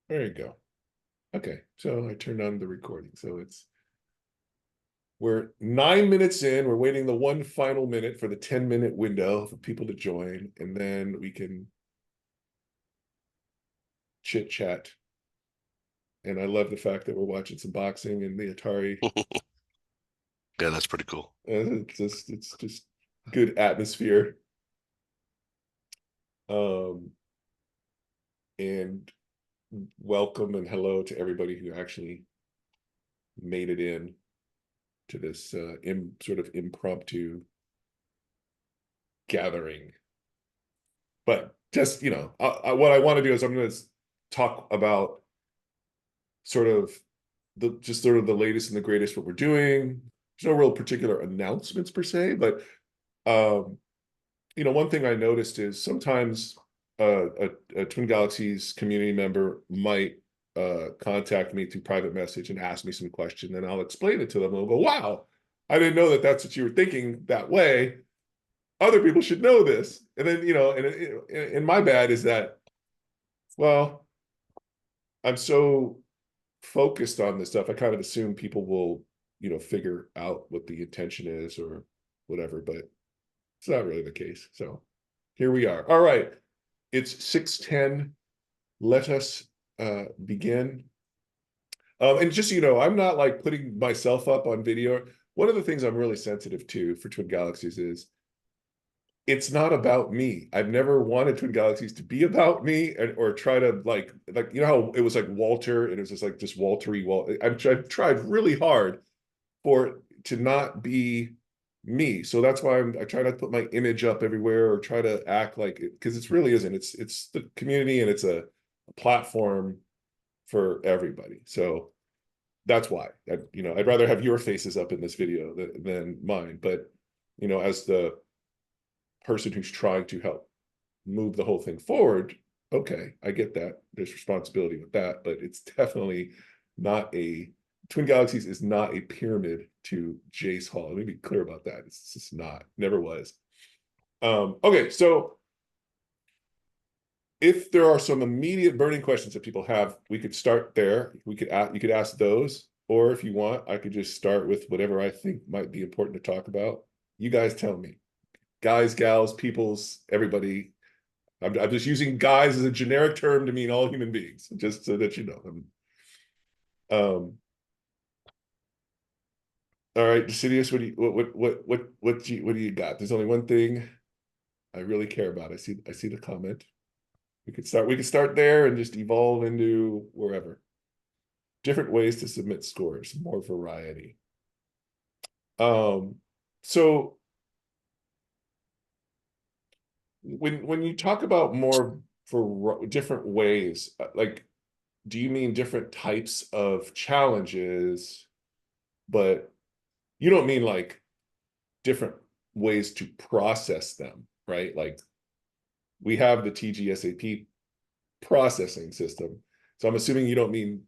There you go. Okay, so I turned on the recording. So we're 9 minutes in. We're waiting the one final minute for the 10-minute window for people to join, and then we can chit chat. And I love the fact that we're watching some boxing and the Atari. Yeah, that's pretty cool. It's just good atmosphere. Um, and welcome and hello to everybody who actually made it in to this sort of impromptu gathering. But just, what I want to do is I'm going to talk about sort of the latest and the greatest what we're doing. There's no real particular announcements per se, but um, one thing I noticed is sometimes a Twin Galaxies community member might contact me through private message and ask me some question, and I'll explain it to them. And they'll go, "Wow, I didn't know that that's what you were thinking that way. Other people should know this." And then, and my bad is that, well, I'm so focused on this stuff. I kind of assume people will, figure out what the intention is or whatever, but it's not really the case. So here we are. All right. It's 6:10. Let us begin. And just so you know, I'm not like putting myself up on video. One of the things I'm really sensitive to for Twin Galaxies is it's not about me. I've never wanted Twin Galaxies to be about me or try to like how it was like Walter and it was just like just Waltery Walt. I've tried really hard for it to not be me. So that's why I try not to put my image up everywhere or try to act like it because it really isn't. It's the community and it's a platform for everybody. So that's why I'd rather have your faces up in this video than mine. But as the person who's trying to help move the whole thing forward, okay, I get that. There's responsibility with that, but it's definitely not a Twin Galaxies is not a pyramid to Jace Hall. Let me be clear about that. It's just not, never was. Okay, so if there are some immediate burning questions that people have, we could start there. You could ask those, or if you want, I could just start with whatever I think might be important to talk about. You guys tell me, guys, gals, peoples, everybody. I'm just using guys as a generic term to mean all human beings, just so that you know. All right, Decidius, what do you got? There's only one thing I really care about. I see the comment. We could start there and just evolve into wherever. Different ways to submit scores, more variety. Um, so when you talk about more for different ways, like do you mean different types of challenges, but you don't mean like different ways to process them, right? Like we have the TGSAP processing system. So I'm assuming you don't mean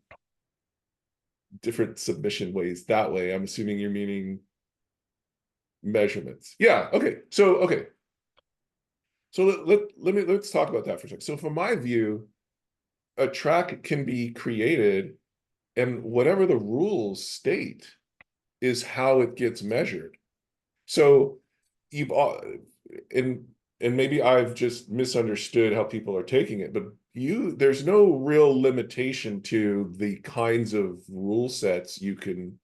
different submission ways that way. I'm assuming you're meaning measurements. Yeah. Okay. So let's talk about that for a second. So from my view, a track can be created and whatever the rules state is how it gets measured. So you've and and maybe I've just misunderstood how people are taking it, but there's no real limitation to the kinds of rule sets you can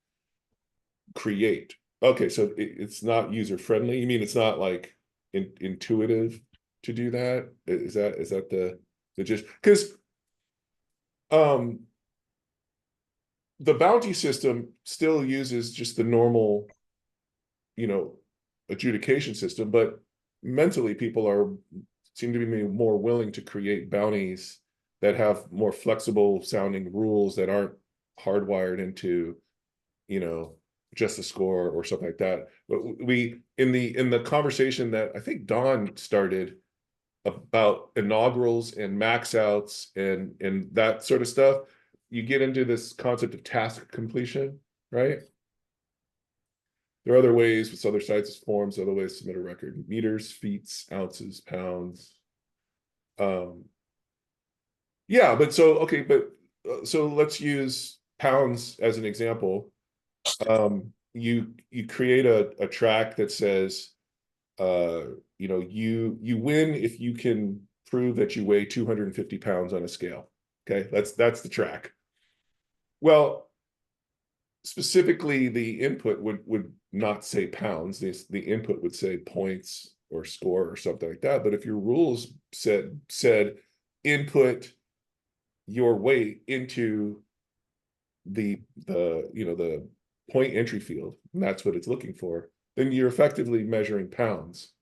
create. Okay, so it's not user friendly. You mean it's not like intuitive to do that? Is that the just because um the bounty system still uses just the normal, you know, adjudication system, but mentally people seem to be more willing to create bounties that have more flexible sounding rules that aren't hardwired into, you know, just a score or something like that. But we in the conversation that I think Don started about inaugurals and max outs and that sort of stuff, you get into this concept of task completion, right? There are other ways with other sites, forms, other ways to submit a record: meters, feet, ounces, pounds. Um, yeah, but so okay, but so let's use pounds as an example. You create a track that says, uh, you win if you can prove that you weigh 250 pounds on a scale. Okay, that's the track. Well, specifically, the input would not say pounds. The input would say points or score or something like that. But if your rules said input your weight into the point entry field, and that's what it's looking for, then you're effectively measuring pounds.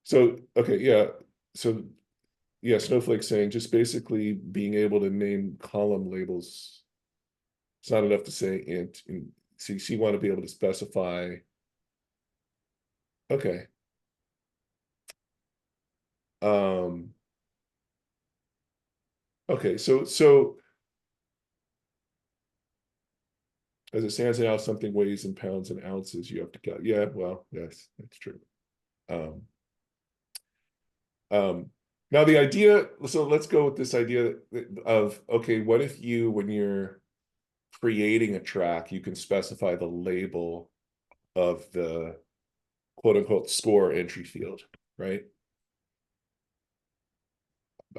So okay, yeah. So yeah, Snowflake's saying just basically being able to name column labels. It's not enough to say int. So you want to be able to specify. Okay. Um, okay. So as it stands now, something weighs in pounds and ounces. You have to count. Yeah. Well, yes, that's true. Um, um, Now the idea. So let's go with this idea of okay, what if when you're creating a track, you can specify the label of the quote unquote score entry field, right?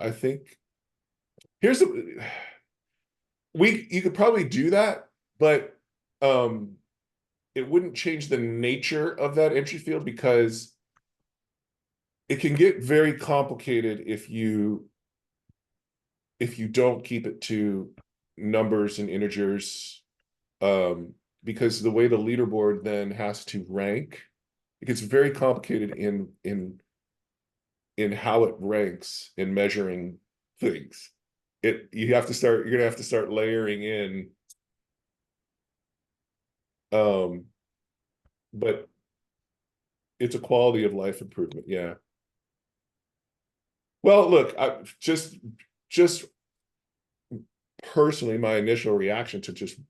I think here's the you could probably do that, but um it wouldn't change the nature of that entry field because it can get very complicated if you don't keep it to numbers and integers, because the way the leaderboard then has to rank, it gets very complicated in how it ranks in measuring things. You're gonna have to start layering in, um but it's a quality of life improvement. Yeah. Well, look, just personally, my initial reaction to just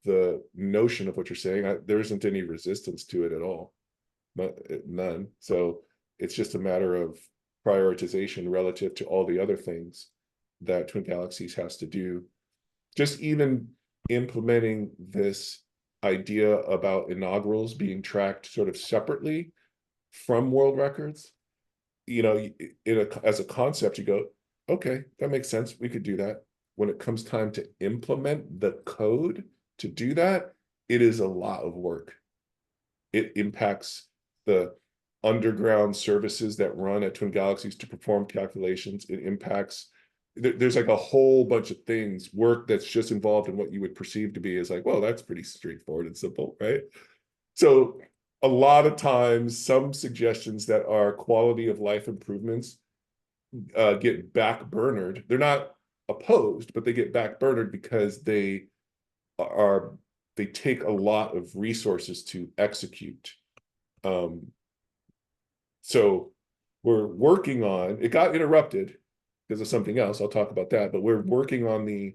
the notion of what you're saying, there isn't any resistance to it at all. None. So it's just a matter of prioritization relative to all the other things that Twin Galaxies has to do. Just even implementing this idea about inaugurals being tracked sort of separately from world records, as a concept, you go, okay, that makes sense. We could do that. When it comes time to implement the code to do that, it is a lot of work. It impacts the underground services that run at Twin Galaxies to perform calculations. It impacts, there's like a whole bunch of things, work that's just involved in what you would perceive to be as like, well, that's pretty straightforward and simple, right? So a lot of times, some suggestions that are quality of life improvements get backburnered. They're not opposed, but they get backburnered because are they take a lot of resources to execute. Um, so we're working on it. Got interrupted because of something else. I'll talk about that, but we're working on the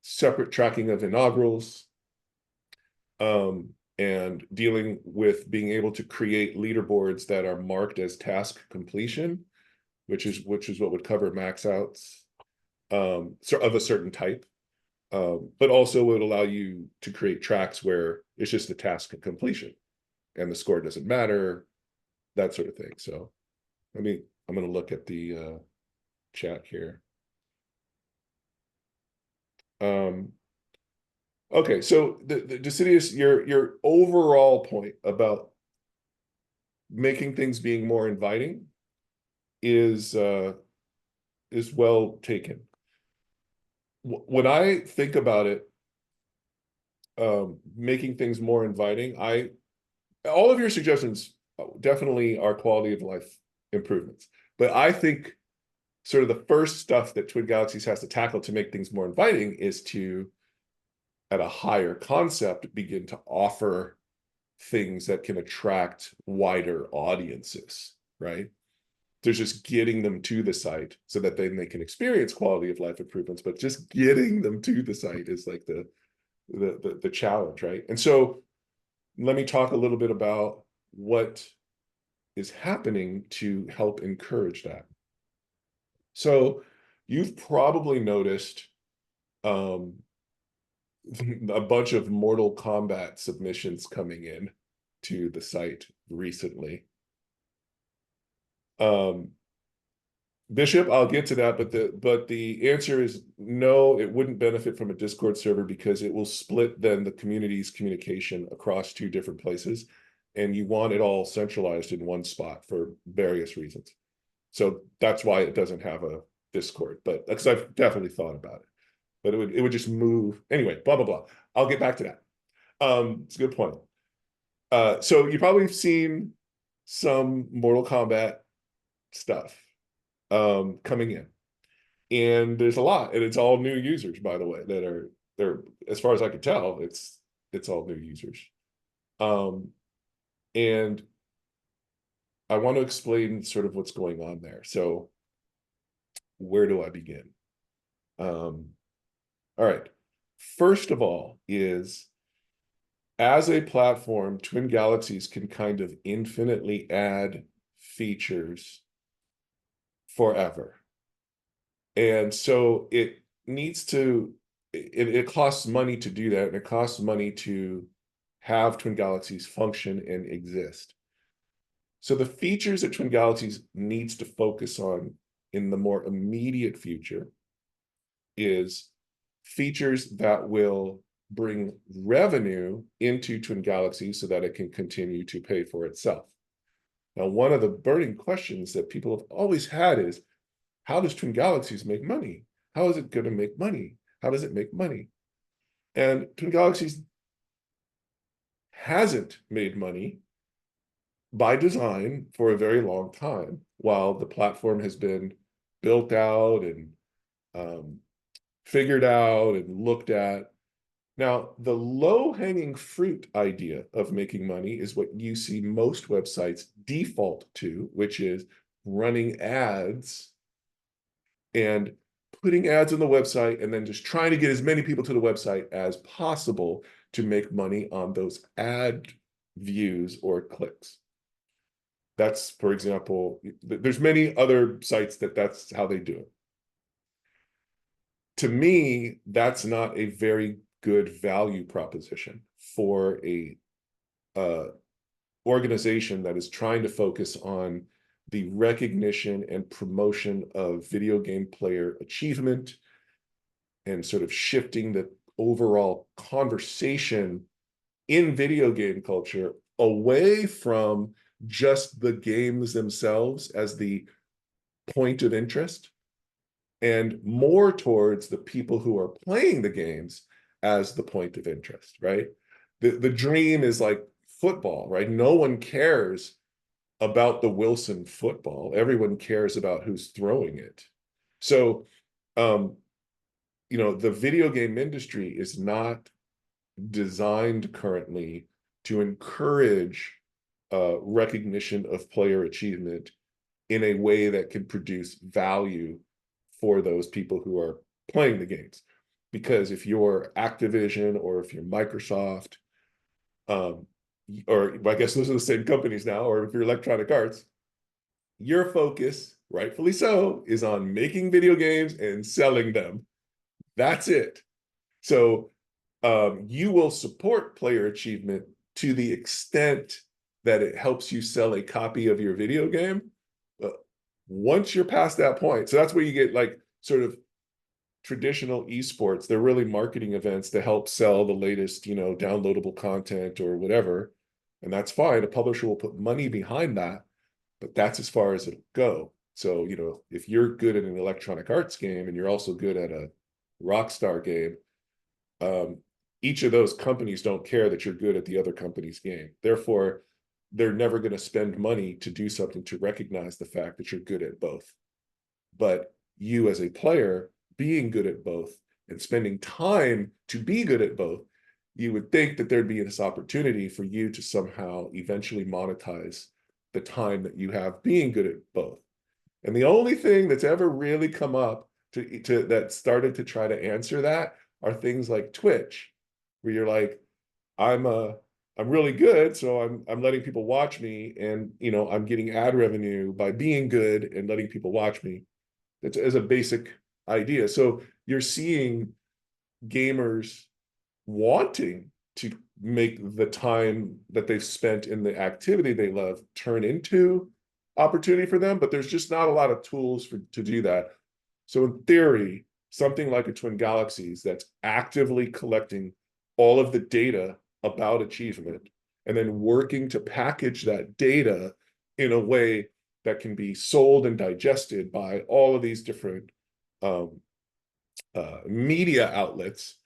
separate tracking of inaugurals, and dealing with being able to create leaderboards that are marked as task completion, which is what would cover max outs, so of a certain type, but also would allow you to create tracks where it's just a task of completion and the score doesn't matter, that sort of thing. So I'm going to look at the chat here. Um, okay, so the Decidius, your overall point about making things being more inviting is well taken. When I think about it, making things more inviting, all of your suggestions definitely are quality of life improvements. But I think sort of the first stuff that Twin Galaxies has to tackle to make things more inviting is to, at a higher concept, begin to offer things that can attract wider audiences, right? There's just getting them to the site so that then they can experience quality of life improvements, but just getting them to the site is like the challenge, right? And so let me talk a little bit about what is happening to help encourage that. So you've probably noticed um, a bunch of Mortal Kombat submissions coming in to the site recently. Um, Bishop, I'll get to that, but the answer is no, it wouldn't benefit from a Discord server because it will split then the community's communication across two different places, and you want it all centralized in one spot for various reasons. So that's why it doesn't have a Discord, but because I've definitely thought about it. But it would just move anyway, blah blah blah. I'll get back to that. It's a good point. So you probably have seen some Mortal Kombat stuff coming in. And there's a lot, and it's all new users, by the way, that are there. As far as I can tell, it's all new users. Um, and I want to explain sort of what's going on there. So where do I begin? Um, all right. First of all, is as a platform, Twin Galaxies can kind of infinitely add features forever. And so it needs to, it costs money to do that, and it costs money to have Twin Galaxies function and exist. So the features that Twin Galaxies needs to focus on in the more immediate future is features that will bring revenue into Twin Galaxies so that it can continue to pay for itself. Now, one of the burning questions that people have always had is, how does Twin Galaxies make money? How is it going to make money? How does it make money? And Twin Galaxies hasn't made money by design for a very long time, while the platform has been built out and um, figured out and looked at. Now, the low-hanging fruit idea of making money is what you see most websites default to, which is running ads and putting ads on the website and then just trying to get as many people to the website as possible to make money on those ad views or clicks. That's, for example, there's many other sites that's how they do it. To me, that's not a very good value proposition for a organization that is trying to focus on the recognition and promotion of video game player achievement and sort of shifting the overall conversation in video game culture away from just the games themselves as the point of interest and more towards the people who are playing the games as the point of interest, right? The dream is like football, right? No one cares about the Wilson football. Everyone cares about who's throwing it. So, the video game industry is not designed currently to encourage recognition of player achievement in a way that can produce value for those people who are playing the games. Because if you're Activision or if you're Microsoft, or I guess those are the same companies now, or if you're Electronic Arts, your focus, rightfully so, is on making video games and selling them. That's it. So you will support player achievement to the extent that it helps you sell a copy of your video game. Once you're past that point, so that's where you get like sort of traditional esports. They're really marketing events to help sell the latest, downloadable content or whatever. And that's fine. A publisher will put money behind that, but that's as far as it'll go. So, if you're good at an Electronic Arts game and you're also good at a Rockstar game, each of those companies don't care that you're good at the other company's game. Therefore, they're never going to spend money to do something to recognize the fact that you're good at both. But you as a player being good at both and spending time to be good at both, you would think that there'd be this opportunity for you to somehow eventually monetize the time that you have being good at both. And the only thing that's ever really come up to that started to try to answer that are things like Twitch, where you're like, I'm really good, so I'm letting people watch me, and I'm getting ad revenue by being good and letting people watch me. That's as a basic idea. So you're seeing gamers wanting to make the time that they've spent in the activity they love turn into opportunity for them, but there's just not a lot of tools to do that. So in theory, something like a Twin Galaxies that's actively collecting all of the data about achievement and then working to package that data in a way that can be sold and digested by all of these different um, media outlets,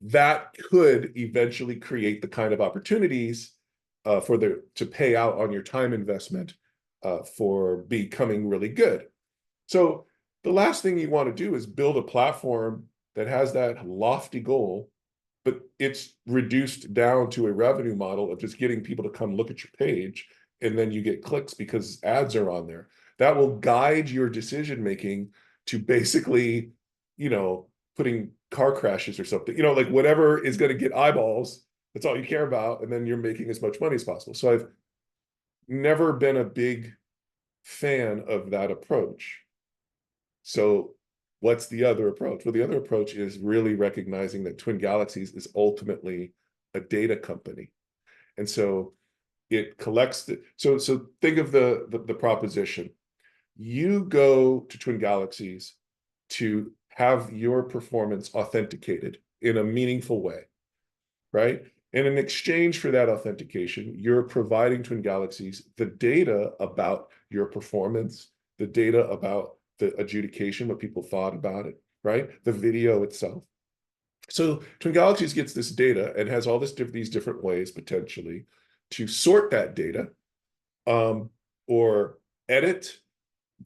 that could eventually create the kind of opportunities to pay out on your time investment for becoming really good. So the last thing you want to do is build a platform that has that lofty goal, but it's reduced down to a revenue model of just getting people to come look at your page, and then you get clicks because ads are on there. That will guide your decision making to basically, putting car crashes or something, like whatever is going to get eyeballs, that's all you care about, and then you're making as much money as possible. So I've never been a big fan of that approach. So what's the other approach? Well, the other approach is really recognizing that Twin Galaxies is ultimately a data company. And so it collects so think of the proposition. You go to Twin Galaxies to have your performance authenticated in a meaningful way, right? And in exchange for that authentication, you're providing Twin Galaxies the data about your performance, the data about the adjudication, what people thought about it, right? The video itself. So Twin Galaxies gets this data and has all these different ways potentially to sort that data, or edit,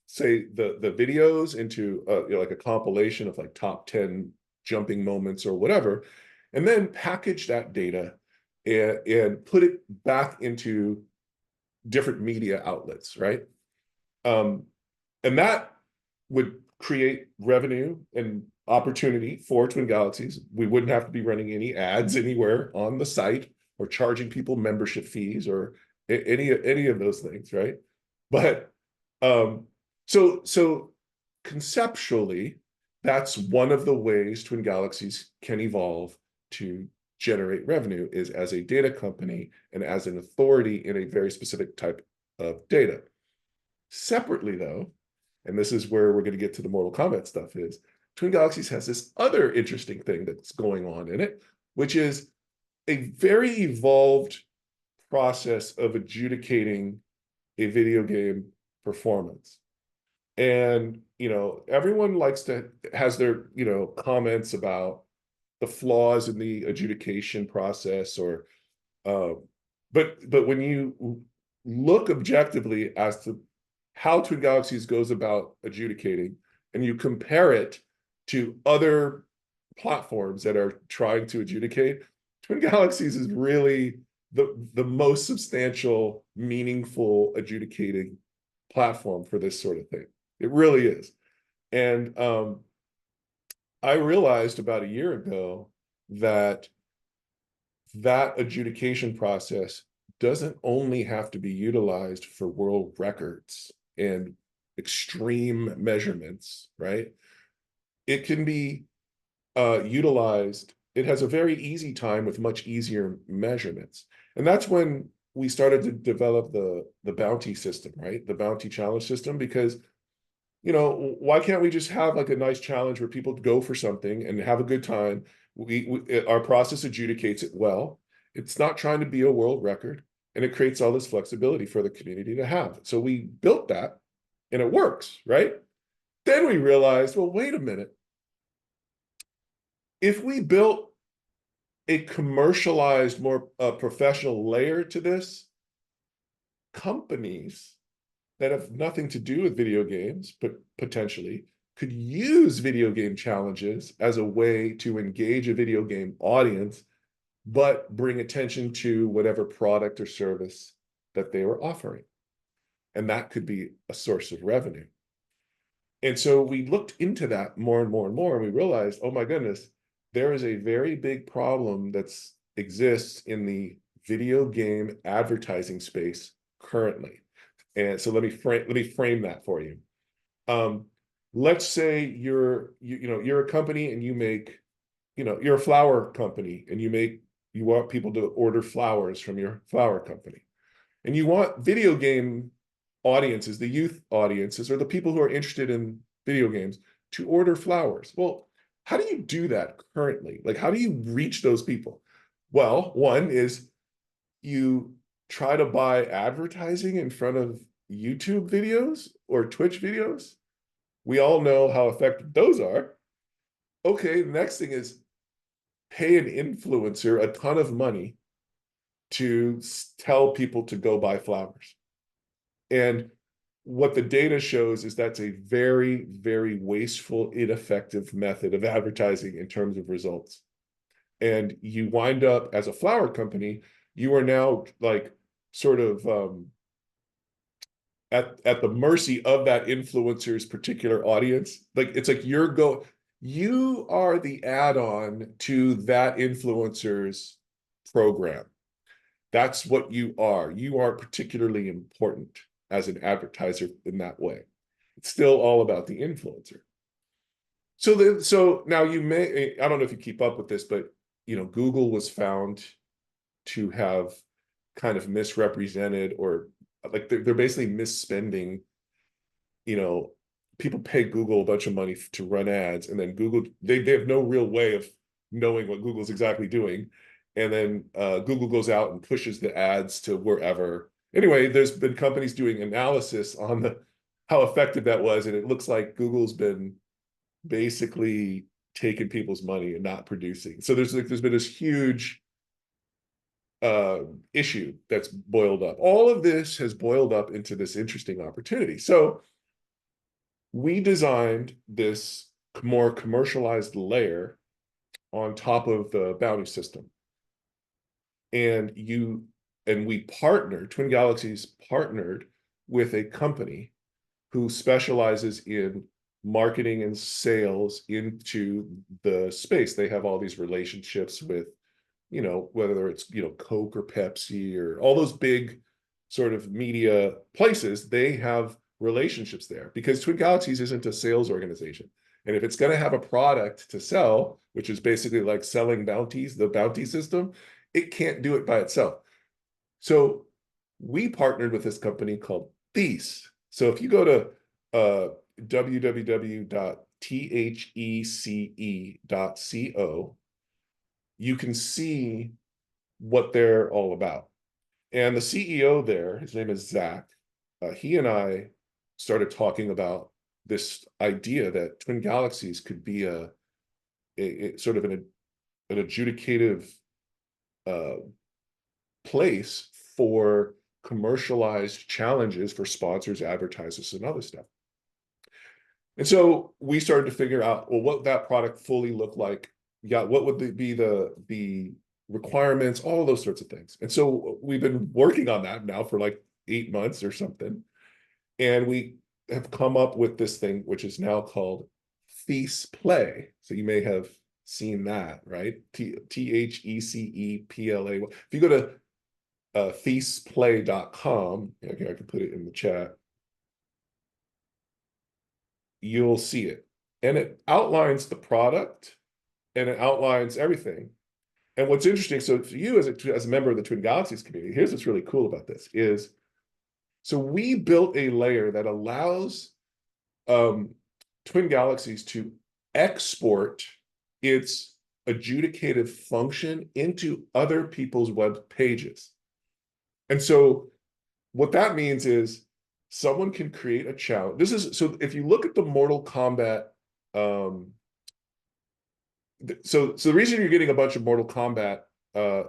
say the videos into like a compilation of like top 10 jumping moments or whatever, and then package that data and put it back into different media outlets, right? Um, and that would create revenue and opportunity for Twin Galaxies. We wouldn't have to be running any ads anywhere on the site or charging people membership fees or any of those things, right? But so conceptually, that's one of the ways Twin Galaxies can evolve to generate revenue, is as a data company and as an authority in a very specific type of data. Separately, though, and this is where we're going to get to the Mortal Kombat stuff, is Twin Galaxies has this other interesting thing that's going on in it, which is a very evolved process of adjudicating a video game performance. And everyone has their comments about the flaws in the adjudication process, or uh, but when you look objectively as to how Twin Galaxies goes about adjudicating, and you compare it to other platforms that are trying to adjudicate, Twin Galaxies is really the most substantial, meaningful adjudicating platform for this sort of thing. It really is. And I realized about a year ago that that adjudication process doesn't only have to be utilized for world records and extreme measurements, right? It can be utilized. It has a very easy time with much easier measurements. And that's when we started to develop the bounty system, right? The bounty challenge system, because why can't we just have like a nice challenge where people go for something and have a good time? Our process adjudicates it well. It's not trying to be a world record, and it creates all this flexibility for the community to have. So we built that, and it works, right? Then we realized, well, wait a minute. If we built a commercialized, more professional layer to this, companies that have nothing to do with video games, but potentially could use video game challenges as a way to engage a video game audience, but bring attention to whatever product or service that they were offering. And that could be a source of revenue. And so we looked into that more and more and more, and we realized, oh my goodness, there is a very big problem that exists in the video game advertising space currently. And so let me frame that for you. let's say you're a company and you make, you're a flower company and you want people to order flowers from your flower company. And you want video game audiences, the youth audiences, or the people who are interested in video games to order flowers. Well, how do you do that currently? Like, how do you reach those people? Well, one is you try to buy advertising in front of YouTube videos or Twitch videos. We all know how effective those are. Okay, the next thing is pay an influencer a ton of money to tell people to go buy flowers. And what the data shows is that's a very, very wasteful, ineffective method of advertising in terms of results. And you wind up as a flower company, you are now like sort of at the mercy of that influencer's particular audience. Like it's like you are the add-on to that influencer's program. That's what you are. You are particularly important as an advertiser in that way. It's still all about the influencer. So now I don't know if you keep up with this, but Google was found to have kind of misrepresented, or like they're basically misspending, you know, people pay Google a bunch of money to run ads, and then Google, they have no real way of knowing what Google's exactly doing. And then Google goes out and pushes the ads to wherever. Anyway, there's been companies doing analysis on how effective that was, and it looks like Google's been basically taking people's money and not producing. So there's been this huge issue that's boiled up. All of this has boiled up into this interesting opportunity. So we designed this more commercialized layer on top of the bounty system. And we partnered, Twin Galaxies partnered with a company who specializes in marketing and sales into the space. They have all these relationships with, whether it's, Coke or Pepsi or all those big sort of media places, they have relationships there because Twin Galaxies isn't a sales organization. And if it's going to have a product to sell, which is basically like selling bounties, the bounty system, it can't do it by itself. So we partnered with this company called These. So if you go to www.thece.co, you can see what they're all about. And the CEO there, his name is Zach, he and I started talking about this idea that Twin Galaxies could be a sort of an adjudicative place for commercialized challenges for sponsors, advertisers, and other stuff. And so we started to figure out, well, what that product fully looked like. Yeah, what would be the requirements, all those sorts of things. And so we've been working on that now for like 8 months or something. And we have come up with this thing, which is now called Thece Play. So you may have seen that, right? THECEPLA. If you go to theseplay.com, okay, I can put it in the chat, you'll see it. And it outlines the product and it outlines everything. And what's interesting, so for you as a member of the Twin Galaxies community, here's what's really cool about this is, so we built a layer that allows Twin Galaxies to export its adjudicative function into other people's web pages. And so what that means is someone can create a challenge. So if you look at the Mortal Kombat, so the reason you're getting a bunch of Mortal Kombat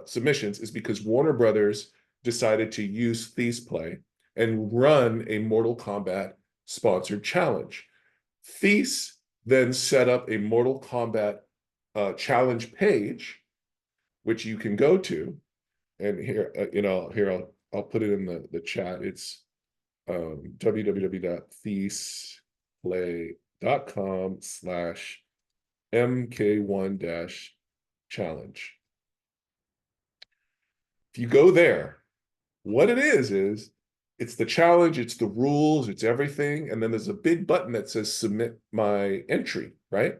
submissions is because Warner Brothers decided to use These Play and run a Mortal Kombat sponsored challenge. These then set up a Mortal Kombat challenge page, which you can go to. And here, I'll put it in the chat. It's www.theseplay.com/mk1-challenge. If you go there, what it is It's the challenge, it's the rules, it's everything. And then there's a big button that says submit my entry, right?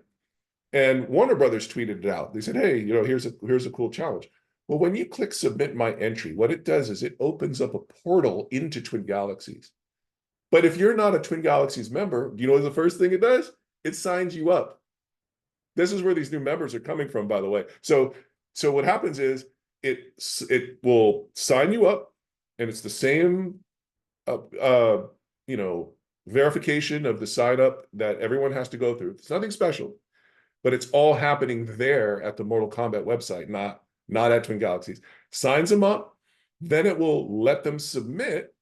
And Warner Brothers tweeted it out. They said, hey, here's a cool challenge. Well, when you click submit my entry, what it does is it opens up a portal into Twin Galaxies. But if you're not a Twin Galaxies member, you know the first thing it does? It signs you up. This is where these new members are coming from, by the way. So what happens is it will sign you up, and it's the same uh, uh, you know, verification of the sign up that everyone has to go through. It's nothing special, but it's all happening there at the Mortal Kombat website, not at Twin Galaxies. Signs them up, then it will let them submit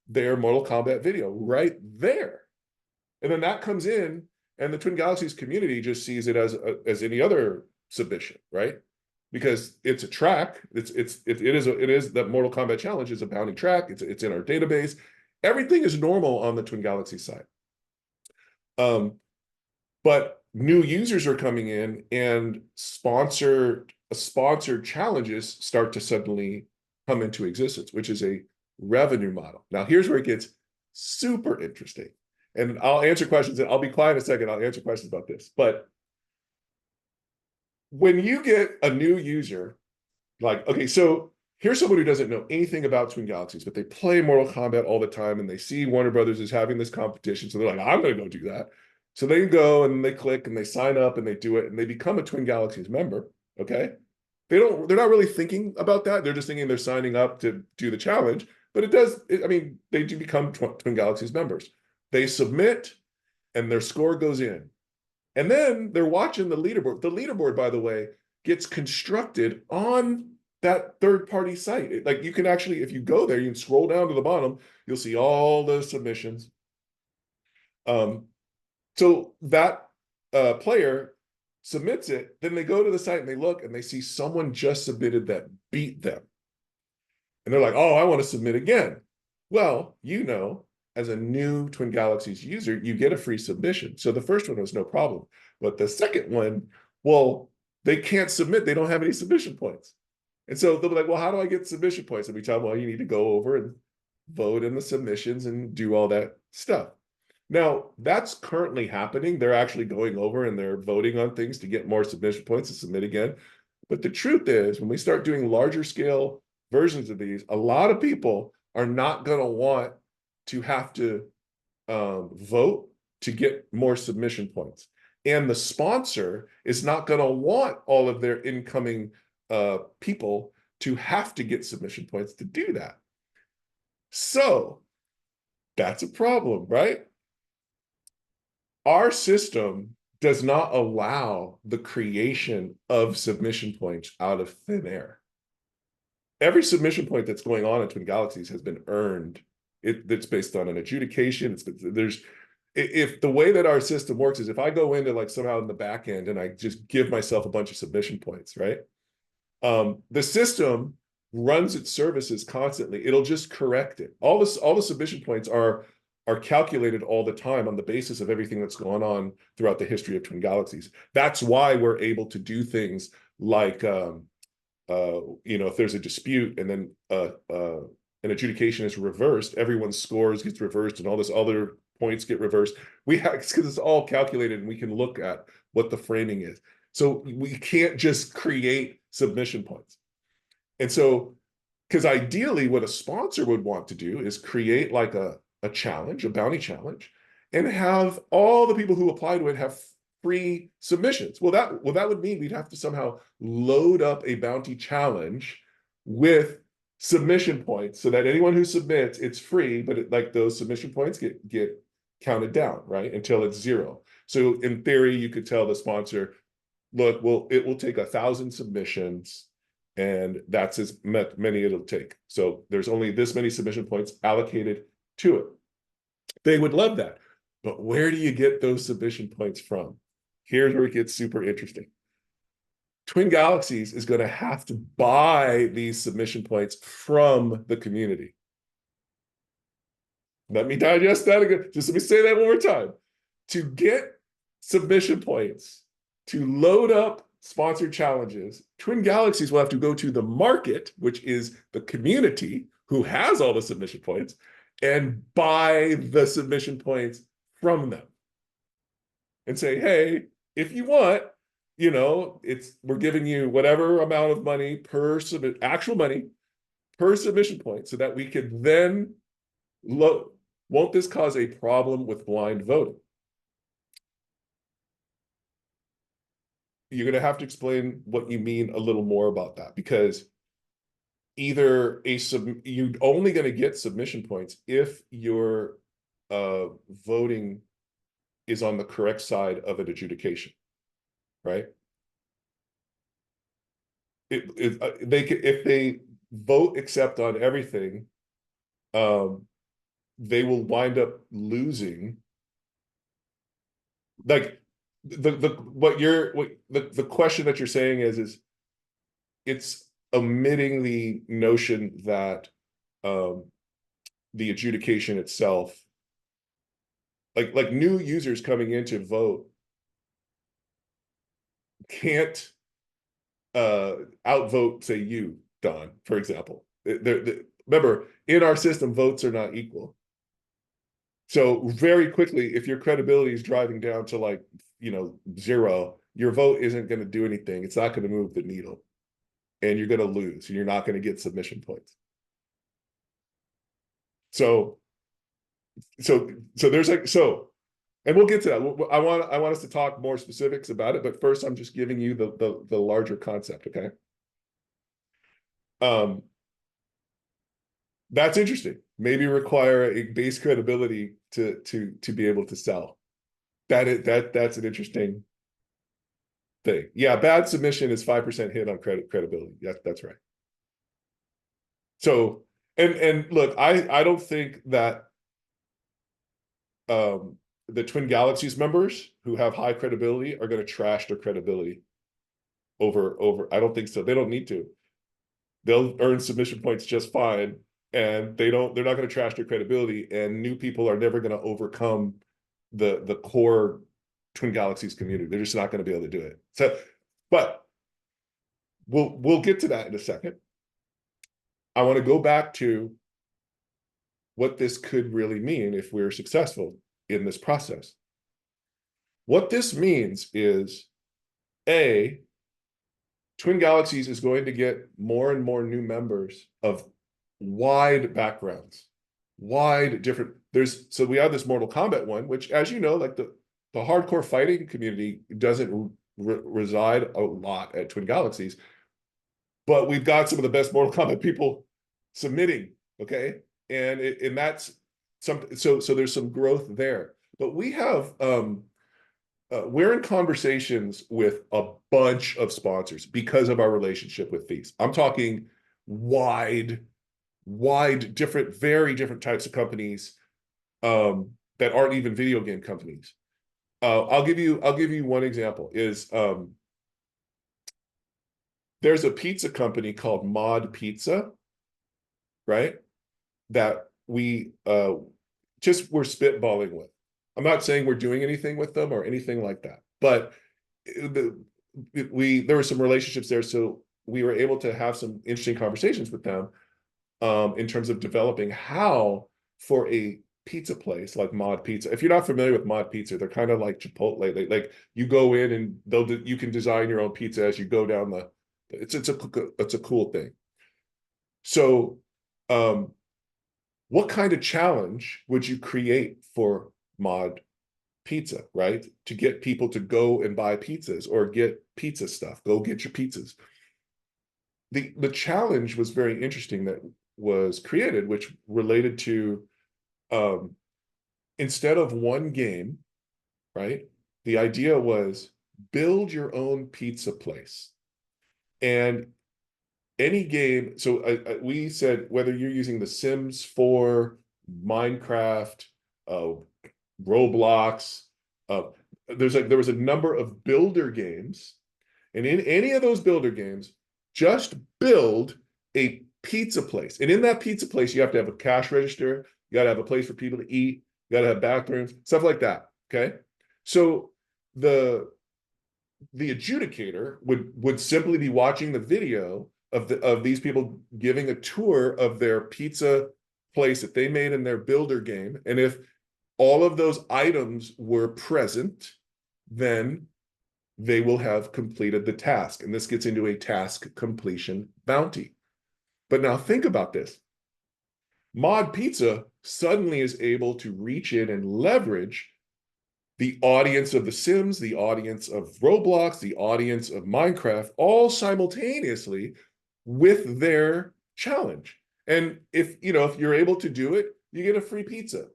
their Mortal Kombat video right there. And then that comes in, and the Twin Galaxies community just sees it as any other submission, right? Because it's a track. It is that Mortal Kombat challenge is a bounty track. It's in our database. Everything is normal on the Twin Galaxies side. But new users are coming in, and sponsored challenges start to suddenly come into existence, which is a revenue model. Now, here's where it gets super interesting. And I'll answer questions, and I'll be quiet in a second. I'll answer questions about this. But when you get a new user, like, okay, so here's someone who doesn't know anything about Twin Galaxies, but they play Mortal Kombat all the time, and they see Warner Brothers is having this competition. So they're like, I'm going to go do that. So they go and they click and they sign up and they do it, and they become a Twin Galaxies member. Okay. They're not really thinking about that. They're just thinking they're signing up to do the challenge. But they do become Twin Galaxies members. They submit, and their score goes in. And then they're watching the leaderboard. The leaderboard, by the way, gets constructed on that third-party site. Like, you can actually, if you go there, you can scroll down to the bottom, you'll see all the submissions. So that player submits it, then they go to the site and they look and they see someone just submitted that beat them. And they're like, oh, I want to submit again. Well, as a new Twin Galaxies user, you get a free submission. So the first one was no problem. But the second one, well, they can't submit. They don't have any submission points. And so they'll be like, well, how do I get submission points? And we tell them, well, you need to go over and vote in the submissions and do all that stuff. Now, that's currently happening. They're actually going over and they're voting on things to get more submission points to submit again. But the truth is, when we start doing larger scale versions of these, a lot of people are not going to want to have to vote to get more submission points. And the sponsor is not going to want all of their incoming people to have to get submission points to do that. So that's a problem, right? Our system does not allow the creation of submission points out of thin air. Every submission point that's going on in Twin Galaxies has been earned. It's based on an adjudication. If the way that our system works is if I go into like somehow in the back end and I just give myself a bunch of submission points, right? The system runs its services constantly. It'll just correct it. All the submission points are calculated all the time on the basis of everything that's gone on throughout the history of Twin Galaxies. That's why we're able to do things like, if there's a dispute and then an adjudication is reversed, everyone's scores gets reversed and all this other points get reversed. Because it's all calculated and we can look at what the framing is. So we can't just create submission points. And so, because ideally what a sponsor would want to do is create like a challenge, a bounty challenge, and have all the people who apply to it have free submissions. Well, that would mean we'd have to somehow load up a bounty challenge with submission points so that anyone who submits, it's free, but like those submission points get counted down, right? Until it's zero. So in theory, you could tell the sponsor, look, it will take 1,000 submissions, and that's as many it'll take. So there's only this many submission points allocated to it. They would love that. But where do you get those submission points from? Here's where it gets super interesting. Twin Galaxies is going to have to buy these submission points from the community. Let me digest that again. Just let me say that one more time. To get submission points, to load up sponsored challenges, Twin Galaxies will have to go to the market, which is the community who has all the submission points, and buy the submission points from them and say, hey, if you want, we're giving you whatever amount of money per submit, actual money per submission point, so that we could then look. Won't this cause a problem with blind voting? You're going to have to explain what you mean a little more about that, because either you're only going to get submission points if your voting is on the correct side of an adjudication, right? If they vote accept on everything, they will wind up losing. Like the question that you're saying is it's omitting the notion that the adjudication itself, like new users coming in to vote, can't outvote, say, you, Don, for example. Remember, in our system, votes are not equal. So very quickly, if your credibility is driving down to like, 0, your vote isn't going to do anything. It's not going to move the needle, and you're going to lose, and you're not going to get submission points. So, there's and we'll get to that. I want us to talk more specifics about it, but first, I'm just giving you the larger concept. Okay. That's interesting. Maybe require a base credibility to be able to sell. That's an interesting thing. Yeah, bad submission is 5% hit on credibility. That's right. So, and look, I don't think that the Twin Galaxies members who have high credibility are going to trash their credibility over. I don't think so. They don't need to. They'll earn submission points just fine, and they're not going to trash their credibility, and new people are never going to overcome the core Twin Galaxies community. They're just not going to be able to do it. So, but we'll get to that in a second. I want to go back to what this could really mean if we're successful in this process. What this means is, A, Twin Galaxies is going to get more and more new members of wide backgrounds, wide different. So we have this Mortal Kombat one, which, as you know, like the hardcore fighting community doesn't reside a lot at Twin Galaxies, but we've got some of the best Mortal Kombat people submitting. Okay, and that's some. So there's some growth there, but we have we're in conversations with a bunch of sponsors because of our relationship with Thieves. I'm talking wide, different, very different types of companies that aren't even video game companies. I'll give you one example. Is there's a pizza company called Mod Pizza, right? That we just were spitballing with. I'm not saying we're doing anything with them or anything like that, but there were some relationships there, so we were able to have some interesting conversations with them in terms of developing how, for a pizza place like Mod Pizza. If you're not familiar with Mod Pizza, they're kind of like Chipotle. Like you go in and you can design your own pizza as you go down the. It's a cool thing. So, what kind of challenge would you create for Mod Pizza, right? To get people to go and buy pizzas or get pizza stuff. Go get your pizzas. The challenge was very interesting that was created, which related to instead of one game, right? The idea was build your own pizza place. And any game, so we said whether you're using The Sims 4, Minecraft, Roblox, there was a number of builder games, and in any of those builder games, just build a pizza place. And in that pizza place, you have to have a cash register, you got to have a place for people to eat, you got to have bathrooms, stuff like that. Okay, so the adjudicator would simply be watching the video of these people giving a tour of their pizza place that they made in their builder game, and if all of those items were present, then they will have completed the task. And this gets into a task completion bounty. But now think about this. Mod Pizza suddenly is able to reach in and leverage the audience of The Sims, the audience of Roblox, the audience of Minecraft, all simultaneously with their challenge. And if you're able to do it, you get a free pizza.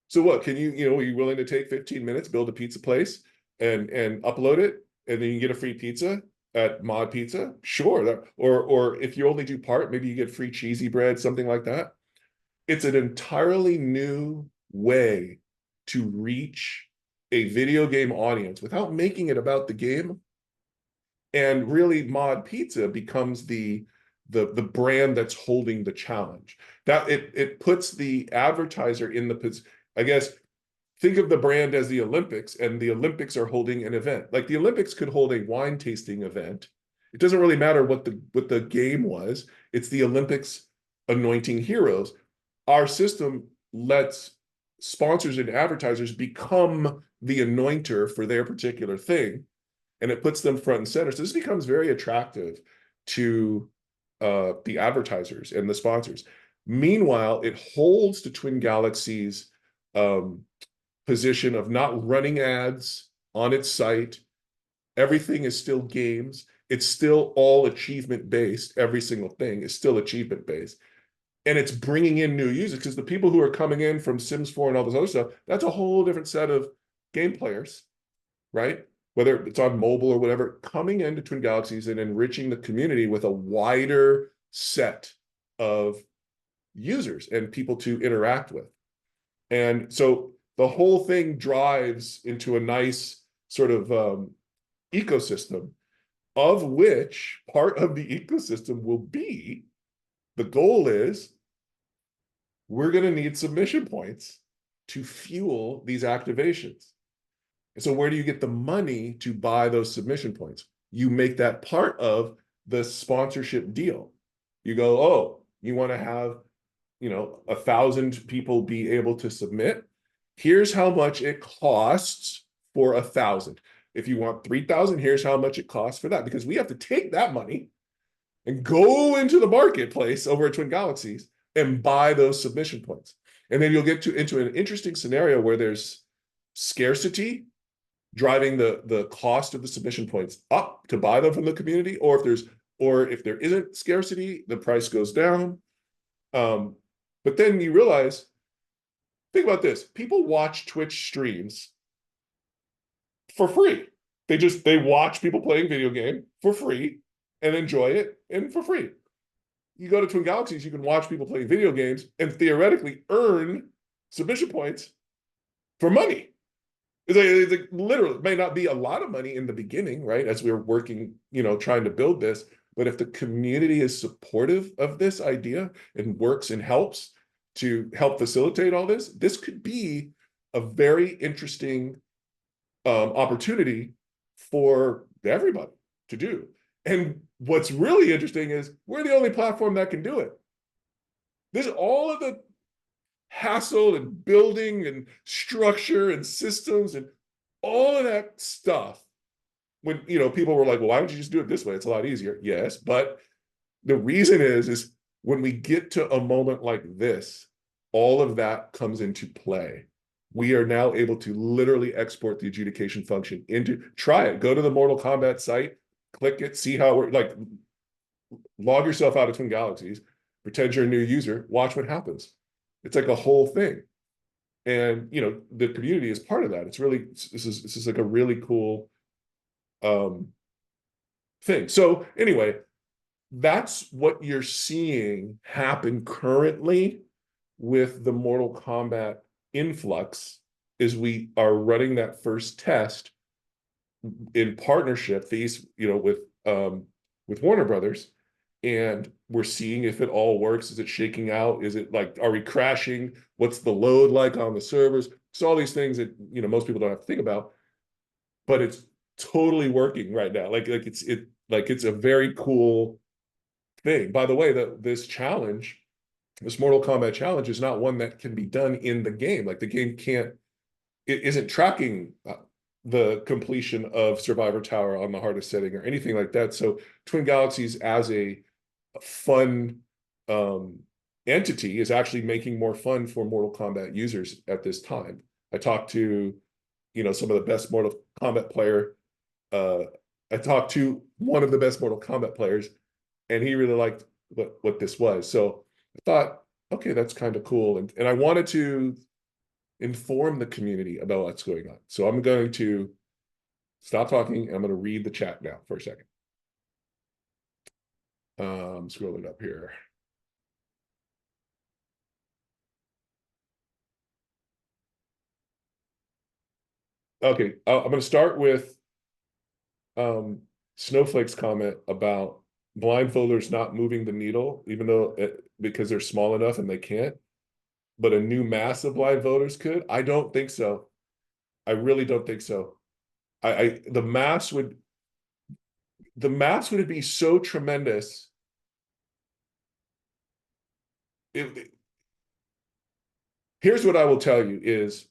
So what can are you willing to take 15 minutes, build a pizza place and upload it, and then you get a free pizza at Mod Pizza? Sure. Or if you only do part, maybe you get free cheesy bread, something like that. It's an entirely new way to reach a video game audience without making it about the game. And really, Mod Pizza becomes the brand that's holding the challenge. That it puts the advertiser in the, I guess, think of the brand as the Olympics, and the Olympics are holding an event. Like the Olympics could hold a wine tasting event. It doesn't really matter what the game was. It's the Olympics anointing heroes. Our system lets sponsors and advertisers become the anointer for their particular thing, and it puts them front and center. So this becomes very attractive to the advertisers and the sponsors. Meanwhile, it holds to Twin Galaxies' position of not running ads on its site. Everything is still games. It's still all achievement based. Every single thing is still achievement based. And it's bringing in new users, because the people who are coming in from Sims 4 and all this other stuff, that's a whole different set of game players, right? Whether it's on mobile or whatever, coming into Twin Galaxies and enriching the community with a wider set of users and people to interact with. And so the whole thing drives into a nice sort of ecosystem, of which part of the ecosystem will be, the goal is, we're going to need submission points to fuel these activations. And so where do you get the money to buy those submission points? You make that part of the sponsorship deal. You go, oh, you want to have 1,000 people be able to submit. Here's how much it costs for 1,000. If you want 3,000, here's how much it costs for that. Because we have to take that money and go into the marketplace over at Twin Galaxies and buy those submission points. And then you'll get into an interesting scenario where there's scarcity driving the cost of the submission points up to buy them from the community, or if there isn't scarcity, the price goes down. But then you realize, think about this: people watch Twitch streams for free. They watch people playing video game for free and enjoy it, and for free. You go to Twin Galaxies, you can watch people play video games and theoretically earn submission points for money. It's like literally, it may not be a lot of money in the beginning, right? As we're working, trying to build this. But if the community is supportive of this idea and works and helps to help facilitate all this, this could be a very interesting opportunity for everybody to do. And what's really interesting is we're the only platform that can do it. There's all of the hassle and building and structure and systems and all of that stuff. When people were like, well, why don't you just do it this way? It's a lot easier. Yes, but the reason is when we get to a moment like this, all of that comes into play. We are now able to literally export the adjudication function into, try it, go to the Mortal Kombat site, click it, see how we're like, log yourself out of Twin Galaxies, pretend you're a new user, watch what happens. It's like a whole thing. And the community is part of that. It's really, this is like a really cool thing. So anyway, that's what you're seeing happen currently with the Mortal Kombat influx, is we are running that first test in partnership, with Warner Brothers, and we're seeing if it all works. Is it shaking out? Is it like, are we crashing? What's the load like on the servers? So all these things that most people don't have to think about, but it's totally working right now. Like it's a very cool thing. By the way, this challenge this Mortal Kombat challenge is not one that can be done in the game. Like the game can't, it isn't tracking the completion of Survivor Tower on the hardest setting or anything like that. So Twin Galaxies as a fun entity is actually making more fun for Mortal Kombat users at this time. I talked to, some of the best Mortal Kombat player. Uh, I talked to one of the best Mortal Kombat players, and he really liked what this was. So I thought, okay, that's kind of cool. And I wanted to inform the community about what's going on. So I'm going to stop talking. I'm going to read the chat now for a second. Scrolling up here. Okay, I'm going to start with Snowflake's comment about blindfolders not moving the needle, even though because they're small enough and they can't. But a new mass of blindfolders could. I don't think so. I really don't think so. The mass would be so tremendous. Here's what I will tell you is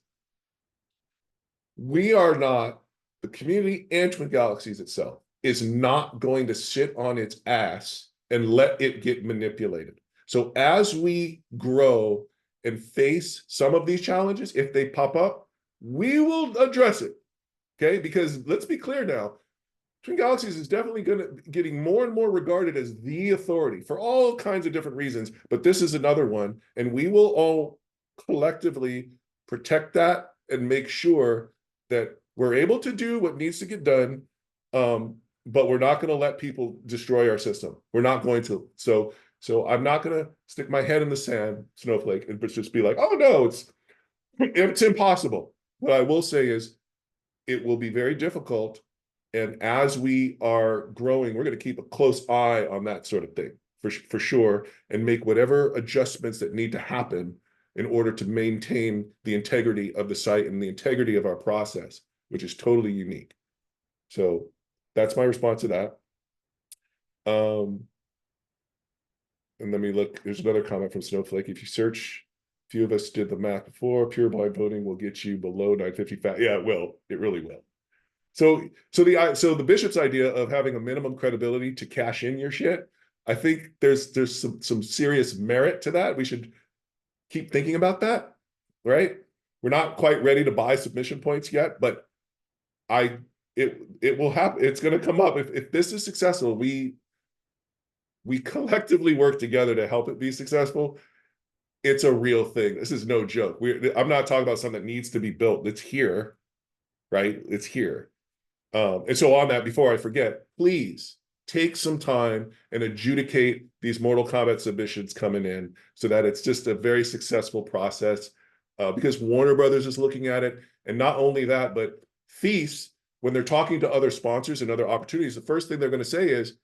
we are not, the community and Twin Galaxies itself is not going to sit on its ass and let it get manipulated. So as we grow and face some of these challenges, if they pop up, we will address it. Okay, because let's be clear now, Twin Galaxies is definitely getting more and more regarded as the authority for all kinds of different reasons, but this is another one, and we will all collectively protect that and make sure that we're able to do what needs to get done, but we're not going to let people destroy our system. We're not going to. So I'm not going to stick my head in the sand, Snowflake, and just be like, oh no, it's impossible. What I will say is it will be very difficult. And as we are growing, we're going to keep a close eye on that sort of thing for sure, and make whatever adjustments that need to happen in order to maintain the integrity of the site and the integrity of our process, which is totally unique. So that's my response to that. And let me look, there's another comment from Snowflake. If you search, a few of us did the math before, pure blind voting will get you below 950 fat. Yeah, it will. It really will. So the bishop's idea of having a minimum credibility to cash in your shit, I think there's some serious merit to that. We should keep thinking about that, right? We're not quite ready to buy submission points yet, but it will happen. It's going to come up. If this is successful, we collectively work together to help it be successful. It's a real thing. This is no joke. I'm not talking about something that needs to be built. It's here, right? It's here. And so on that, before I forget, please take some time and adjudicate these Mortal Kombat submissions coming in so that it's just a very successful process, because Warner Brothers is looking at it. And not only that, but Thief, when they're talking to other sponsors and other opportunities, the first thing they're going to say is,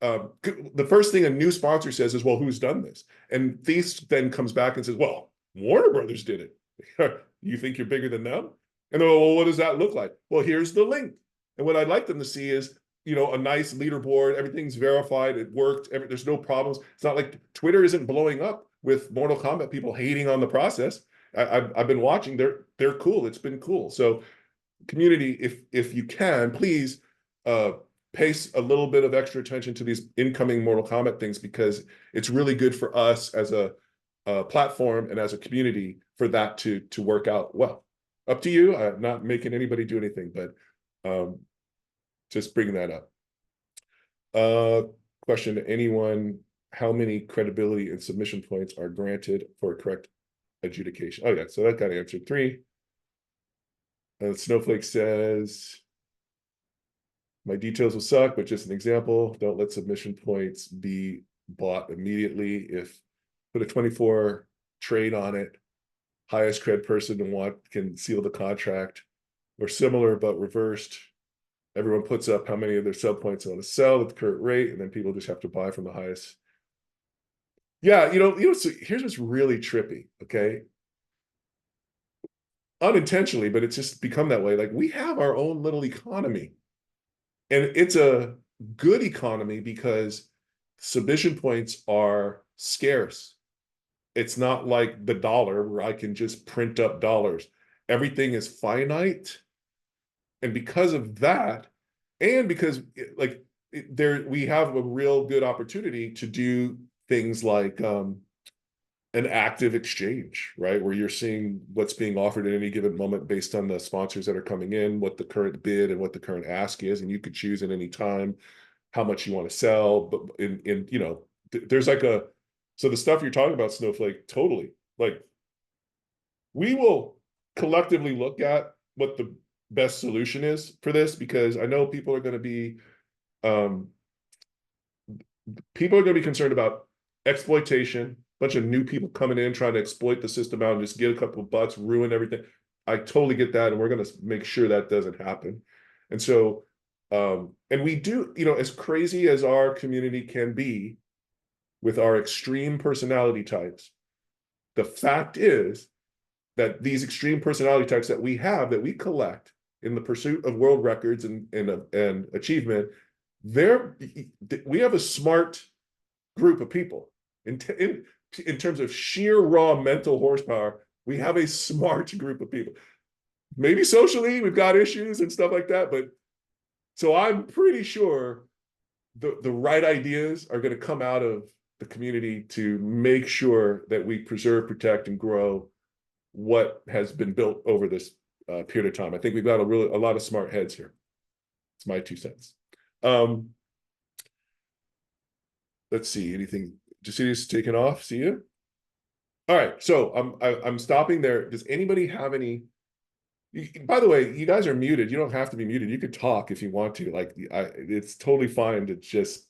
the first thing a new sponsor says is, well, who's done this? And Thief then comes back and says, well, Warner Brothers did it. You think you're bigger than them? And they're, well, what does that look like? Well, here's the link. And what I'd like them to see is, a nice leaderboard. Everything's verified. It worked. There's no problems. It's not like Twitter isn't blowing up with Mortal Kombat people hating on the process. I've been watching. They're cool. It's been cool. So, community, if you can, please pay a little bit of extra attention to these incoming Mortal Kombat things, because it's really good for us as a platform and as a community for that to work out well. Up to you. I'm not making anybody do anything, but just bringing that up. Question to anyone: how many credibility and submission points are granted for a correct adjudication? Oh yeah, so that got answered. 3. Snowflake says, my details will suck, but just an example. Don't let submission points be bought immediately. If put a 24 trade on it, highest cred person can seal the contract, or similar but reversed. Everyone puts up how many of their sub points they want to sell at the current rate, and then people just have to buy from the highest. Yeah, so here's what's really trippy, okay? Unintentionally, but it's just become that way. Like, we have our own little economy, and it's a good economy because submission points are scarce. It's not like the dollar where I can just print up dollars. Everything is finite. And because of that, and because like there we have a real good opportunity to do things like an active exchange, right? Where you're seeing what's being offered at any given moment based on the sponsors that are coming in, what the current bid and what the current ask is, and you could choose at any time how much you want to sell. But in there's like a so the stuff you're talking about, Snowflake, totally. Like we will collectively look at what the best solution is for this because I know um people are going to be concerned about exploitation, a bunch of new people coming in trying to exploit the system out and just get a couple of bucks, ruin everything. I totally get that, and we're going to make sure that doesn't happen. And so, and we do, as crazy as our community can be with our extreme personality types, the fact is that these extreme personality types that we have, that we collect in the pursuit of world records and achievement, we have a smart group of people. In terms of sheer raw mental horsepower, we have a smart group of people. Maybe socially, we've got issues and stuff like that, but so I'm pretty sure the right ideas are going to come out of the community to make sure that we preserve, protect, and grow what has been built over this period of time. I think we've got a lot of smart heads here. It's my 2 cents. Let's see, anything. Just taken off. See you. All right, so I'm stopping there. Does anybody have any? By the way, you guys are muted. You don't have to be muted. You could talk if you want to. Like, it's totally fine to just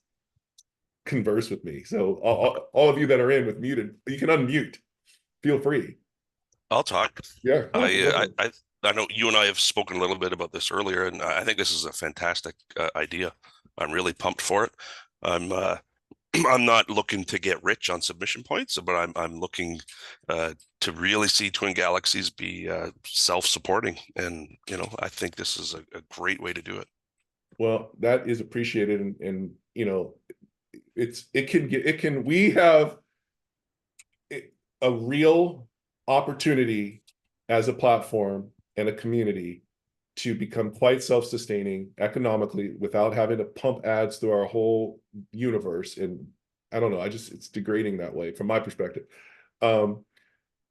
converse with me. So all of you that are in with muted, you can unmute. Feel free. I'll talk. Yeah. I know you and I have spoken a little bit about this earlier, and I think this is a fantastic idea. I'm really pumped for it. I'm I'm not looking to get rich on submission points, but I'm looking to really see Twin Galaxies be self-supporting, and I think this is a great way to do it. Well, that is appreciated, and we have a real opportunity as a platform and a community to become quite self-sustaining economically without having to pump ads through our whole universe. And I don't know, it's degrading that way from my perspective.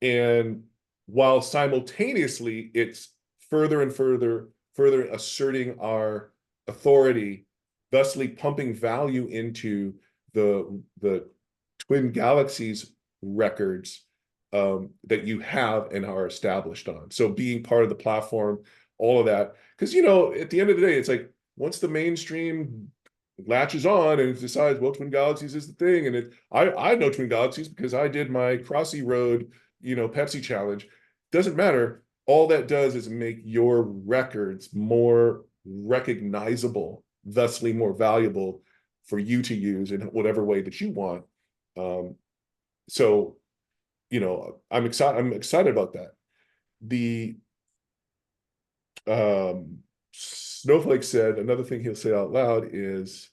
And while simultaneously it's further and further asserting our authority, thusly pumping value into the Twin Galaxies records that you have and are established on. So being part of the platform, all of that, because at the end of the day, it's like once the mainstream latches on and decides, well, Twin Galaxies is the thing, and I know Twin Galaxies because I did my Crossy Road, Pepsi challenge. Doesn't matter. All that does is make your records more recognizable, thusly more valuable for you to use in whatever way that you want. So, I'm excited about that. The Snowflake said another thing he'll say out loud is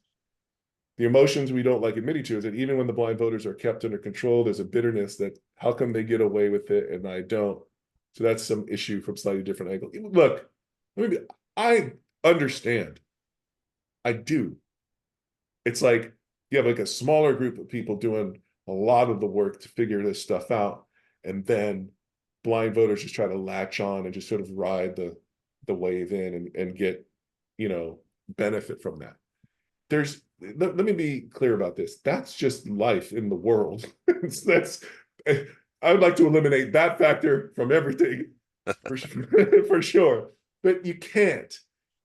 the emotions we don't like admitting to is that even when the blind voters are kept under control, there's a bitterness that how come they get away with it and I don't. So that's some issue from slightly different angle. Look, I understand. I do. It's like you have like a smaller group of people doing a lot of the work to figure this stuff out, and then blind voters just try to latch on and just sort of ride the wave in and get benefit from that. Let me be clear about this. That's just life in the world. I would like to eliminate that factor from everything for sure, but you can't.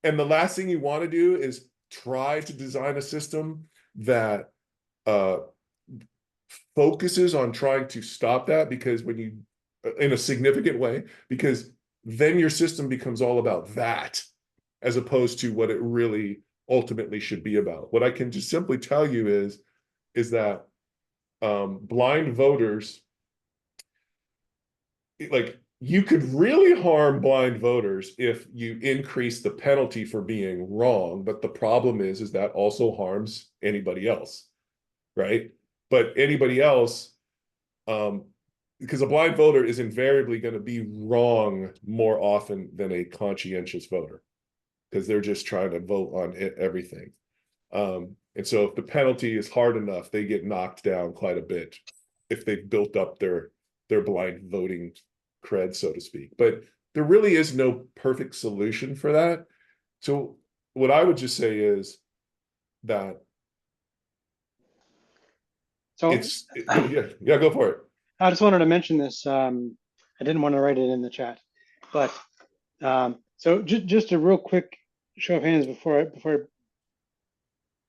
And the last thing you want to do is try to design a system that focuses on trying to stop that, because when you in a significant way, because then your system becomes all about that as opposed to what it really ultimately should be about. What I can just simply tell you is that blind voters, like, you could really harm blind voters if you increase the penalty for being wrong, but the problem is that also harms anybody else, right? But anybody else, because a blind voter is invariably going to be wrong more often than a conscientious voter because they're just trying to vote on everything. And so if the penalty is hard enough, they get knocked down quite a bit if they've built up their blind voting cred, so to speak. But there really is no perfect solution for that. So what I would just say is that So yeah, go for it. I just wanted to mention this. I didn't want to write it in the chat, but so just a real quick show of hands before I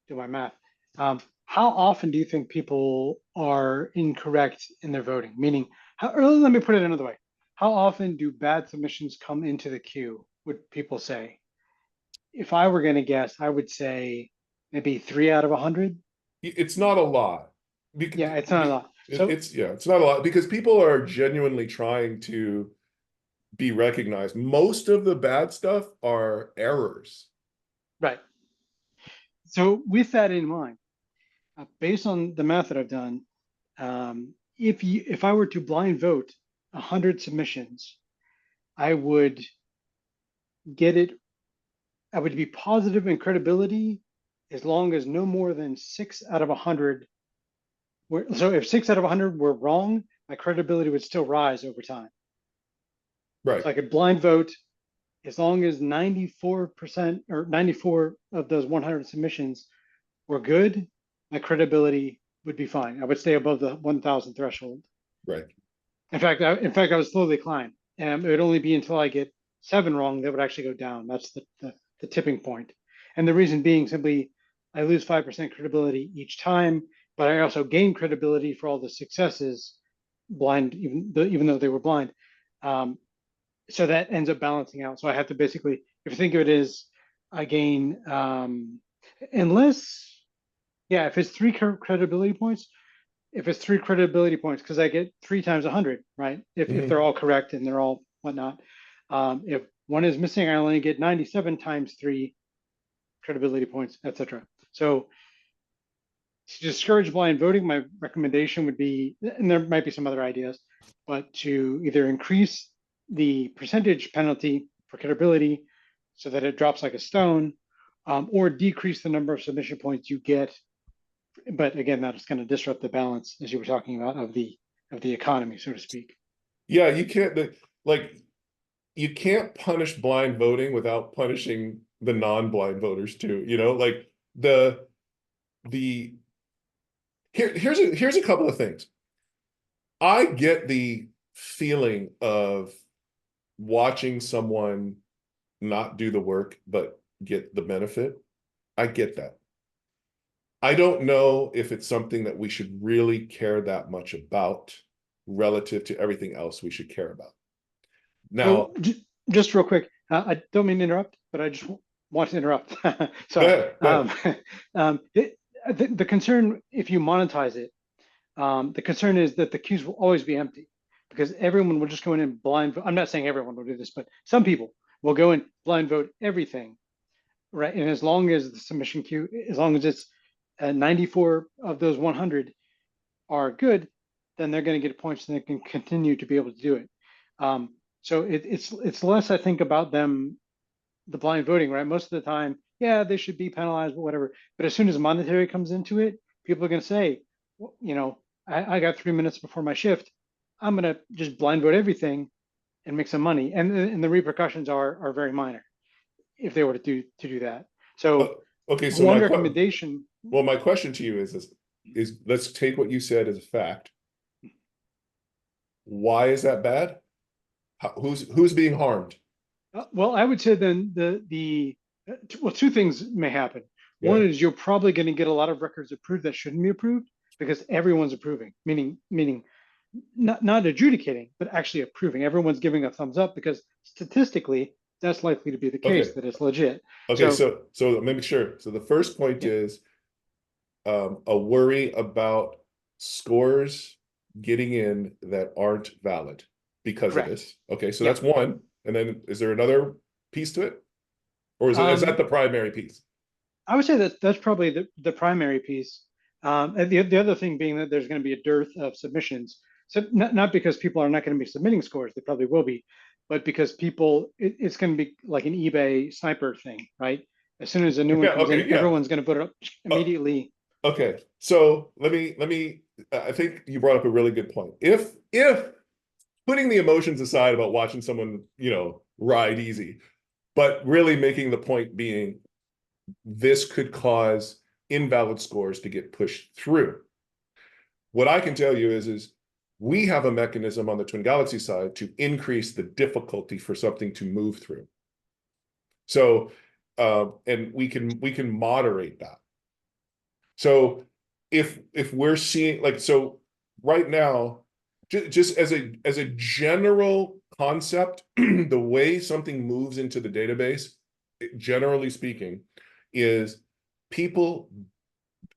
do my math. How often do you think people are incorrect in their voting? Meaning, or let me put it another way. How often do bad submissions come into the queue, would people say? If I were going to guess, I would say maybe 3 out of 100. It's not a lot. Yeah, it's not a lot. So It's not a lot because people are genuinely trying to be recognized. Most of the bad stuff are errors. right. So with that in mind, based on the math that I've done, if I were to blind vote 100 submissions, I would get it. I would be positive in credibility as long as no more than 6 out of 100 were. So if 6 out of 100 were wrong, my credibility would still rise over time. Right. So I could blind vote as long as 94% or 94 of those 100 submissions were good, my credibility would be fine. I would stay above the 1,000 threshold. Right. In fact, I would slowly climb, and it would only be until I get 7 wrong that would actually go down. That's the tipping point. And the reason being simply, I lose 5% credibility each time, but I also gain credibility for all the successes, blind, even though they were blind. So that ends up balancing out. So I have to basically, if you think of it as I gain, unless, yeah, if it's 3 credibility points, because I get 3 times 100, right? If they're all correct and they're all whatnot. If one is missing, I only get 97 times 3 credibility points, etc. So to discourage blind voting, my recommendation would be, and there might be some other ideas, but to either increase the percentage penalty for credibility so that it drops like a stone, or decrease the number of submission points you get. But again, that's going to disrupt the balance, as you were talking about, of the economy, so to speak. Yeah, you can't like you can't punish blind voting without punishing the non-blind voters too. Like the here's a couple of things. I get the feeling of watching someone not do the work but get the benefit. I get that. I don't know if it's something that we should really care that much about relative to everything else we should care about. Now, So just real quick, I don't mean to interrupt, but I just want to interrupt. Sorry. go ahead. The concern, if you monetize it, the concern is that the queues will always be empty because everyone will just go in and blind vote. I'm not saying everyone will do this, but some people will go and blind vote everything, right? And as long as the submission queue, as long as it's 94 of those 100 are good, then they're going to get points and they can continue to be able to do it. So it's less, I think, about them, the blind voting, right? Most of the time, yeah, they should be penalized, but whatever. But as soon as monetary comes into it, people are going to say, well, I got 3 minutes before my shift. I'm going to just blind vote everything and make some money. And the repercussions are very minor if they were to do that. So okay, so one recommendation. Well, my question to you is let's take what you said as a fact. Why is that bad? Who's being harmed? Well, I would say then well, 2 things may happen. Yeah. One is you're probably going to get a lot of records approved that shouldn't be approved because everyone's approving, meaning not adjudicating, but actually approving. Everyone's giving a thumbs up because statistically that's likely to be the case, Okay. that it's legit. Okay, so let me make sure. So the first point is a worry about scores getting in that aren't valid because of correct. this. Okay, so that's one. And then is there another piece to it? Or is that the primary piece? I would say that's probably the primary piece. And the other thing being that there's going to be a dearth of submissions. So not because people are not going to be submitting scores, they probably will be, but because it's going to be like an eBay sniper thing, right? As soon as a new one Yeah, comes in, okay, yeah. everyone's going to put it up immediately. Okay, so let me I think you brought up a really good point. If putting the emotions aside about watching someone, ride easy, but really making the point being this could cause invalid scores to get pushed through. What I can tell you is we have a mechanism on the Twin Galaxy side to increase the difficulty for something to move through. So, and we can moderate that. So if we're seeing so right now, just as a general concept, the way something moves into the database, generally speaking, is people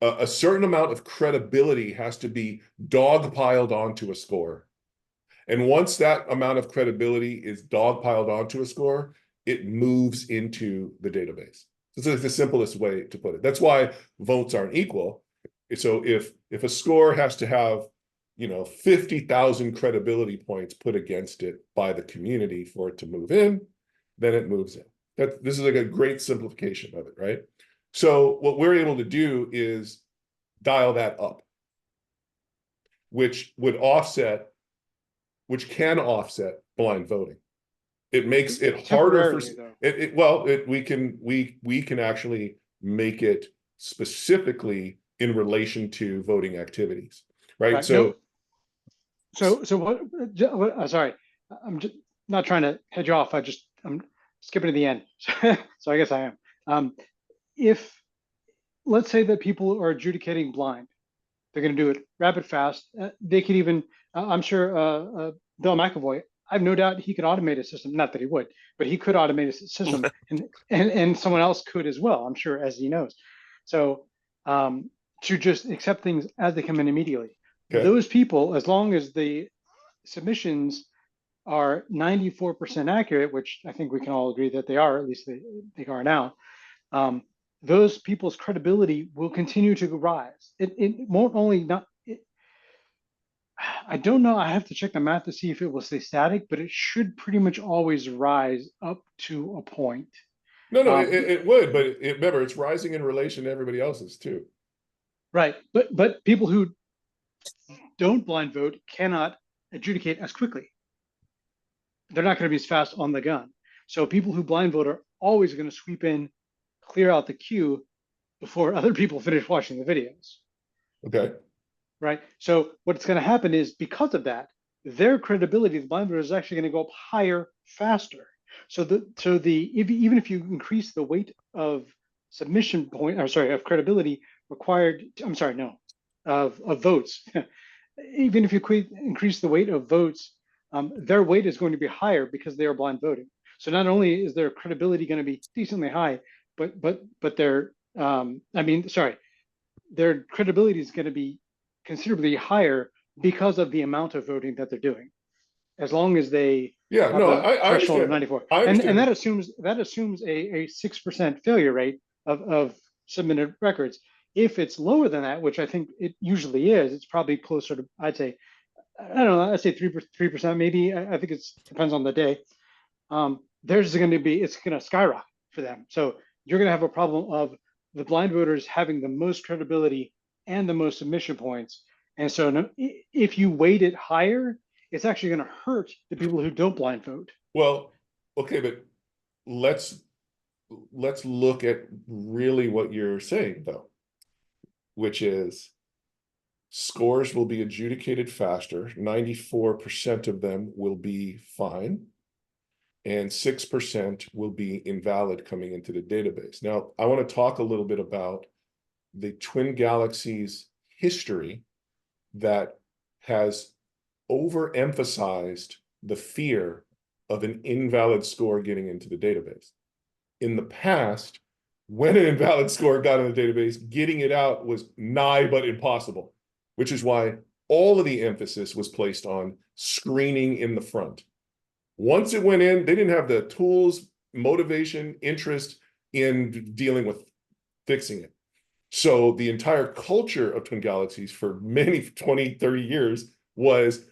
a certain amount of credibility has to be dogpiled onto a score. And once that amount of credibility is dogpiled onto a score, it moves into the database. It's like the simplest way to put it. That's why votes aren't equal. So if a score has to have 50,000 credibility points put against it by the community for it to move in, then it moves in. This is like a great simplification of it, right? So what we're able to do is dial that up, which can offset blind voting. It makes it harder for we can actually make it specifically in relation to voting activities, right? Right. So what? Sorry, I'm just not trying to head you off. I'm skipping to the end, so I guess I am. If let's say that people are adjudicating blind, they're going to do it rapid, fast. They could even, I'm sure, Bill McAvoy. I have no doubt he could automate a system. Not that he would, but he could automate a system, and someone else could as well. I'm sure, as he knows. So to just accept things as they come in immediately. okay. Those people, as long as the submissions are 94% accurate, which I think we can all agree that they are, at least they are now, those people's credibility will continue to rise. It won't only not, I don't know, I have to check the math to see if it will stay static, but it should pretty much always rise up to a point. No, it would, but remember, it's rising in relation to everybody else's too. Right, but people who don't blind vote cannot adjudicate as quickly. They're not going to be as fast on the gun. So people who blind vote are always going to sweep in, clear out the queue before other people finish watching the videos. Okay. Right. So what's going to happen is because of that, their credibility, the blind voter, is actually going to go up higher, faster. Even if you increase the weight of submission point, or sorry, of credibility required, I'm sorry, no, of votes, even if you increase the weight of votes, their weight is going to be higher because they are blind voting. So not only is their credibility going to be decently high, but their their credibility is going to be considerably higher because of the amount of voting that they're doing, as long as they have a threshold of 94. And that assumes a 6% failure rate of submitted records. If it's lower than that, which I think it usually is, it's probably closer to, I'd say 3%, maybe. I think it depends on the day. It's going to skyrocket for them. So you're going to have a problem of the blind voters having the most credibility and the most submission points. And so if you weight it higher, it's actually going to hurt the people who don't blind vote. Well, okay, but let's look at really what you're saying though, which is scores will be adjudicated faster. 94% of them will be fine, and 6% will be invalid coming into the database. Now, I want to talk a little bit about the Twin Galaxies history that has overemphasized the fear of an invalid score getting into the database. In the past, when an invalid score got in the database, getting it out was nigh but impossible, which is why all of the emphasis was placed on screening in the front. Once it went in, they didn't have the tools, motivation, interest in dealing with fixing it. So the entire culture of Twin Galaxies for many 20, 30 years was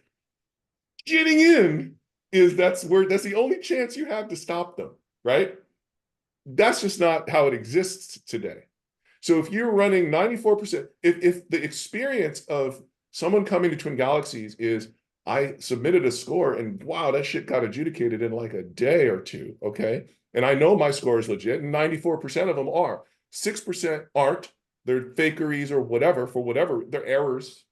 getting in that's the only chance you have to stop them, right? That's just not how it exists today. So if you're running 94%, if the experience of someone coming to Twin Galaxies is I submitted a score and wow, that shit got adjudicated in like a day or two, okay? And I know my score is legit, and 94% of them are. 6% aren't. They're fakeries or whatever, for whatever, they're errors.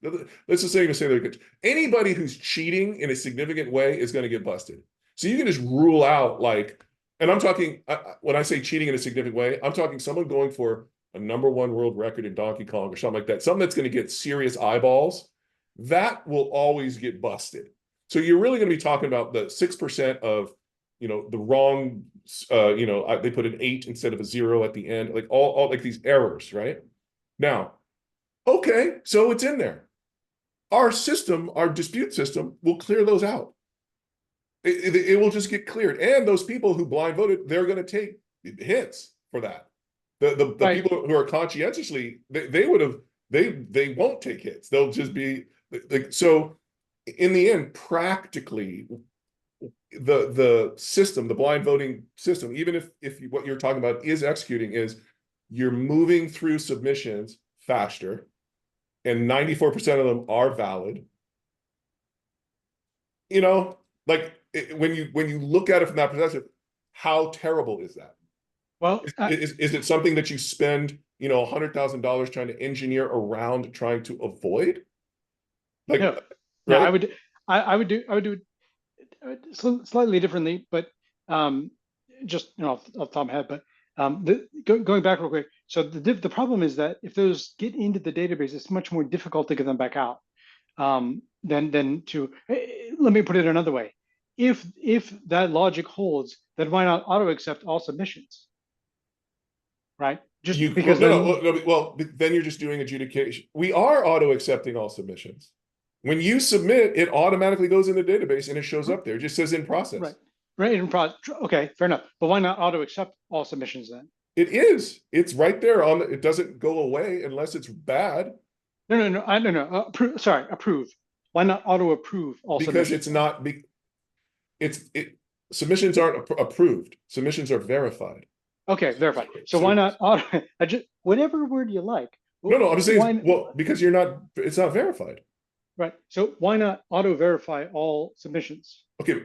Let's just say they're good. Anybody who's cheating in a significant way is going to get busted. So you can just rule out like, and I'm talking, when I say cheating in a significant way, I'm talking someone going for a #1 world record in Donkey Kong or something like that, something that's going to get serious eyeballs, that will always get busted. So you're really going to be talking about the 6% of, the wrong, they put an 8 instead of a 0 at the end, like all like these errors, right? Now, okay, so it's in there. Our system, our dispute system will clear those out. It will just get cleared. And those people who blind voted, they're going to take hits for that. The Right. people who are conscientiously, they would have, they won't take hits. They'll just be like, so in the end, practically, the system, the blind voting system, even if what you're talking about is executing, is you're moving through submissions faster, and 94% of them are valid. Like when you look at it from that perspective, how terrible is that? Well, Is it something that you spend, $100,000 trying to engineer around trying to avoid? Like, no, no, right? I would do it slightly differently, but just off the top of my head. But going back real quick, so the problem is that if those get into the database, it's much more difficult to get them back out than to. Let me put it another way: if that logic holds, then why not auto accept all submissions, right? Just Well, because no, then, no, well, then you're just doing adjudication. We are auto accepting all submissions. When you submit, it automatically goes in the database and it shows up there. It just says in process. right, right, okay, fair enough. But why not auto accept all submissions then? It is. It's right there on it doesn't go away unless it's bad, No. I no no. Sorry, approve. Why not auto approve all because submissions it's then? not it's it submissions aren't approved. Submissions are verified. Okay, verified. So So why not auto? I just whatever word you like. no, I'm saying, Why? well, because it's not verified. Right. So why not auto verify all submissions? Okay,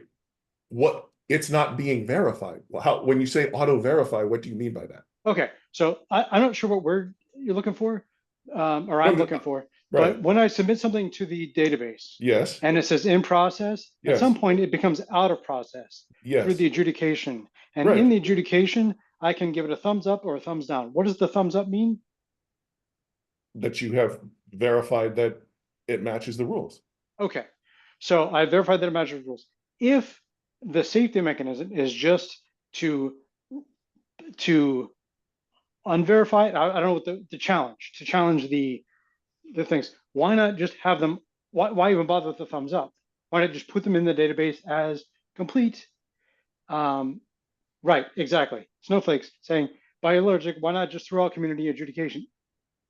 what it's not being verified. Well, when you say auto verify, what do you mean by that? Okay. So I'm not sure what word you're looking for, or No, I'm looking for, but right. when I submit something to the database Yes. and it says in process, at some Yes. point it becomes out of process through Yes. the adjudication. And in Right. the adjudication, I can give it a thumbs up or a thumbs down. What does the thumbs up mean? That you have verified that it matches the rules. Okay. So I verified that it matches rules. If the safety mechanism is just to unverify, I don't know what the challenge, to challenge the things. Why not just have them? Why even bother with the thumbs up? Why not just put them in the database as complete? Right, exactly. Snowflakes saying by allergic, why not just throw out community adjudication,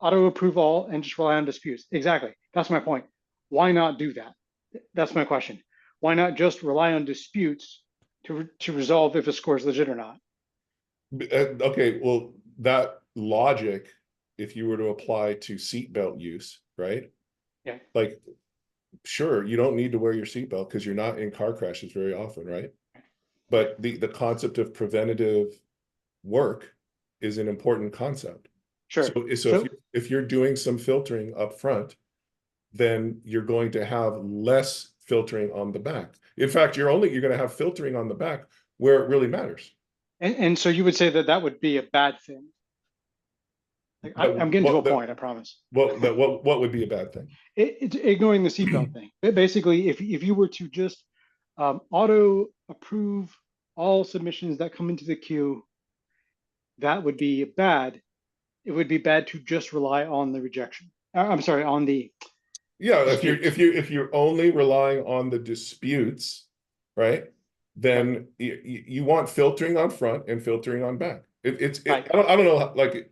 auto approve all, and just rely on disputes? Exactly. That's my point. Why not do that? That's my question. Why not just rely on disputes to resolve if a score is legit or not? Okay, well, that logic, if you were to apply to seatbelt use, right? Yeah. Like, sure, you don't need to wear your seatbelt because you're not in car crashes very often, right? But the concept of preventative work is an important concept. So, Sure. so if you're doing some filtering up front, then you're going to have less filtering on the back. In fact, you're going to have filtering on the back where it really matters. And so you would say that that would be a bad thing. Like I'm getting to a point, I promise. What would be a bad thing? Ignoring the seatbelt thing. Basically, if you were to just auto approve all submissions that come into the queue, that would be bad. It would be bad to just rely on the rejection. I'm sorry, on the Yeah, disputes. if you're only relying on the disputes, right? Right. Then you want filtering on front and filtering on back. Right. I don't know like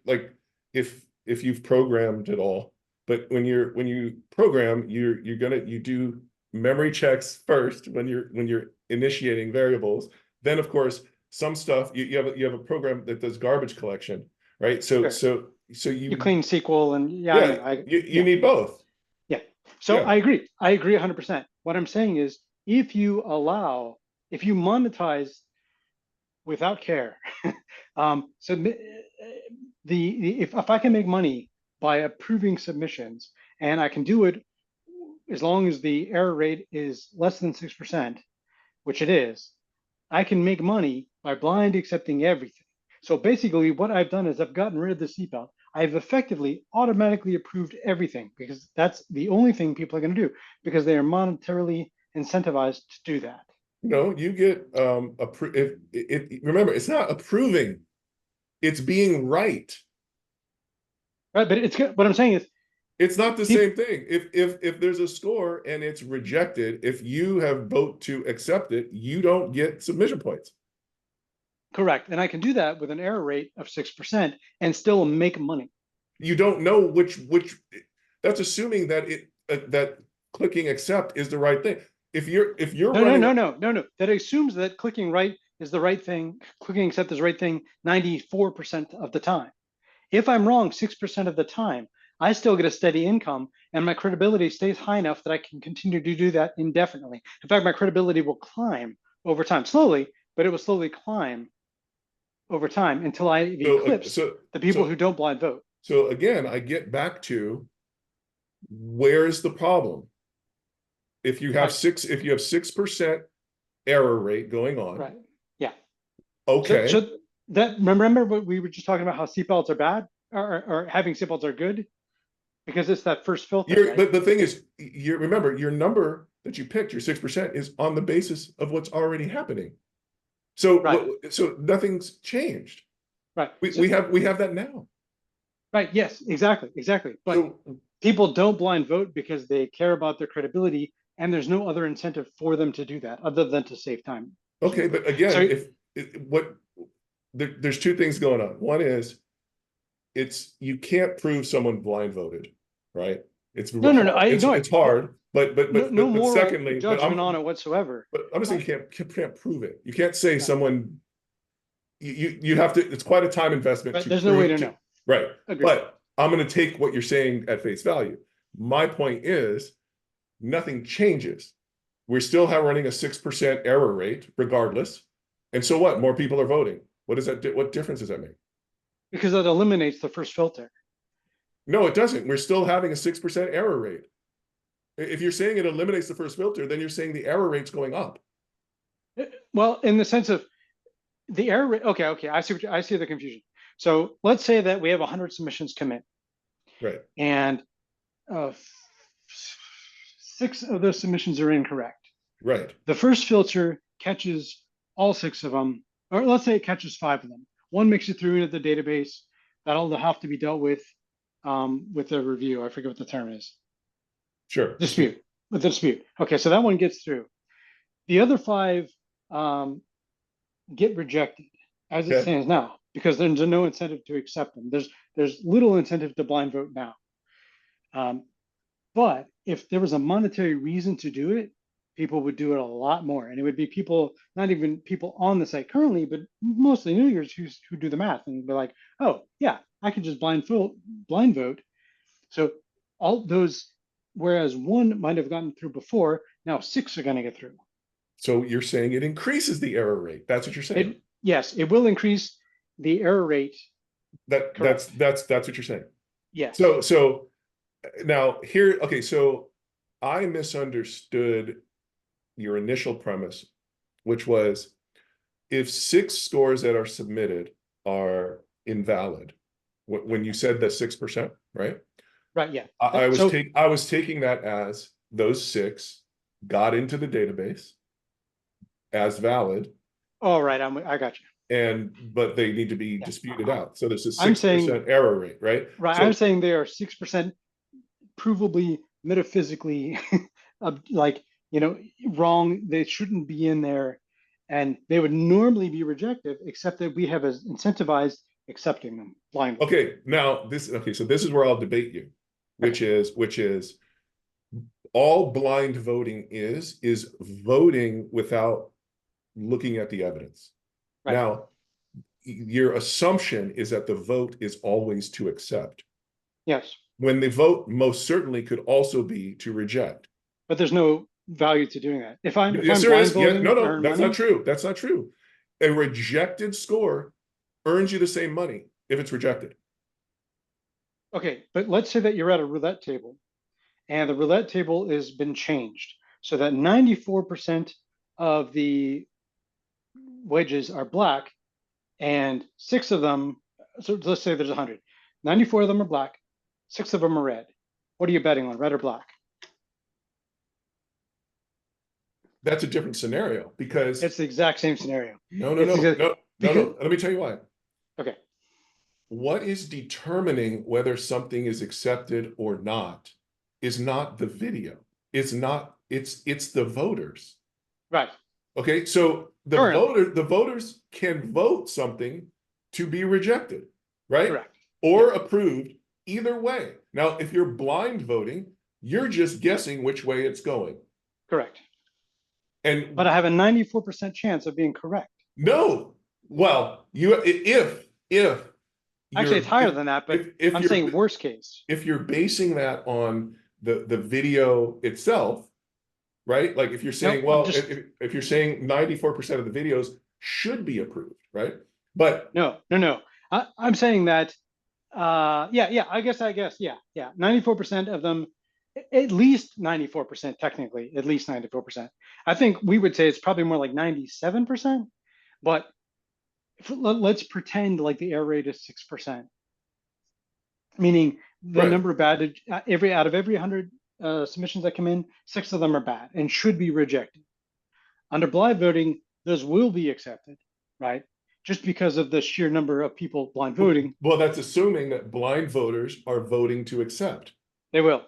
if you've programmed it all, but when you program, you do memory checks first when you're initiating variables. Then of course, some stuff you have a program that does garbage collection, right? So Sure. You you clean SQL and yeah, I yeah, know. you Yeah, need both. yeah. So Yeah. I agree. I agree 100%. What I'm saying is if you allow, if you monetize without care, so if I can make money by approving submissions and I can do it as long as the error rate is less than 6%, which it is, I can make money by blind accepting everything. So basically, what I've done is I've gotten rid of the seatbelt. I've effectively automatically approved everything because that's the only thing people are going to do because they are monetarily incentivized to do that. No, you get remember, it's not approving, it's being right. Right, but it's what I'm saying is It's not the people, same thing. If there's a score and it's rejected, if you have vote to accept it, you don't get submission points. correct, and I can do that with an error rate of 6% and still make money. You don't know which that's assuming that that clicking accept is the right thing. If you're No, no, running no, no, no, no. That assumes that clicking right is the right thing. Clicking accept is the right thing 94% of the time. If I'm wrong 6% of the time, I still get a steady income and my credibility stays high enough that I can continue to do that indefinitely. In fact, my credibility will climb over time, slowly, but it will slowly climb over time until I eclipse the people who don't blind vote. So again, I get back to where's the problem? If you have Right. if you have 6% error rate going on, Right. Yeah. okay. So that remember what we were just talking about how seatbelts are bad or having seatbelts are good because it's that first filter, right? But the thing is, you remember your number that you picked, your 6%, is on the basis of what's already happening. So Right. so nothing's changed. Right. We have that now. Right. Yes, exactly. Exactly. But So people don't blind vote because they care about their credibility and there's no other incentive for them to do that other than to save time. okay, but again, there's two things going on. One is you can't prove someone blind voted, right? It's no, no, no. hard. It's hard, no but moral secondly, judgment on it whatsoever. but I'm just saying you can't prove it. You can't say Right. someone you have to, it's quite a time investment Right. to There's prove no way to know. right. Agreed. But I'm going to take what you're saying at face value. My point is nothing changes. We're still running a 6% error rate regardless. And so what? More people are voting. What does that what difference does that make? Because that eliminates the first filter. No, it doesn't. We're still having a 6% error rate. If you're saying it eliminates the first filter, then you're saying the error rate's going up. Well, in the sense of the error rate. Okay, okay. I see the confusion. So let's say that we have 100 submissions come in. Right. And 6 of those submissions are incorrect. Right. The first filter catches all 6 of them, or let's say it catches 5 of them. One makes it through into the database. That'll have to be dealt with a review. I forget what the term is. Sure. Dispute. With the dispute. Okay, so that one gets through. The other 5 get rejected as it stands now because there's no incentive to accept them. There's little incentive to blind vote now. But if there was a monetary reason to do it, people would do it a lot more. And it would be people, not even people on the site currently, but mostly New Year's who do the math and be like, oh, yeah, I can just blind vote. So all those, whereas 1 might have gotten through before, now 6 are going to get through. So you're saying it increases the error rate. That's what you're saying. Yes, it will increase the error rate. That's what you're saying. Yes. So now here, okay, so I misunderstood your initial premise, which was if 6 scores that are submitted are invalid, when you said that 6%, right? Right, yeah. I was taking that as those 6 got into the database as valid. All right, I got you. But they need to be disputed out. So there's a 6% error rate, right? Right. So, I'm saying they are 6% provably metaphysically like, wrong. They shouldn't be in there. And they would normally be rejected, except that we have incentivized accepting them blindly. Okay, now so this is where I'll debate you, which is all blind voting is voting without looking at the evidence. Right. Now, your assumption is that the vote is always to accept, Yes, when the vote most certainly could also be to reject. but there's no value to doing that. If I'm Yes, there blind is. Yeah, voting no, to no, earn that's money, not true. That's not true. A rejected score earns you the same money if it's rejected. okay, but let's say that you're at a roulette table and the roulette table has been changed so that 94% of the wedges are black and 6 of them, so let's say there's 100, 94 of them are black, 6 of them are red. What are you betting on, red or black? That's a different scenario because It's the exact same scenario. no, no, It's no, because, no, no, no. Let me tell you why. okay, What is determining whether something is accepted or not is not the video. It's not, it's the voters. right, Okay, so currently, the voters can vote something to be rejected, right? correct. Or Yeah. approved, either way. Now, if you're blind voting, you're just guessing which way it's going. Correct. And But I have a 94% chance of being correct. no, well, if Actually, it's higher if, than that, but if I'm you're saying worst case. if you're basing that on the video itself, right? Like if you're saying, No, I'm well, just if you're saying 94% of the videos should be approved, right? But no. I'm saying that yeah, I guess, yeah. 94% of them, at least 94%, technically, at least 94%. I think we would say it's probably more like 97%, but let's pretend like the error rate is 6%, meaning the right, number of bad, every out of every 100 submissions that come in, 6 of them are bad and should be rejected. Under blind voting, those will be accepted, right? Just because of the sheer number of people blind voting, well, that's assuming that blind voters are voting to accept. they will,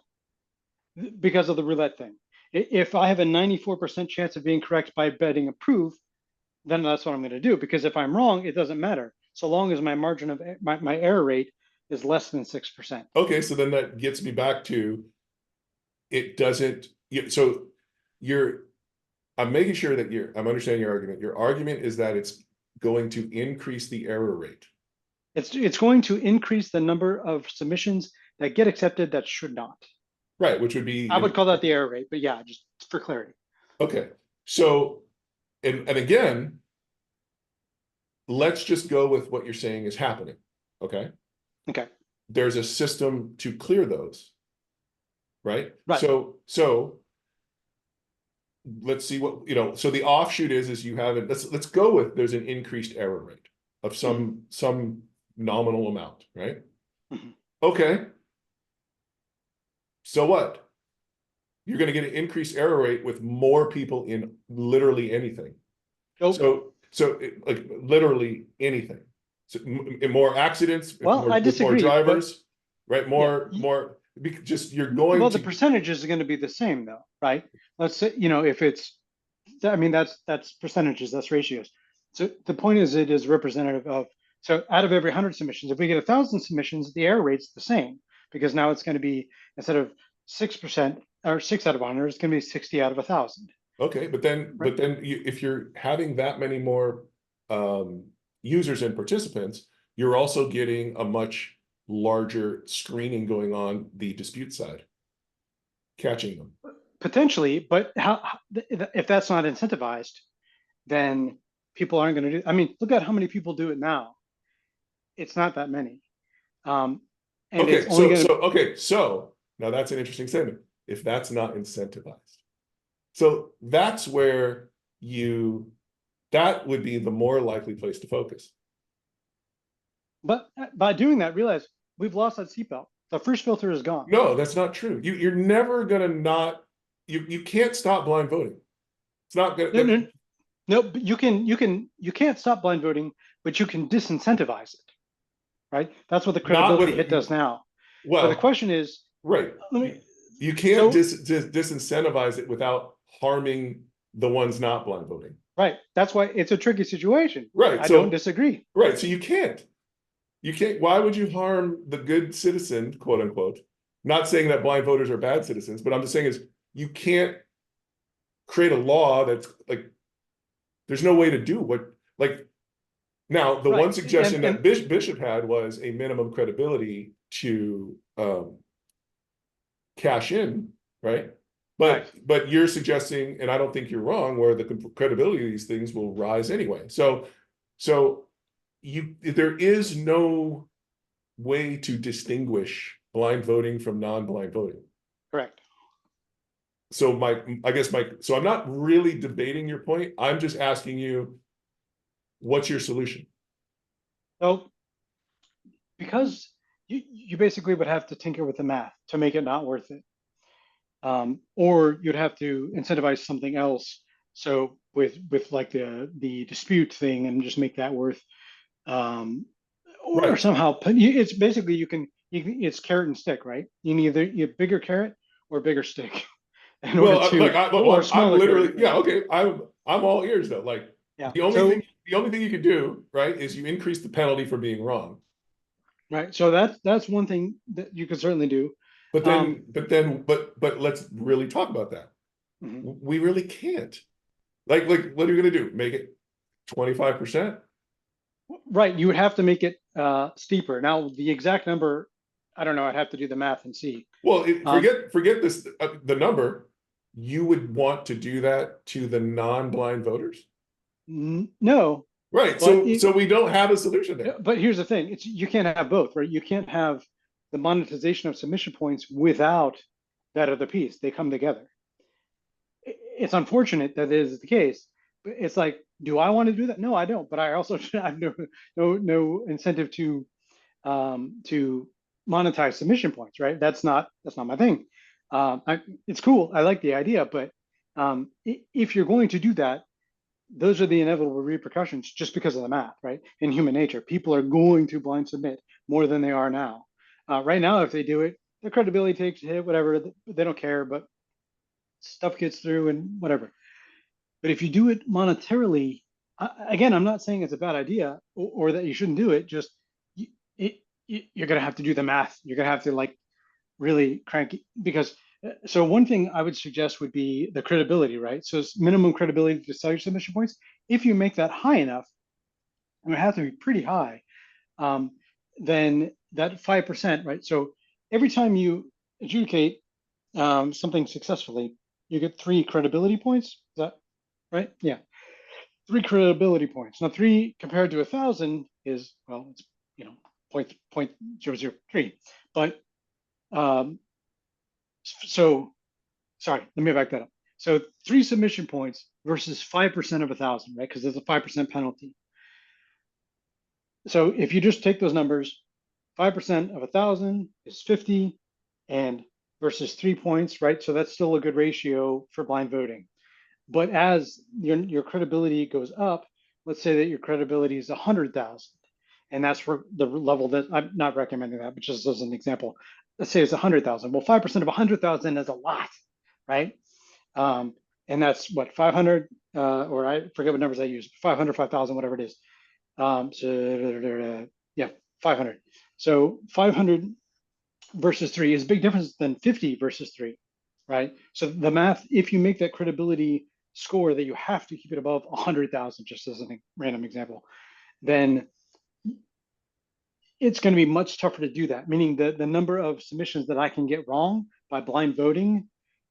because of the roulette thing. If I have a 94% chance of being correct by betting approve, then that's what I'm going to do. Because if I'm wrong, it doesn't matter. So long as my margin of my error rate is less than 6%. Okay, so then that gets me back to it doesn't. So you're. I'm making sure that I'm understanding your argument. Your argument is that it's going to increase the error rate. It's going to increase the number of submissions that get accepted that should not. Right, which would be. I would call that the error rate, but yeah, just for clarity. Okay, so and again, let's just go with what you're saying is happening. Okay. Okay. There's a system to clear those. Right. Right. So let's see what, so the offshoot is you have it. Let's go with there's an increased error rate of some nominal amount, right? Mm-hmm. Okay. So what? You're going to get an increased error rate with more people in literally anything. Nope. So like literally anything. So more accidents, well, I disagree, more drivers, right? More, just you're going well, to. the percentages are going to be the same though, right? Let's say, if it's, I mean, that's percentages, that's ratios. So the point is, it is representative of, so out of every 100 submissions, if we get 1,000 submissions, the error rate's the same, because now it's going to be, instead of 6% or 6 out of 100, it's going to be 60 out of 1,000. Okay, but then, right? if you're having that many more users and participants, you're also getting a much larger screening going on the dispute side, catching them. Potentially, but if that's not incentivized, then people aren't going to do. I mean, look at how many people do it now. It's not that many. And okay, it's only so now that's an interesting statement. If that's not incentivized, so that's where that would be the more likely place to focus. But by doing that, realize we've lost that seatbelt. The first filter is gone. No, that's not true. You're never gonna not. You can't stop blind voting. It's not gonna. No, but you can't stop blind voting, but you can disincentivize it, right? That's what the credibility hit does now. Well, so the question is, right. You can't disincentivize it without harming the ones not blind voting. Right. That's why it's a tricky situation. Right. I don't disagree. Right. So you can't. Why would you harm the good citizen, quote unquote? Not saying that blind voters are bad citizens, but I'm just saying is you can't create a law that's like, there's no way to do what, like, now, the one Right. suggestion that And Bishop had was a minimum credibility to cash in, right? right. But you're suggesting, and I don't think you're wrong, where the credibility of these things will rise anyway. So there is no way to distinguish blind voting from non-blind voting. Correct. So so I'm not really debating your point. I'm just asking you, what's your solution? So because you basically would have to tinker with the math to make it not worth it. Or you'd have to incentivize something else. So with like the dispute thing and just make that worth, or Right. somehow it's basically it's carrot and stick, right? You need either you bigger carrot or bigger stick in order to, or I'm smaller literally, carrot. yeah, okay. I'm all ears though. Like, Yeah. the only thing you can do, right, is you increase the penalty for being wrong. Right. So that's one thing that you could certainly do. But let's really talk about that. Mhm. We really can't. Like, what are you gonna do? Make it 25%? Right. You would have to make it steeper. Now, the exact number, I don't know. I'd have to do the math and see. Well, Um, forget this, the number. You would want to do that to the non-blind voters? no, Right. but So we don't have a solution there. but here's the thing: you can't have both, right? You can't have the monetization of submission points without that other piece. They come together. It's unfortunate that is the case, but it's like, do I want to do that? No, I don't. But I also have no incentive to monetize submission points, right? That's not my thing. It's cool. I like the idea, but if you're going to do that, those are the inevitable repercussions just because of the math, right? In human nature, people are going to blind submit more than they are now. Right now, if they do it, their credibility takes a hit, whatever. They don't care, but stuff gets through and whatever. But if you do it monetarily, again, I'm not saying it's a bad idea or that you shouldn't do it. Just you're going to have to do the math. You're going to have to like really crank it because. So one thing I would suggest would be the credibility, right? So it's minimum credibility to sell your submission points. If you make that high enough, and it has to be pretty high, then that 5%, right? So every time you adjudicate something successfully, you get 3 credibility points. Is that right? Yeah, 3 credibility points. Now 3 compared to 1,000 is, well, it's, you know, 0.003. But so sorry, let me back that up. So 3 submission points versus 5% of 1,000, right? Because there's a 5% penalty. So if you just take those numbers, 5% of 1,000 is 50, and versus 3 points, right? So that's still a good ratio for blind voting. But as your credibility goes up, let's say that your credibility is 100,000, and that's for the level that I'm not recommending that, but just as an example, let's say it's 100,000. Well, 5% of 100,000 is a lot, right? And that's what 500, or I forget what numbers I use, 500, 5,000, whatever it is. So yeah, 500. So 500 versus 3 is a big difference than 50 versus 3, right? So the math, if you make that credibility score that you have to keep it above 100,000, just as a random example, then it's going to be much tougher to do that, meaning the number of submissions that I can get wrong by blind voting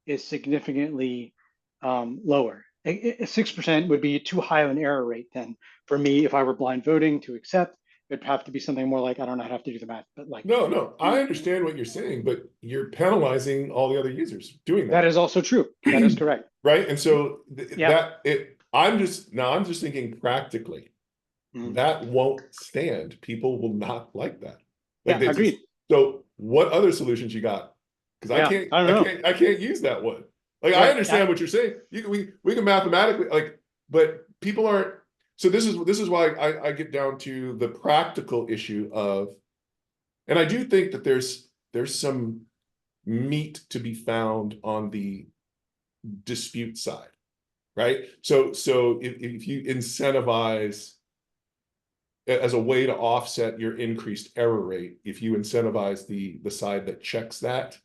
is significantly lower. 6% would be too high of an error rate then for me if I were blind voting to accept. It'd have to be something more like, I don't know, I'd have to do the math, but like. No, I understand what you're saying, but you're penalizing all the other users doing that. That is also true. That is correct. Right. And so Yeah. I'm just thinking practically. Mhm. That won't stand. People will not like that. Like Yeah, agreed. So what other solutions you got? Because Yeah, I don't know. I can't use that one. Like, I Right. understand what you're saying. We can mathematically, like, but people aren't. So this is why I get down to the practical issue of, and I do think that there's some meat to be found on the dispute side, right? So if you incentivize as a way to offset your increased error rate, if you incentivize the side that checks that,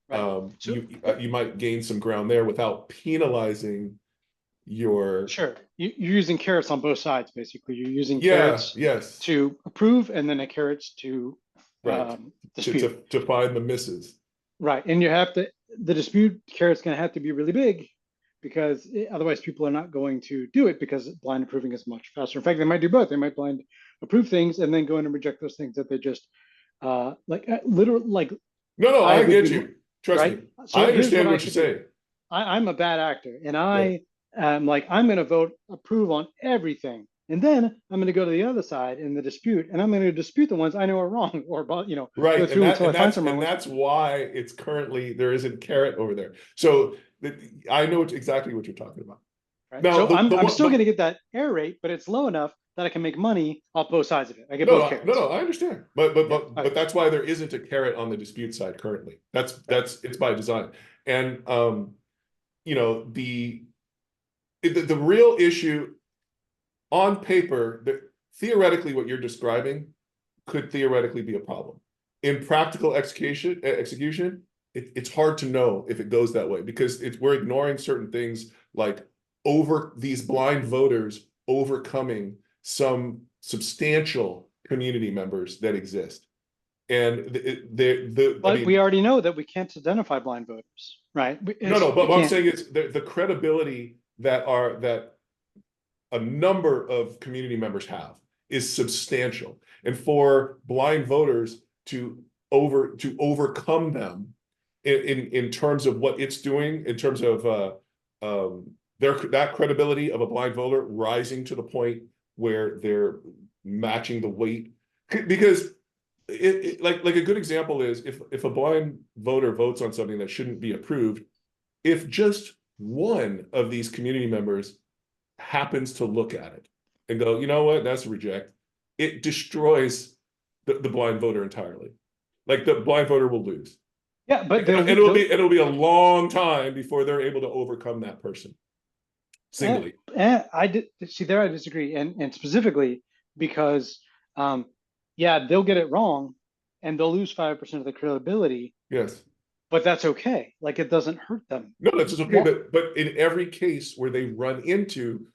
Right. So you might gain some ground there without penalizing your. sure, you're using carrots on both sides. Basically, you're using Yeah, carrots yes, to approve, and then a carrots to right. dispute. To find the misses. Right, and you have to the dispute carrot's going to have to be really big because otherwise people are not going to do it because blind approving is much faster. In fact, they might do both. They might blind approve things and then go in and reject those things that they just literally like No, I I would get be you. Trust right. me. I So here's what understand I what you're could do. saying. I'm a bad actor, and Right. I am like I'm going to vote approve on everything, and then I'm going to go to the other side in the dispute, and I'm going to dispute the ones I know are wrong, or go Right, through until I find some wrong and ones. that's why it's currently there isn't carrot over there. So I know exactly what you're talking about. Right. Now, So I'm still going but to get that error rate, but it's low enough that I can make money off both sides of it. I get both carrots. I understand. Yeah. But that's why there isn't a carrot on the dispute side currently. That's it's by design. And you know, the real issue on paper, theoretically what you're describing could theoretically be a problem. In practical execution, it's hard to know if it goes that way because we're ignoring certain things like over these blind voters overcoming some substantial community members that exist. And I But we mean, already know that we can't identify blind voters, right? no, but We what I'm can't. saying is the credibility that a number of community members have is substantial. And for blind voters to overcome them in terms of what it's doing, in terms of that credibility of a blind voter rising to the point where they're matching the weight. Because like a good example is if a blind voter votes on something that shouldn't be approved, if just one of these community members happens to look at it and go, you know what, that's a reject, it destroys the blind voter entirely. Like the blind voter will lose. Yeah, but And it'll be a long time before they're able to overcome that person singly. I did see there. I disagree, and specifically because, yeah, they'll get it wrong, and they'll lose 5% of the credibility, Yes. but that's okay. Like it doesn't hurt them. No, that's just okay. But in every case where they run into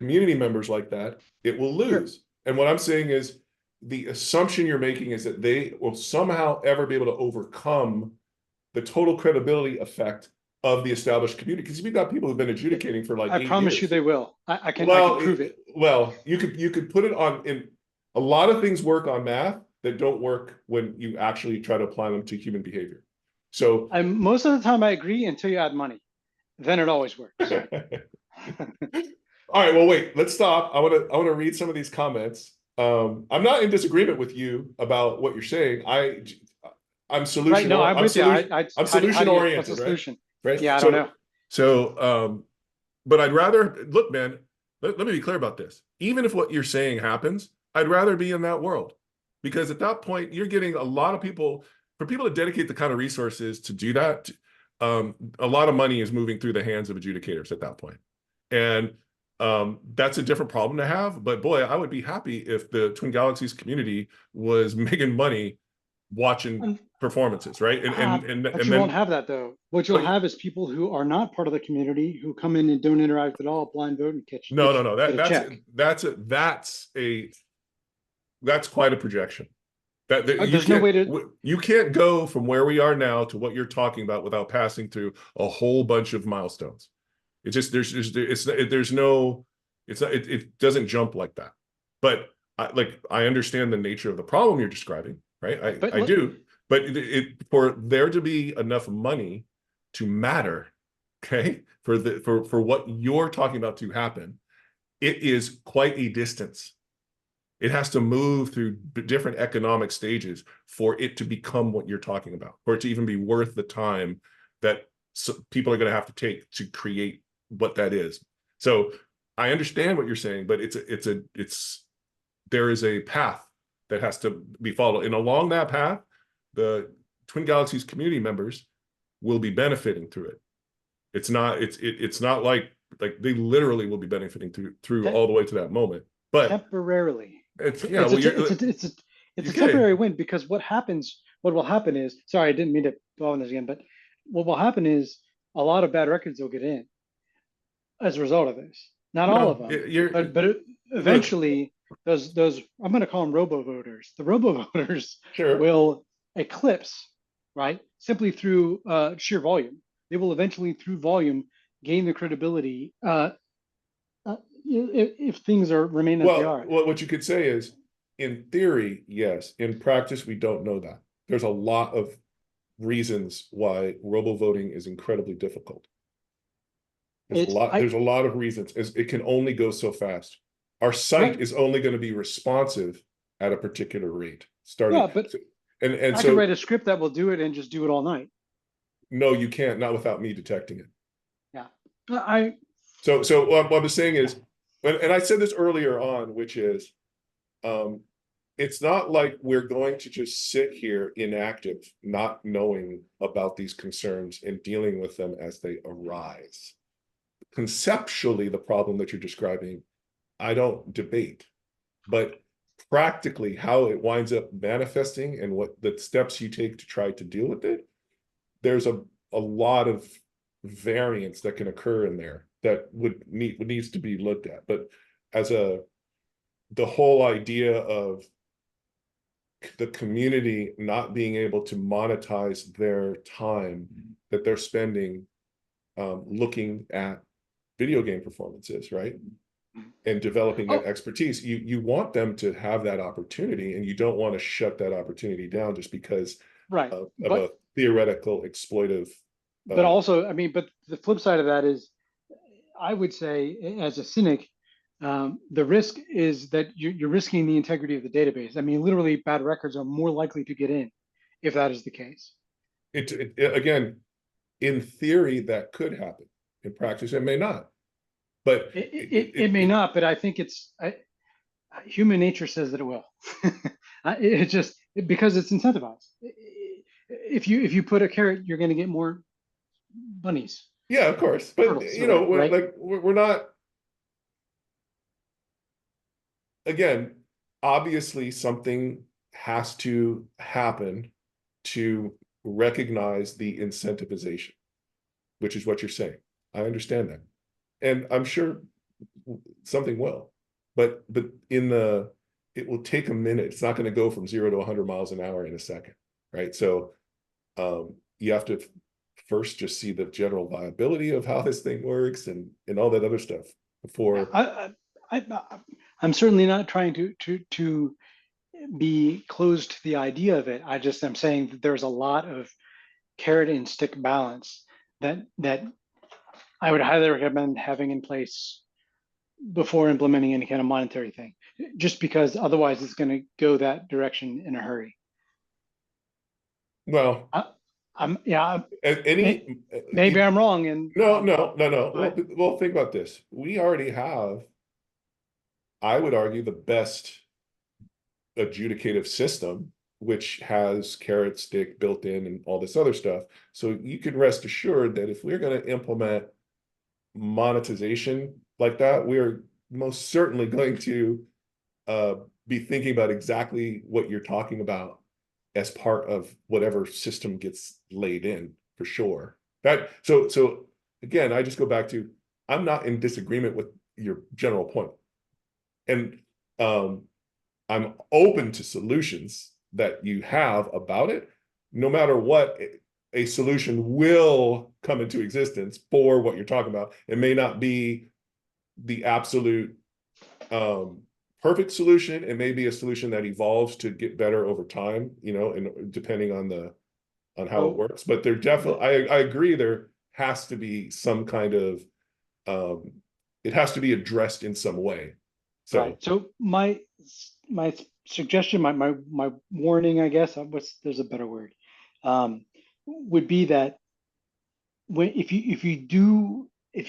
community members like that, it will lose. Sure. And what I'm saying is the assumption you're making is that they will somehow ever be able to overcome the total credibility effect of the established community. Because we've got people who've been adjudicating for like I 8 promise years. you they will. I can prove it. Well, you could put it on in a lot of things work on math that don't work when you actually try to apply them to human behavior. So Most of the time I agree until you add money. Then it always works. all right, well, wait, let's stop. I want to read some of these comments. I'm not in disagreement with you about what you're saying. I'm solution. Right, no, I'm with you. I'm solution oriented. What's the solution? Right? Yeah, I don't know. So, but I'd rather look, man. Let me be clear about this. Even if what you're saying happens, I'd rather be in that world because at that point you're getting a lot of people. For people to dedicate the kind of resources to do that, a lot of money is moving through the hands of adjudicators at that point, and that's a different problem to have. But boy, I would be happy if the Twin Galaxies community was making money watching performances, right? But you won't have that though. What you'll have is people who are not part of the community who come in and don't interact at all, blind vote and catch. No. That's quite a projection. There's no way to. You can't go from where we are now to what you're talking about without passing through a whole bunch of milestones. It doesn't jump like that. But I understand the nature of the problem you're describing, right? I do. But for there to be enough money to matter, okay, for what you're talking about to happen, it is quite a distance. It has to move through different economic stages for it to become what you're talking about, for it to even be worth the time that people are going to have to take to create what that is. So I understand what you're saying, but there is a path that has to be followed, and along that path, the Twin Galaxies community members will be benefiting through it. It's not like they literally will be benefiting through all the way to that moment, but temporarily. It's a temporary win because what will happen is, sorry, I didn't mean to dwell on this again, but what will happen is a lot of bad records will get in as a result of this. Not all of No, them, you're but look, eventually those I'm going to call them robo voters. The robo voters sure. will eclipse, right, simply through sheer volume. They will eventually, through volume, gain the credibility if things are remain as they Well, are. what you could say is, in theory, yes. In practice, we don't know that. There's a lot of reasons why robo voting is incredibly difficult. It's I There's a lot of reasons. It can only go so fast. Our site right, is only going to be responsive at a particular rate. yeah, Starting but and I could so write a script that will do it and just do it all night. no, you can't, not without me detecting it. Yeah, I So what I'm saying yeah. is, and I said this earlier on, which is, um, it's not like we're going to just sit here inactive, not knowing about these concerns and dealing with them as they arise. Conceptually, the problem that you're describing, I don't debate, but practically how it winds up manifesting and what the steps you take to try to deal with it, there's a lot of variance that can occur in there that needs to be looked at. But as the whole idea of the community not being able to monetize their time that they're spending looking at video game performances, right? And developing that Oh, expertise, you want them to have that opportunity, and you don't want to shut that opportunity down just because right, of a theoretical exploitive. but also, I mean, but the flip side of that is, I would say, as a cynic, the risk is that you're risking the integrity of the database. I mean, literally, bad records are more likely to get in if that is the case. Again, in theory, that could happen. In practice, it may not. But It may not, but I think human nature says that it will. It just because it's incentivized. If you put a carrot, you're going to get more bunnies, yeah, of course. But turtles, or whatever, right? we're not, again, obviously something has to happen to recognize the incentivization, which is what you're saying. I understand that. And I'm sure something will. But it will take a minute. It's not going to go from 0 to 100 miles an hour in a second, right? So you have to first just see the general viability of how this thing works and all that other stuff Yeah, before. I'm certainly not trying to be closed to the idea of it. I just am saying that there's a lot of carrot and stick balance that I would highly recommend having in place before implementing any kind of monetary thing, just because otherwise it's going to go that direction in a hurry. Well, I, I'm yeah, any maybe I'm wrong, and no. but Well, think about this. We already have, I would argue, the best adjudicative system, which has carrot stick built in and all this other stuff. So you can rest assured that if we're going to implement monetization like that, we're most certainly going to uh, be thinking about exactly what you're talking about as part of whatever system gets laid in, for sure. So again, I just go back to, I'm not in disagreement with your general point. And I'm open to solutions that you have about it. No matter what, a solution will come into existence for what you're talking about. It may not be the absolute perfect solution. It may be a solution that evolves to get better over time, and depending on how it so works. But there definitely, I agree, there has to be some kind of it has to be addressed in some way. right. So So my suggestion, my warning, I guess, there's a better word, would be that when if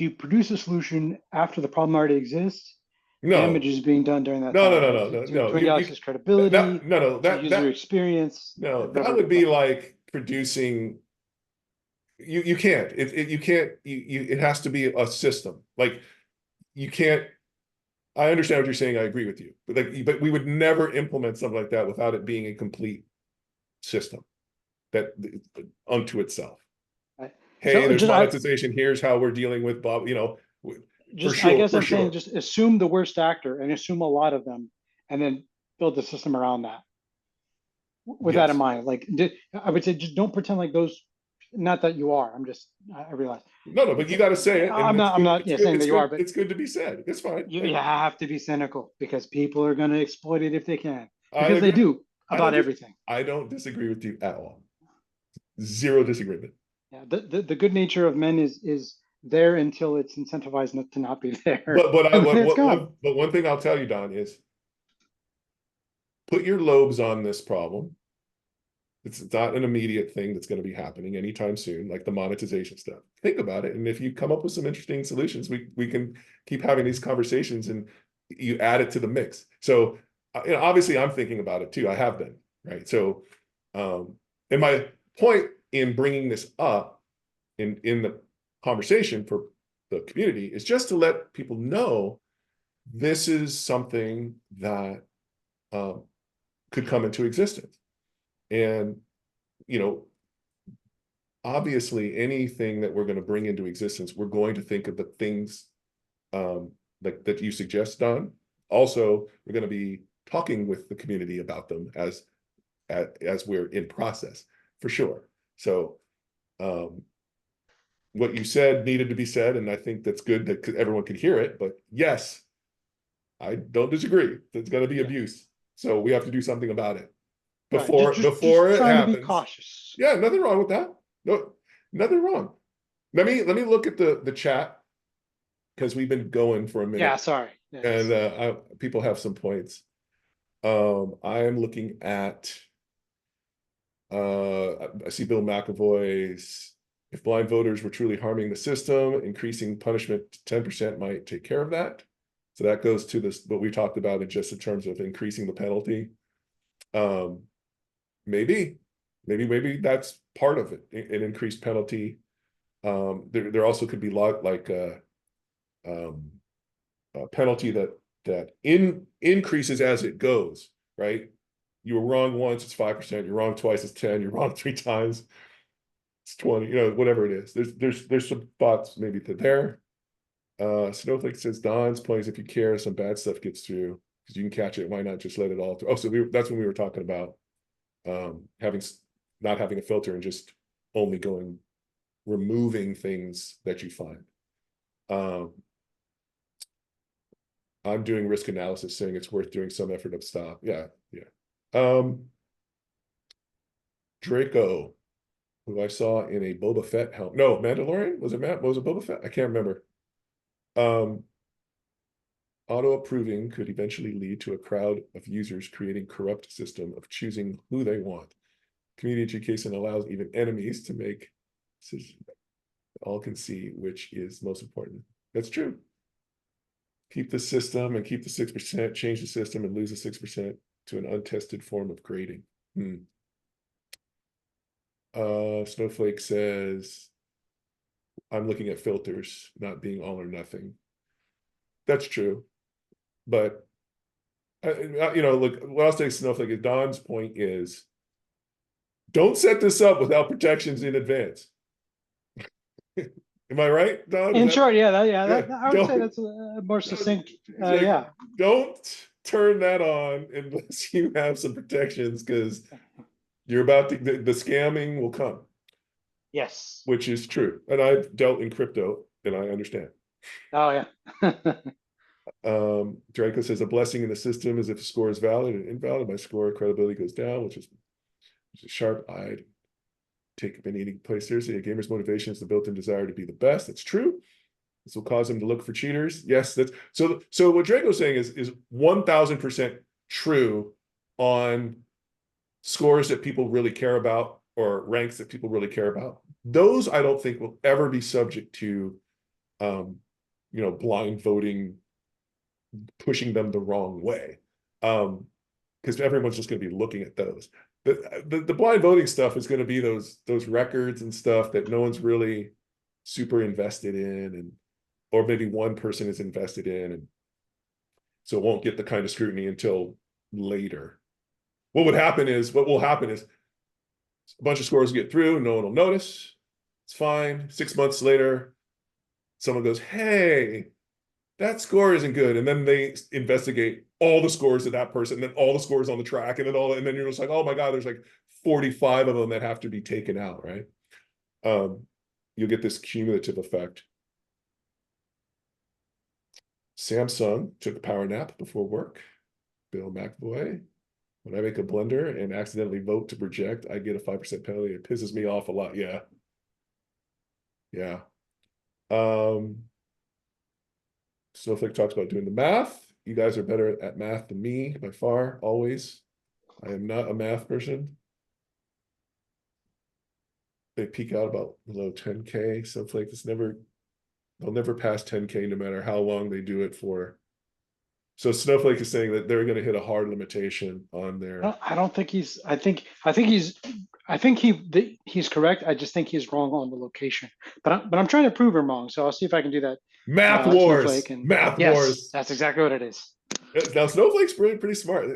you produce a solution after the problem already exists, damage no, is being done during that no, no, time, no, right? no, no, To no. Galaxy's credibility, That no, no, to user experience, no, blah, that blah, would blah. be like producing. You can't. You can't. It has to be a system. Like you can't. I understand what you're saying. I agree with you. But we would never implement something like that without it being a complete system that unto itself. hey, there's just monetization. Here's how we're dealing with Bob. For I sure, guess for I'm saying sure. just assume the worst actor and assume a lot of them, and then build the system around that. With that in Yes. mind, like I would say, just don't pretend like those. Not that you are. I realize No, no, but you got to say it, and it's I'm good. not It's yeah, good. saying It's that you are, good. but It's good to be said. It's fine. you have to be cynical because people are going to exploit it if they can, I because they agree. do about everything. I don't disagree with you at all. Zero disagreement. Yeah, the good nature of men is there until it's incentivized not to not be there, But I and then it's gone. but one thing I'll tell you, Don, is put your lobes on this problem. It's not an immediate thing that's going to be happening anytime soon, like the monetization stuff. Think about it, and if you come up with some interesting solutions, we can keep having these conversations, and you add it to the mix. So, obviously, I'm thinking about it too. I have been, right. So, and my point in bringing this up in the conversation for the community is just to let people know this is something that could come into existence. And, obviously anything that we're going to bring into existence, we're going to think of the things like that you suggest, Don. Also, we're going to be talking with the community about them as we're in process, for sure. So what you said needed to be said, and I think that's good that everyone could hear it. But yes, I don't disagree. There's going to be abuse, so we have to do something about it Right, before just it trying to be happens. cautious. Yeah, nothing wrong with that. No, nothing wrong. Let me look at the chat, because we've been going for a Yeah, minute, sorry. and people have some points. I am looking at I see Bill McAvoy's, if blind voters were truly harming the system, increasing punishment to 10% might take care of that. So that goes to this, what we talked about in just in terms of increasing the penalty. Maybe that's part of it, an increased penalty. There also could be like a penalty that increases as it goes, right? You were wrong once, it's 5%. You're wrong twice, it's 10. You're wrong 3 times, it's 20. Whatever it is. There's some thoughts maybe to there. Snowflake says Don's point is if you care, some bad stuff gets through because you can catch it. Why not just let it all through? Oh, so that's when we were talking about not having a filter and just only removing things that you find. I'm doing risk analysis, saying it's worth doing some effort to stop. Yeah. Draco, who I saw in a Boba Fett helmet. No, Mandalorian? Was it Boba Fett? I can't remember. Auto approving could eventually lead to a crowd of users creating corrupt system of choosing who they want. Community education allows even enemies to make decisions. All can see which is most important. That's true. Keep the system and keep the 6%, change the system and lose the 6% to an untested form of grading. Snowflake says, I'm looking at filters, not being all or nothing. That's true. But, look, what I'll say, Snowflake, is Don's point is, don't set this up without protections in advance. Am I right, Don? In short, yeah, I would say Don't, that's a more succinct. like, Yeah, don't turn that on unless you have some protections, because you're about to, the scamming will come. yes. Which is true. And I've dealt in crypto and I understand. Oh yeah. Draco says a blessing in the system is if a score is valid and invalid, my score credibility goes down, which is sharp-eyed. Take any place seriously. A gamer's motivation is the built-in desire to be the best. That's true. This will cause them to look for cheaters. Yes, that's so what Draco's saying is 1000% true on scores that people really care about or ranks that people really care about. Those I don't think will ever be subject to blind voting, pushing them the wrong way. Because everyone's just going to be looking at those. The blind voting stuff is going to be those records and stuff that no one's really super invested in, and or maybe one person is invested in, and so it won't get the kind of scrutiny until later. What will happen is a bunch of scores get through, no one will notice, It's fine. 6 months later, someone goes, hey, that score isn't good. And then they investigate all the scores of that person, and then all the scores on the track, and then you're just like, oh my God, there's like 45 of them that have to be taken out, right? You'll get this cumulative effect. Samsung took a power nap before work. Bill McAvoy. When I make a blunder and accidentally vote to project, I get a 5% penalty. It pisses me off a lot. Yeah. Yeah. Snowflake talks about doing the math. You guys are better at math than me by far, always. I am not a math person. They peak out about below 10K. Snowflake is never, they'll never pass 10K no matter how long they do it for. So Snowflake is saying that they're going to hit a hard limitation on their. I don't think he's. I think he's correct. I just think he's wrong on the location. But I'm trying to prove him wrong. So I'll see if I can do that. Math wars. Snowflake and Math yes, wars. that's exactly what it is. Now Snowflake's pretty smart.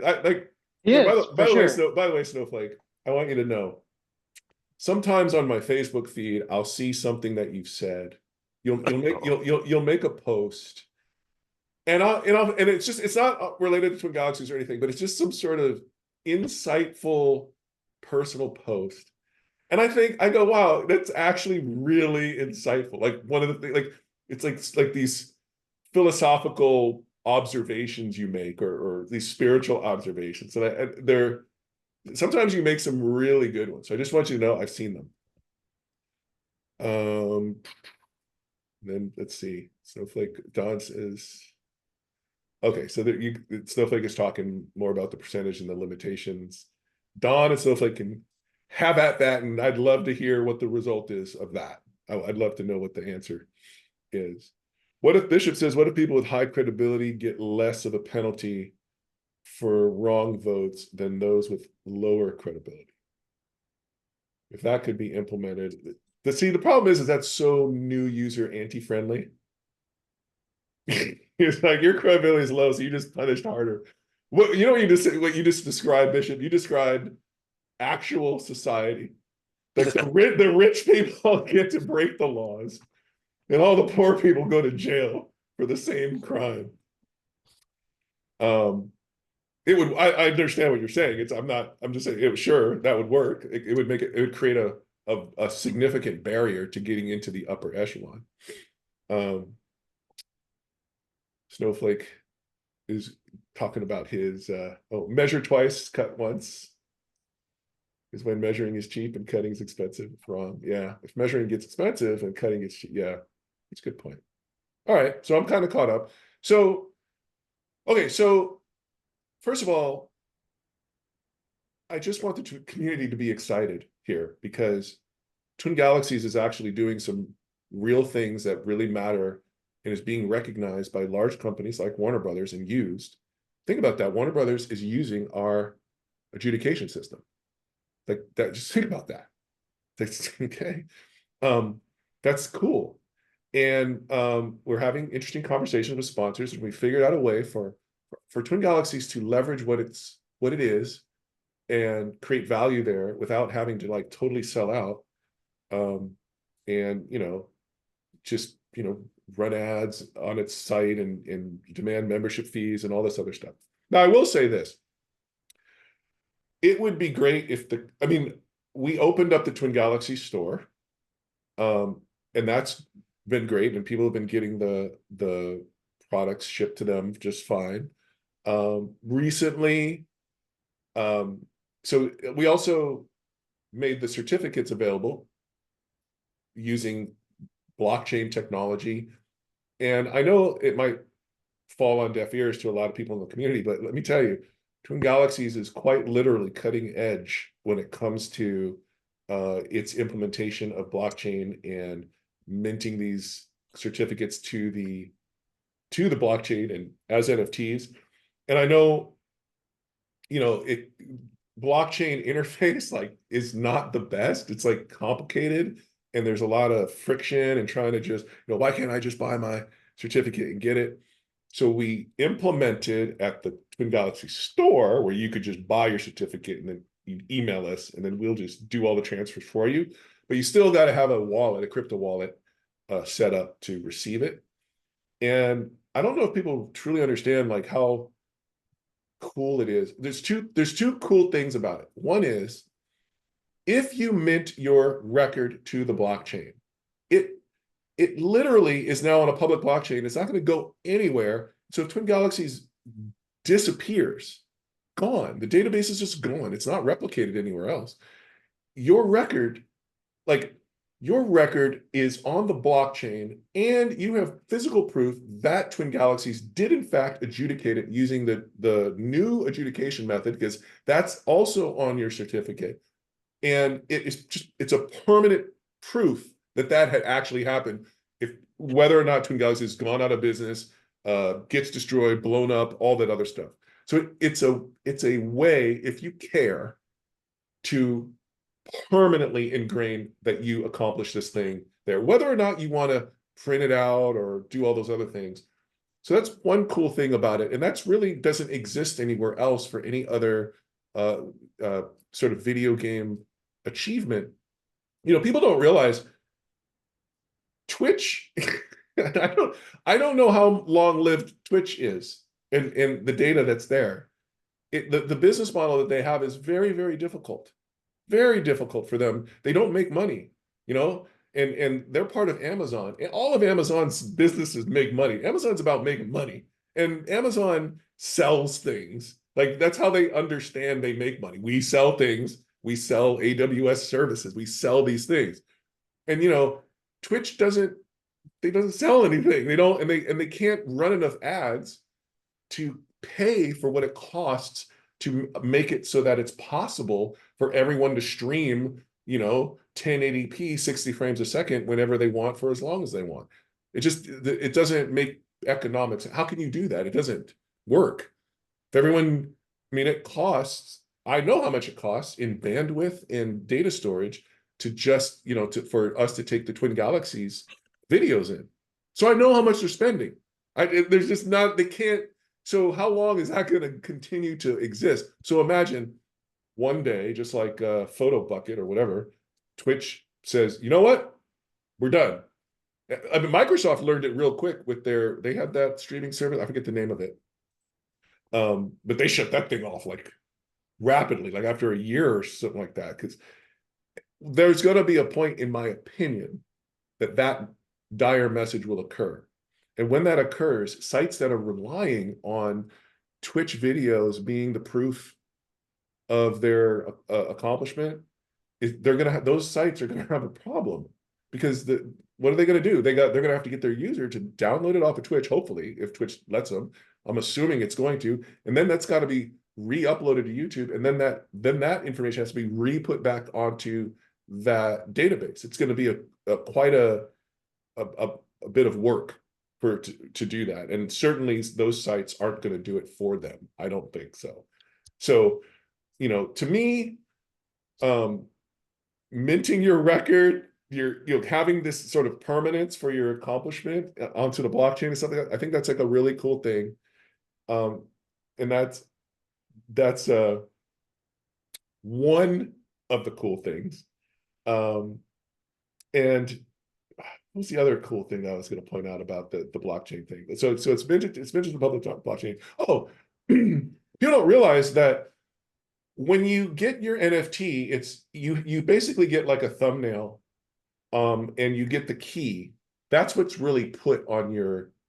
He is, by for the way, sure. by the way, Snowflake, I want you to know. Sometimes on my Facebook feed, I'll see something that you've said. You'll make a post, and it's not related to Twin Galaxies or anything, but it's just some sort of insightful personal post. And I go, wow, that's actually really insightful. Like one of the things, like it's like these philosophical observations you make, or these spiritual observations. And they're sometimes you make some really good ones. So I just want you to know I've seen them. Then let's see. Snowflake Dance is okay. So Snowflake is talking more about the percentage and the limitations. Don and Snowflake can have at that, and I'd love to hear what the result is of that. I'd love to know what the answer is. What if Bishop says, what if people with high credibility get less of a penalty for wrong votes than those with lower credibility? If that could be implemented. See, the problem is that's so new user anti-friendly. It's like your credibility is low, so you just punished harder. What you just described, Bishop? You described actual society. Like the rich people get to break the laws, and all the poor people go to jail for the same crime. I understand what you're saying. I'm just saying, sure, that would work. It would create a significant barrier to getting into the upper echelon. Snowflake is talking about his measure twice, cut once. Is when measuring is cheap and cutting is expensive. It's wrong. Yeah. If measuring gets expensive and cutting gets cheap, yeah, that's a good point. All right. So I'm kind of caught up. So, okay. So first of all, I just want the community to be excited here, because Twin Galaxies is actually doing some real things that really matter and is being recognized by large companies like Warner Brothers and used. Think about that. Warner Brothers is using our adjudication system. Like that, just think about that. That's okay. That's cool. And we're having interesting conversations with sponsors, and we figured out a way for Twin Galaxies to leverage what it is and create value there without having to like totally sell out. And just run ads on its site and demand membership fees and all this other stuff. Now I will say this. It would be great if we opened up the Twin Galaxies store, and that's been great, and people have been getting the products shipped to them just fine. Recently, so we also made the certificates available using blockchain technology, and I know it might fall on deaf ears to a lot of people in the community, but let me tell you, Twin Galaxies is quite literally cutting edge when it comes to its implementation of blockchain and minting these certificates to the blockchain and as NFTs. And I know, blockchain interface is not the best. It's like complicated, and there's a lot of friction and trying to just, why can't I just buy my certificate and get it? So we implemented at the Twin Galaxy store where you could just buy your certificate and then you email us, and then we'll just do all the transfers for you. but you still got to have a wallet, a crypto wallet, set up to receive it. And I don't know if people truly understand like how cool it is. There's two cool things about it. One is if you mint your record to the blockchain, it literally is now on a public blockchain. It's not going to go anywhere. So if Twin Galaxies disappears, gone, the database is just gone. It's not replicated anywhere else. Your record, like your record is on the blockchain, and you have physical proof that Twin Galaxies did in fact adjudicate it using the new adjudication method, because that's also on your certificate. And it's a permanent proof that had actually happened. If whether or not Twin Galaxies has gone out of business, gets destroyed, blown up, all that other stuff. So it's a way, if you care, to permanently ingrain that you accomplished this thing there, whether or not you want to print it out or do all those other things. So that's one cool thing about it, and that's really doesn't exist anywhere else for any other sort of video game achievement. People don't realize Twitch. I don't know how long-lived Twitch is, and the data that's there. The business model that they have is very, very difficult. Very difficult for them. They don't make money, and they're part of Amazon. And all of Amazon's businesses make money. Amazon's about making money, and Amazon sells things. Like that's how they understand they make money. We sell things. We sell AWS services. We sell these things, and Twitch doesn't sell anything. They don't, and they can't run enough ads to pay for what it costs to make it so that it's possible for everyone to stream, 1080p, 60 frames a second whenever they want for as long as they want. It doesn't make economics. How can you do that? It doesn't work. If everyone, it costs, I know how much it costs in bandwidth and data storage to just, for us to take the Twin Galaxies videos in. So I know how much they're spending. There's just not, they can't. So how long is that going to continue to exist? So imagine one day, just like Photo Bucket or whatever, Twitch says, you know what? We're done. Microsoft learned it real quick with they had that streaming service. I forget the name of it. But they shut that thing off like rapidly, like after a year or something like that. Because there's going to be a point, in my opinion, that dire message will occur. And when that occurs, sites that are relying on Twitch videos being the proof of their accomplishment, those sites are gonna have a problem, because what are they gonna do? They're gonna have to get their user to download it off of Twitch, hopefully, if Twitch lets them. I'm assuming it's going to, and then that's got to be re-uploaded to YouTube, and then that information has to be re-put back onto that database. It's going to be quite a bit of work to do that, and certainly those sites aren't going to do it for them. I don't think so. So, to me, minting your record, you're having this sort of permanence for your accomplishment onto the blockchain is something I think that's like a really cool thing, and that's one of the cool things. And what's the other cool thing that I was going to point out about the blockchain thing? So it's mentioned the public blockchain. Oh, people don't realize that when you get your NFT, it's you basically get like a thumbnail, and you get the key. That's what's really put on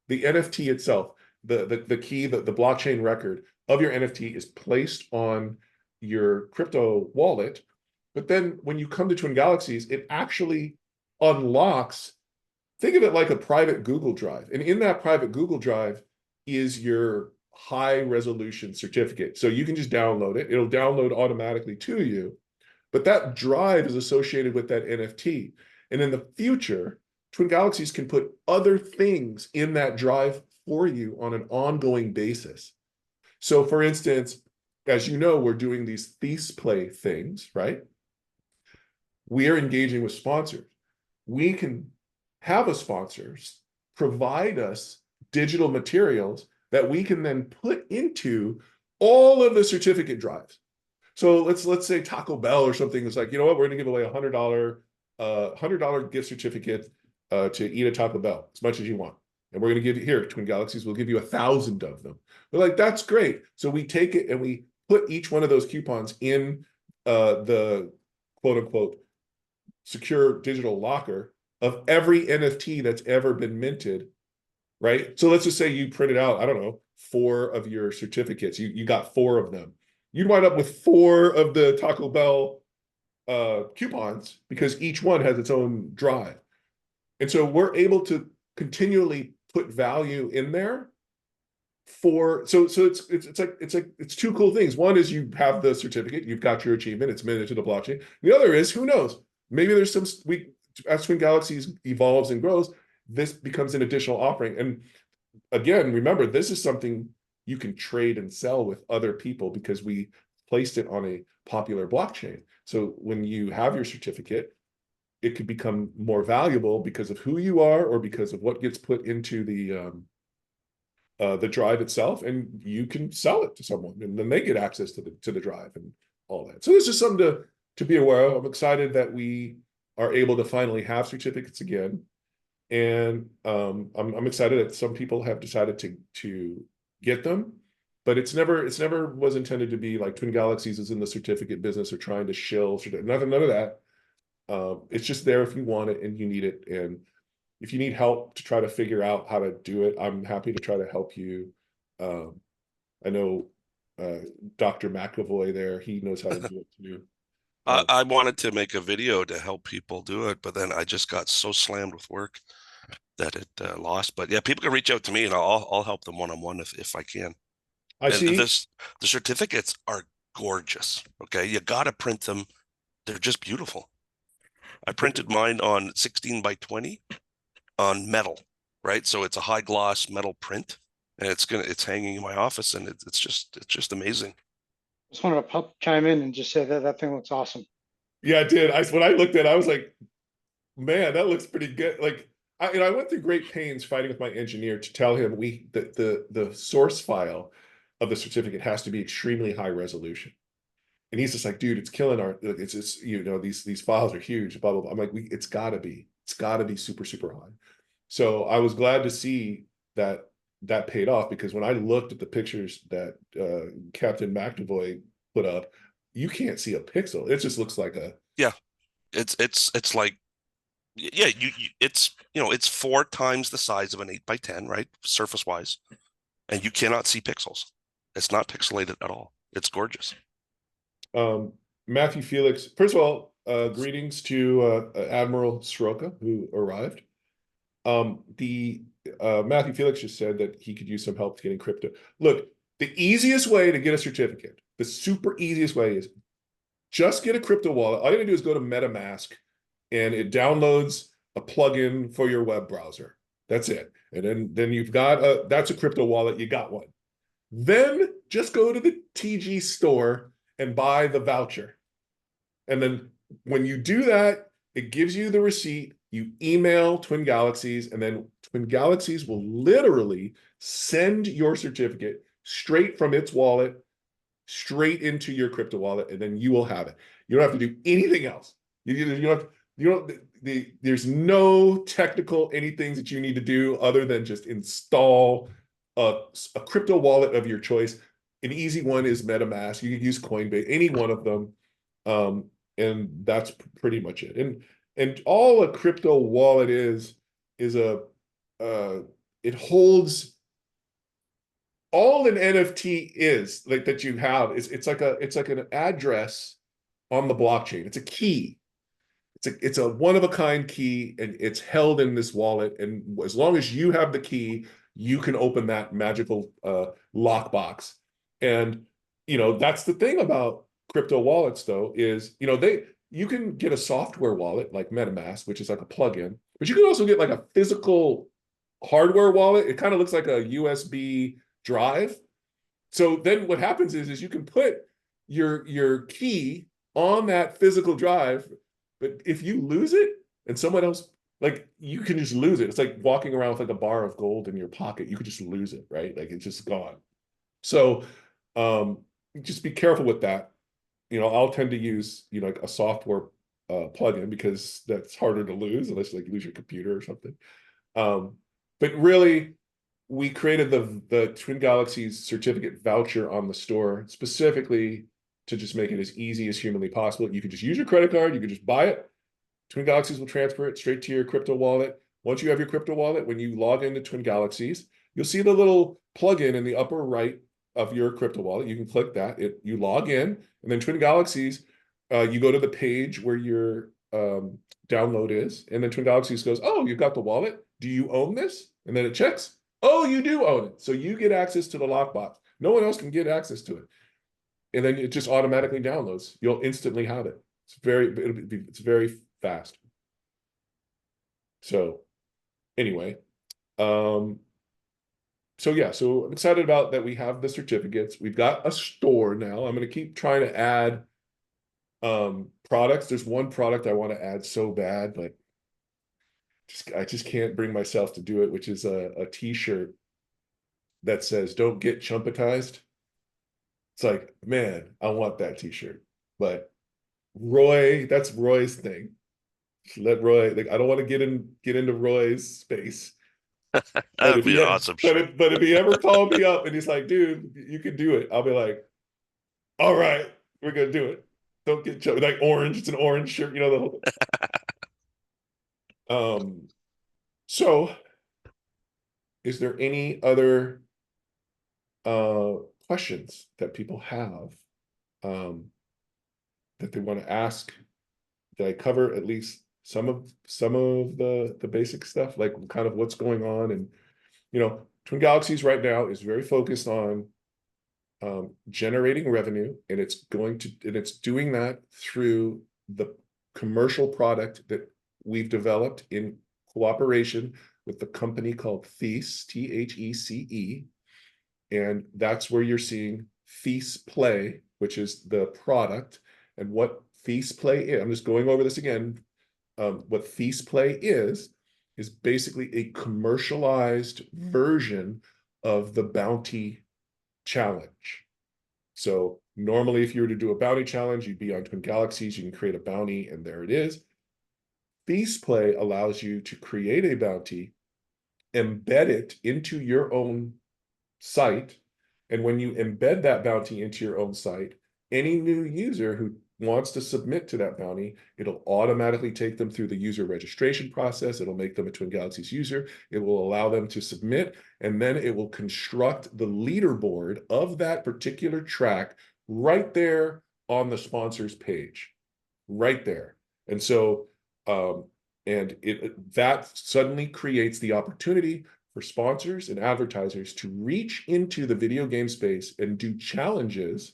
the NFT itself. The key, the blockchain record of your NFT is placed on your crypto wallet. But then when you come to Twin Galaxies, it actually unlocks. Think of it like a private Google Drive. And in that private Google Drive is your high resolution certificate. So you can just download it. It'll download automatically to you. But that drive is associated with that NFT. And in the future, Twin Galaxies can put other things in that drive for you on an ongoing basis. So for instance, as you know, we're doing these Thesis Play things, right? We are engaging with sponsors. We can have a sponsors provide us digital materials that we can then put into all of the certificate drives. So let's say Taco Bell or something is like, you know what, we're going to give away $100 a $100 gift certificate to eat at Taco Bell, as much as you want. And we're going to give you here, Twin Galaxies, we'll give you 1,000 of them. We're like, that's great. So we take it and we put each one of those coupons in the quote unquote secure digital locker of every NFT that's ever been minted, right? So let's just say you printed out, I don't know, 4 of your certificates. You got 4 of them. You'd wind up with 4 of the Taco Bell coupons because each one has its own drive. And so we're able to continually put value in there for it's it's 2 cool things. One is you have the certificate, you've got your achievement, it's minted to the blockchain. The other is, who knows, maybe there's some, as Twin Galaxies evolves and grows, this becomes an additional offering. And again, remember, this is something you can trade and sell with other people because we placed it on a popular blockchain. So when you have your certificate, it could become more valuable because of who you are or because of what gets put into the drive itself, and you can sell it to someone, and then they get access to the drive and all that. So this is something to be aware of. I'm excited that we are able to finally have certificates again, and I'm excited that some people have decided to get them, but it's never was intended to be like Twin Galaxies is in the certificate business or trying to shill none of that. It's just there if you want it and you need it, and if you need help to try to figure out how to do it, I'm happy to try to help you. I know Dr. McAvoy there, he knows how to do it too. I wanted to make a video to help people do it, but then I just got so slammed with work that it lost. But yeah, people can reach out to me and I'll help them one-on-one if I can. I And see. the certificates are gorgeous. Okay, you gotta print them. They're just beautiful. I printed mine on 16 by 20 on metal, right? So it's a high gloss metal print, and it's hanging in my office, and it's just amazing. Just wanted to chime in and just say that that thing looks awesome. Yeah, it did. When I looked at it, I was like, man, that looks pretty good. Like I went through great pains fighting with my engineer to tell him the source file of the certificate has to be extremely high resolution. And he's just like, dude, it's killing it's just, these files are huge, blah, blah, blah. I'm like, it's gotta be super, super high. So I was glad to see that paid off, because when I looked at the pictures that Captain McAvoy put up, you can't see a pixel. It just looks like a Yeah, it's like, yeah, it's 4 times the size of an 8 by 10, right? Surface wise, and you cannot see pixels. It's not pixelated at all. It's gorgeous. Matthew Felix. First of all, greetings to Admiral Soroka, who arrived. The Matthew Felix just said that he could use some help getting crypto. Look, the easiest way to get a certificate, the super easiest way, is just get a crypto wallet. All you gotta do is go to MetaMask, and it downloads a plugin for your web browser. That's it. And then you've got that's a crypto wallet. You got one. Then just go to the TG store and buy the voucher. And then when you do that, it gives you the receipt. You email Twin Galaxies, and then Twin Galaxies will literally send your certificate straight from its wallet straight into your crypto wallet, and then you will have it. You don't have to do anything else. There's no technical anything that you need to do other than just install a crypto wallet of your choice. An easy one is MetaMask. You can use Coinbase, any one of them. And that's pretty much it. And all a crypto wallet is it holds all an NFT is like that you have is it's like an address on the blockchain. It's a key. It's a one of a kind key, and it's held in this wallet. And as long as you have the key, you can open that magical lockbox. And that's the thing about crypto wallets, though, is you can get a software wallet like MetaMask, which is like a plugin, but you can also get like a physical hardware wallet. It kind of looks like a USB drive. So then what happens is you can put your key on that physical drive, but if you lose it and someone else, like, you can just lose it. It's like walking around with like a bar of gold in your pocket. You could just lose it, right? Like, it's just gone. So just be careful with that. I'll tend to use like a software plugin because that's harder to lose unless like you lose your computer or something. But really, we created the Twin Galaxies certificate voucher on the store specifically to just make it as easy as humanly possible. You can just use your credit card, you can just buy it. Twin Galaxies will transfer it straight to your crypto wallet. Once you have your crypto wallet, when you log into Twin Galaxies, you'll see the little plugin in the upper right of your crypto wallet. You can click that. You log in, and then Twin Galaxies, you go to the page where your download is, and then Twin Galaxies goes, "Oh, you've got the wallet. Do you own this?" And then it checks. Oh, you do own it. So you get access to the lockbox. No one else can get access to it. And then it just automatically downloads. You'll instantly have it. It's very fast. So anyway, so yeah, so I'm excited about that. We have the certificates. We've got a store now. I'm going to keep trying to add products. There's one product I want to add so bad, but I just can't bring myself to do it, which is a t-shirt that says "Don't get chumpatized." It's like, man, I want that t-shirt. But Roy, that's Roy's thing. Let Roy, like, I don't want to get into Roy's space. That But would if be he an awesome shirt. but if he ever called me up and he's like, dude, you can do it, I'll be like, all right, we're gonna do it. Don't get chumped. Like orange, it's an orange shirt, you know, the whole so is there any other uh questions that people have um that they want to ask? Did I cover at least some of the basic stuff, like kind of what's going on? And Twin Galaxies right now is very focused on generating revenue, and it's doing that through the commercial product that we've developed in cooperation with the company called Thece, THECE, and that's where you're seeing Thece Play, which is the product. And what Thece Play is, I'm just going over this again. What Thece Play is basically a commercialized version of the bounty challenge. So normally, if you were to do a bounty challenge, you'd be on Twin Galaxies, you can create a bounty, and there it is. Thece Play allows you to create a bounty, embed it into your own site, and when you embed that bounty into your own site, any new user who wants to submit to that bounty, it'll automatically take them through the user registration process. It'll make them a Twin Galaxies user. It will allow them to submit, and then it will construct the leaderboard of that particular track right there on the sponsors page, right there. And so, that suddenly creates the opportunity for sponsors and advertisers to reach into the video game space and do challenges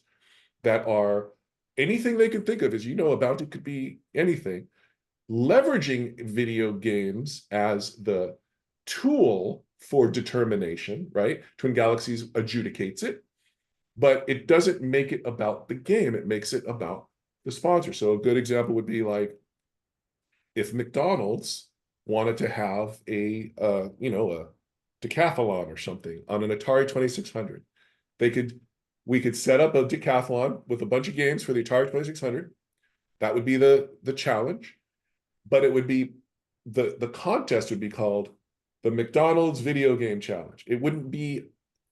that are anything they can think of. As you know, a bounty could be anything. Leveraging video games as the tool for determination, right? Twin Galaxies adjudicates it, but it doesn't make it about the game. It makes it about the sponsor. So a good example would be like if McDonald's wanted to have a decathlon or something on an Atari 2600, we could set up a decathlon with a bunch of games for the Atari 2600. That would be the challenge, but it would be the contest would be called the McDonald's Video Game Challenge. It wouldn't be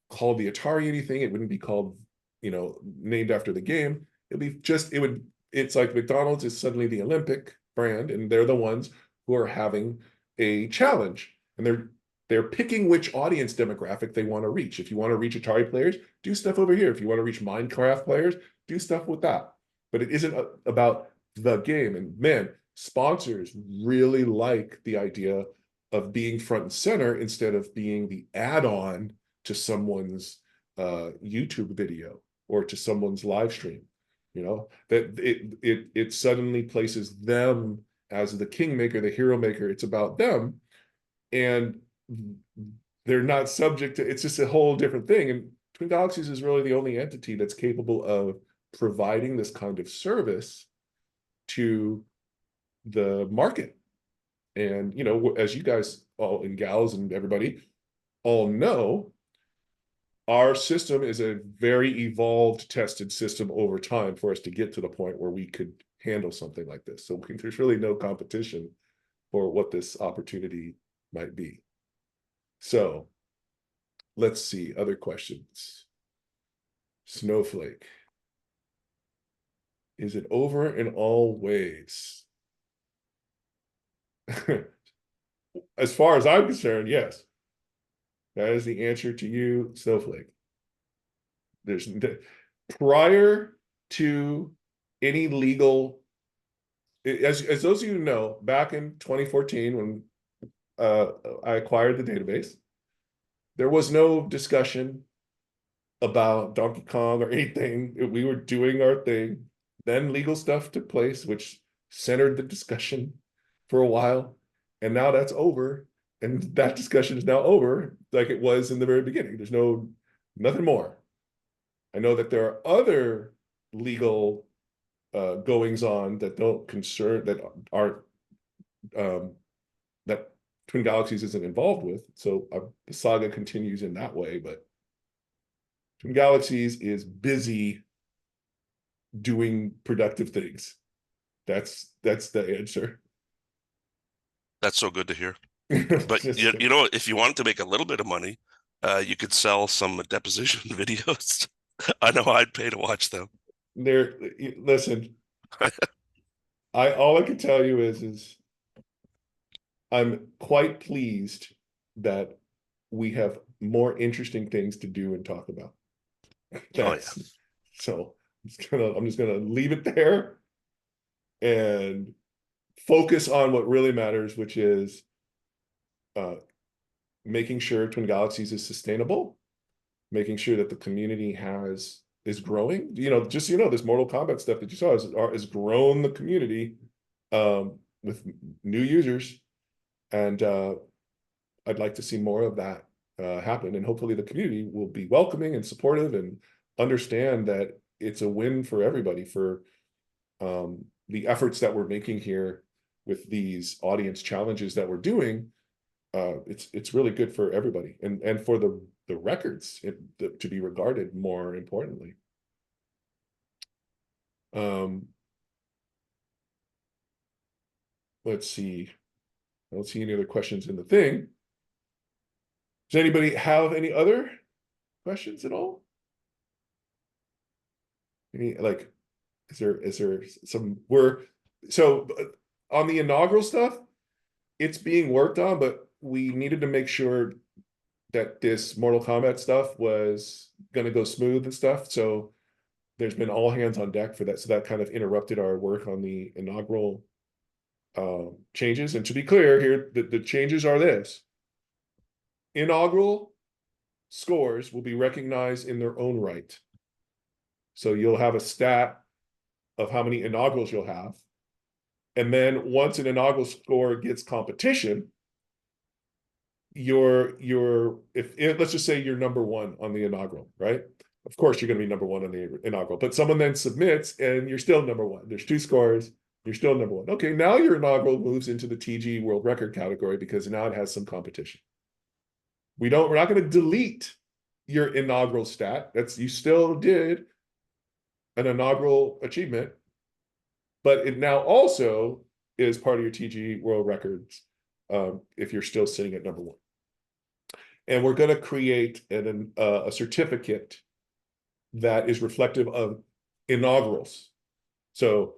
called the Atari anything. It wouldn't be called, named after the game. It's like McDonald's is suddenly the Olympic brand, and they're the ones who are having a challenge, and they're picking which audience demographic they want to reach. If you want to reach Atari players, do stuff over here. If you want to reach Minecraft players, do stuff with that. But it isn't about the game. And man, sponsors really like the idea of being front and center instead of being the add-on to someone's YouTube video or to someone's live stream. That it suddenly places them as the kingmaker, the hero maker. It's about them, and they're not subject to. It's just a whole different thing. And Twin Galaxies is really the only entity that's capable of providing this kind of service to the market. And as you guys all and gals and everybody all know, our system is a very evolved, tested system over time for us to get to the point where we could handle something like this. So there's really no competition for what this opportunity might be. So let's see, other questions. Snowflake. Is it over in all ways? As far as I'm concerned, yes. That is the answer to you, Snowflake. There's prior to any legal, as those of you know, back in 2014 when I acquired the database, there was no discussion about Donkey Kong or anything. We were doing our thing. Then legal stuff took place, which centered the discussion for a while. And now that's over. And that discussion is now over, like it was in the very beginning. There's nothing more. I know that there are other legal goings on that don't concern, that aren't, that Twin Galaxies isn't involved with. So the saga continues in that way, but Twin Galaxies is busy doing productive things. That's the answer. That's so good to hear. But you know, if you wanted to make a little bit of money, you could sell some deposition videos. I know I'd pay to watch them. Listen, all I can tell you is I'm quite pleased that we have more interesting things to do and talk about. That's, Oh yeah. so I'm just gonna leave it there and focus on what really matters, which is making sure Twin Galaxies is sustainable, making sure that the community is growing. You know, just this Mortal Kombat stuff that you saw has grown the community with new users, and I'd like to see more of that happen. And hopefully the community will be welcoming and supportive and understand that it's a win for everybody for the efforts that we're making here with these audience challenges that we're doing. It's really good for everybody and for the records to be regarded more importantly. Let's see. I don't see any other questions in the thing. Does anybody have any other questions at all? Any, like, is there some, so on the inaugural stuff, it's being worked on, but we needed to make sure that this Mortal Kombat stuff was going to go smooth and stuff. So there's been all hands on deck for that. So that kind of interrupted our work on the inaugural changes. And to be clear here, the changes are this: inaugural scores will be recognized in their own right. So you'll have a stat of how many inaugurals you'll have. And then once an inaugural score gets competition, if let's just say you're number one on the inaugural, right? Of course you're going to be number one on the inaugural, but someone then submits and you're still number one. There's two scores, you're still number one. Okay, now your inaugural moves into the TG world record category because now it has some competition. We're not going to delete your inaugural stat. You still did an inaugural achievement, but it now also is part of your TG world records if you're still sitting at number one. And we're going to create a certificate that is reflective of inaugurals. So,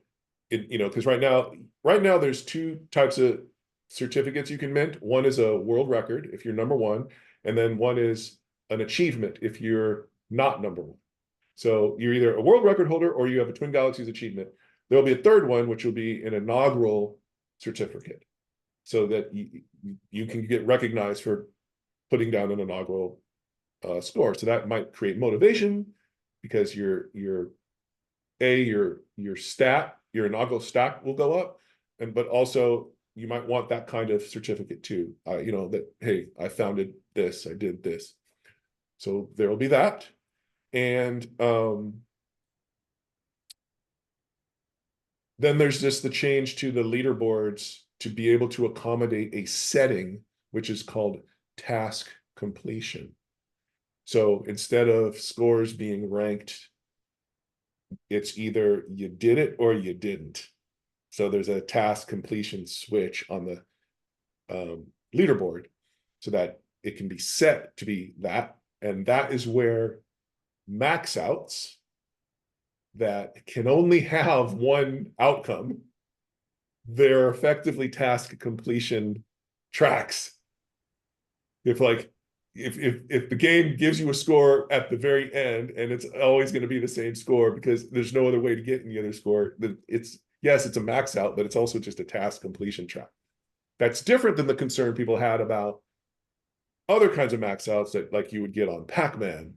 because right now there's two types of certificates you can mint. One is a world record if you're number one, and then one is an achievement if you're not number one. So you're either a world record holder or you have a Twin Galaxies achievement. There'll be a third one, which will be an inaugural certificate, so that you can get recognized for putting down an inaugural score. So that might create motivation because your inaugural stat will go up, but also you might want that kind of certificate too. That, hey, I founded this, I did this. So there will be that. And then there's just the change to the leaderboards to be able to accommodate a setting, which is called task completion. So instead of scores being ranked, it's either you did it or you didn't. So there's a task completion switch on the leaderboard so that it can be set to be that. And that is where max outs that can only have one outcome, they're effectively task completion tracks. If like if the game gives you a score at the very end and it's always going to be the same score because there's no other way to get any other score, then it's yes, it's a max out, but it's also just a task completion track. That's different than the concern people had about other kinds of max outs that like you would get on Pac-Man,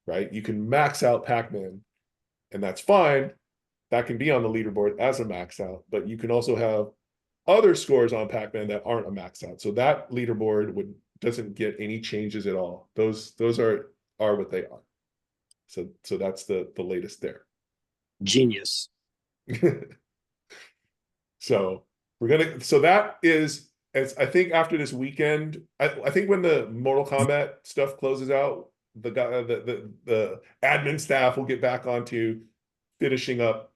right? You can max out Pac-Man, and that's fine. That can be on the leaderboard as a max out, but you can also have other scores on Pac-Man that aren't a max out. So that leaderboard doesn't get any changes at all. Those are what they are. So that's the latest there. Genius. So that is, as I think after this weekend, I think when the Mortal Kombat stuff closes out, the admin staff will get back onto finishing up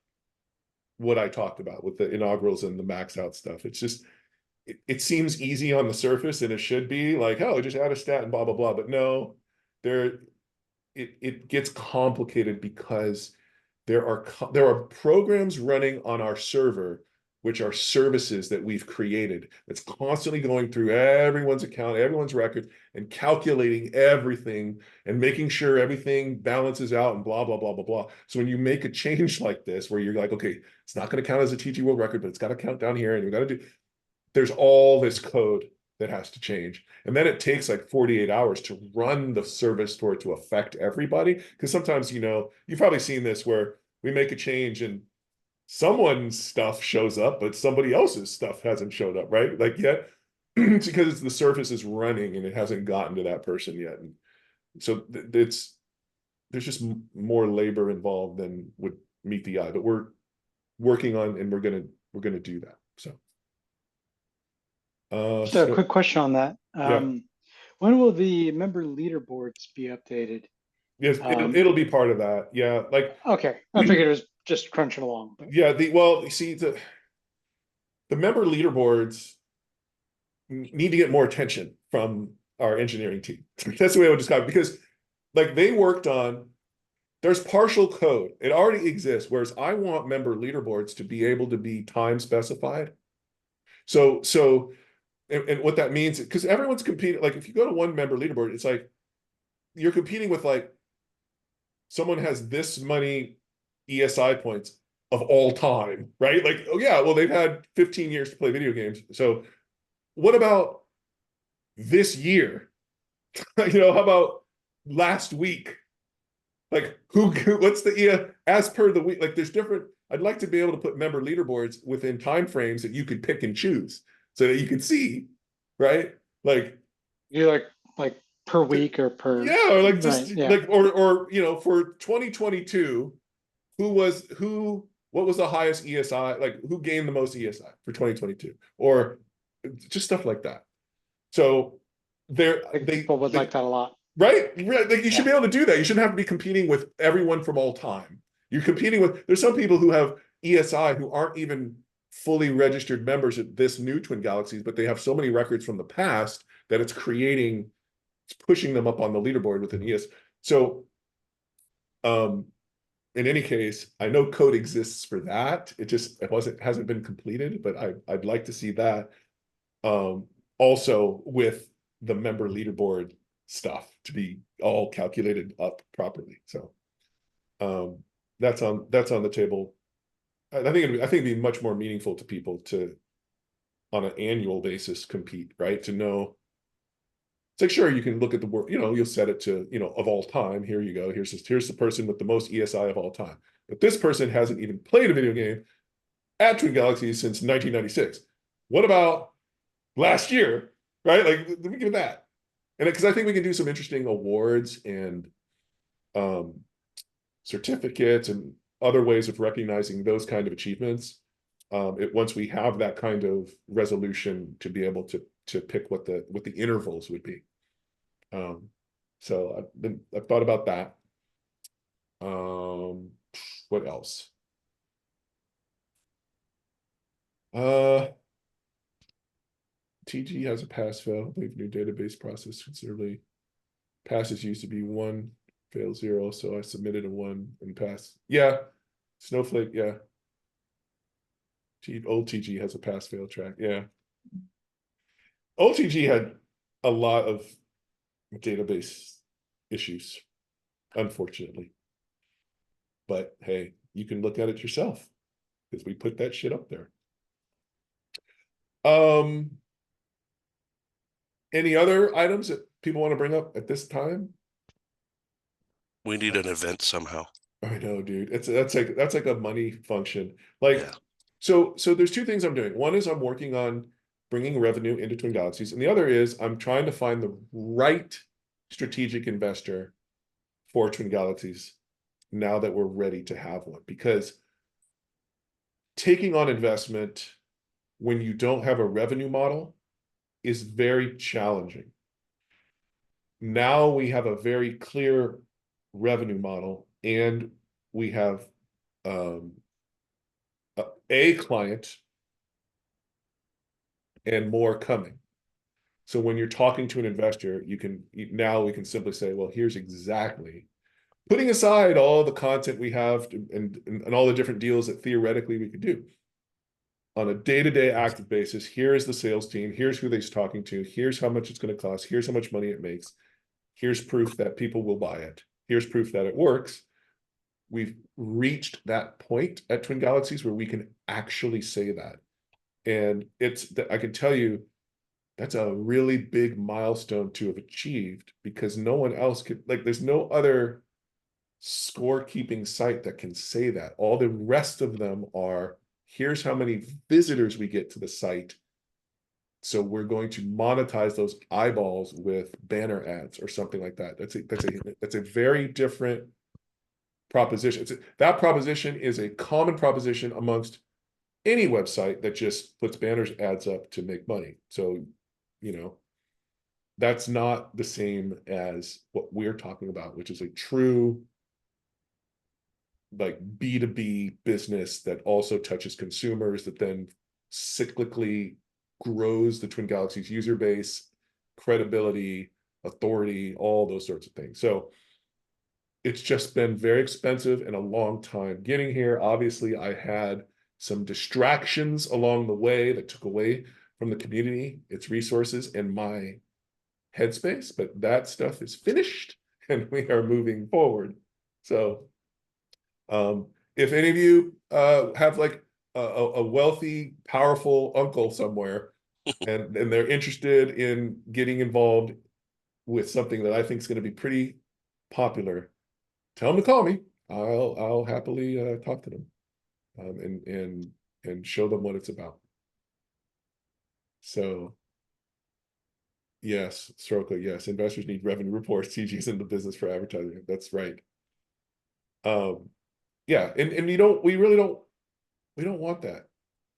what I talked about with the inaugurals and the max out stuff. It's just it seems easy on the surface, and it should be like, oh, just add a stat and blah blah blah. But no, it gets complicated because there are programs running on our server which are services that we've created that's constantly going through everyone's account, everyone's record, and calculating everything and making sure everything balances out and blah, blah, blah, blah, blah. So when you make a change like this, where you're like, okay, it's not going to count as a TG world record, but it's got to count down here, and we got to do, there's all this code that has to change. And then it takes like 48 hours to run the service for it to affect everybody. Because sometimes, you've probably seen this where we make a change and someone's stuff shows up, but somebody else's stuff hasn't showed up, right? Like yet, it's because the surface is running and it hasn't gotten to that person yet. And so there's just more labor involved than would meet the eye, but we're working on, and we're gonna do that. So Just a quick question on that. Yeah. When will the member leaderboards be updated? Yes, it'll be part of that. Yeah, like Okay, I figured it was just crunching along. But... yeah, you see the member leaderboards need to get more attention from our engineering team. That's the way I would describe it, because like they worked on, there's partial code. It already exists, whereas I want member leaderboards to be able to be time specified. So and what that means, because everyone's competing, like if you go to one member leaderboard, it's like you're competing with like someone has this many ESI points of all time, right? Like, oh yeah, well, they've had 15 years to play video games. So what about this year? How about last week? Like what's the as per the week? Like there's different, I'd like to be able to put member leaderboards within time frames that you could pick and choose so that you can see, right? Like you like per week or per, yeah, or like just right, yeah. like or for 2022, what was the highest ESI, like who gained the most ESI for 2022, or just stuff like that. So people would like that a lot. Right? Like you should be able to do that. You shouldn't have to be competing with everyone from all time. You're competing with, there's some people who have ESI who aren't even fully registered members at this new Twin Galaxies, but they have so many records from the past that it's pushing them up on the leaderboard with an ES. So in any case, I know code exists for that. It hasn't been completed, but I'd like to see that also with the member leaderboard stuff to be all calculated up properly. So that's on the table. I think it'd be much more meaningful to people to on an annual basis compete, right? To know, it's like, sure, you can look at the work, you'll set it to, of all time. Here you go. Here's the person with the most ESI of all time. But this person hasn't even played a video game at Twin Galaxies since 1996. What about last year, right? Like, let me give that. And because I think we can do some interesting awards and certificates and other ways of recognizing those kind of achievements. Once we have that kind of resolution to be able to pick what the intervals would be. So I've thought about that. What else? Uh, TG has a pass fail. I believe new database process considerably. Passes used to be 1, fail 0, so I submitted a 1 and passed. Yeah, Snowflake, yeah. Old TG has a pass fail track, yeah. Old TG had a lot of database issues, unfortunately. But hey, you can look at it yourself because we put that shit up there. Any other items that people want to bring up at this time? We need an event somehow. I know, dude. That's like a money function. Like, Yeah. so there's two things I'm doing. One is I'm working on bringing revenue into Twin Galaxies, and the other is I'm trying to find the right strategic investor for Twin Galaxies now that we're ready to have one. Because taking on investment when you don't have a revenue model is very challenging. Now we have a very clear revenue model, and we have a client and more coming. So when you're talking to an investor, now we can simply say, well, here's exactly, putting aside all the content we have and all the different deals that theoretically we could do on a day-to-day active basis. Here's the sales team. Here's who they're talking to. Here's how much it's going to cost. Here's how much money it makes. Here's proof that people will buy it. Here's proof that it works. We've reached that point at Twin Galaxies where we can actually say that. And I can tell you, that's a really big milestone to have achieved, because no one else could, like, there's no other scorekeeping site that can say that. All the rest of them are, here's how many visitors we get to the site, so we're going to monetize those eyeballs with banner ads or something like that. That's a very different proposition. That proposition is a common proposition amongst any website that just puts banners ads up to make money. So, that's not the same as what we're talking about, which is a true, like, B2B business that also touches consumers, that then cyclically grows the Twin Galaxies user base, credibility, authority, all those sorts of things. So it's just been very expensive and a long time getting here. Obviously, I had some distractions along the way that took away from the community, its resources, and my headspace, but that stuff is finished and we are moving forward. So if any of you have like a wealthy, powerful uncle somewhere and they're interested in getting involved with something that I think is going to be pretty popular, tell them to call me. I'll happily talk to them and show them what it's about. So yes, Stroka, yes, investors need revenue reports. TG's in the business for advertising. That's right. Yeah, and we don't want that.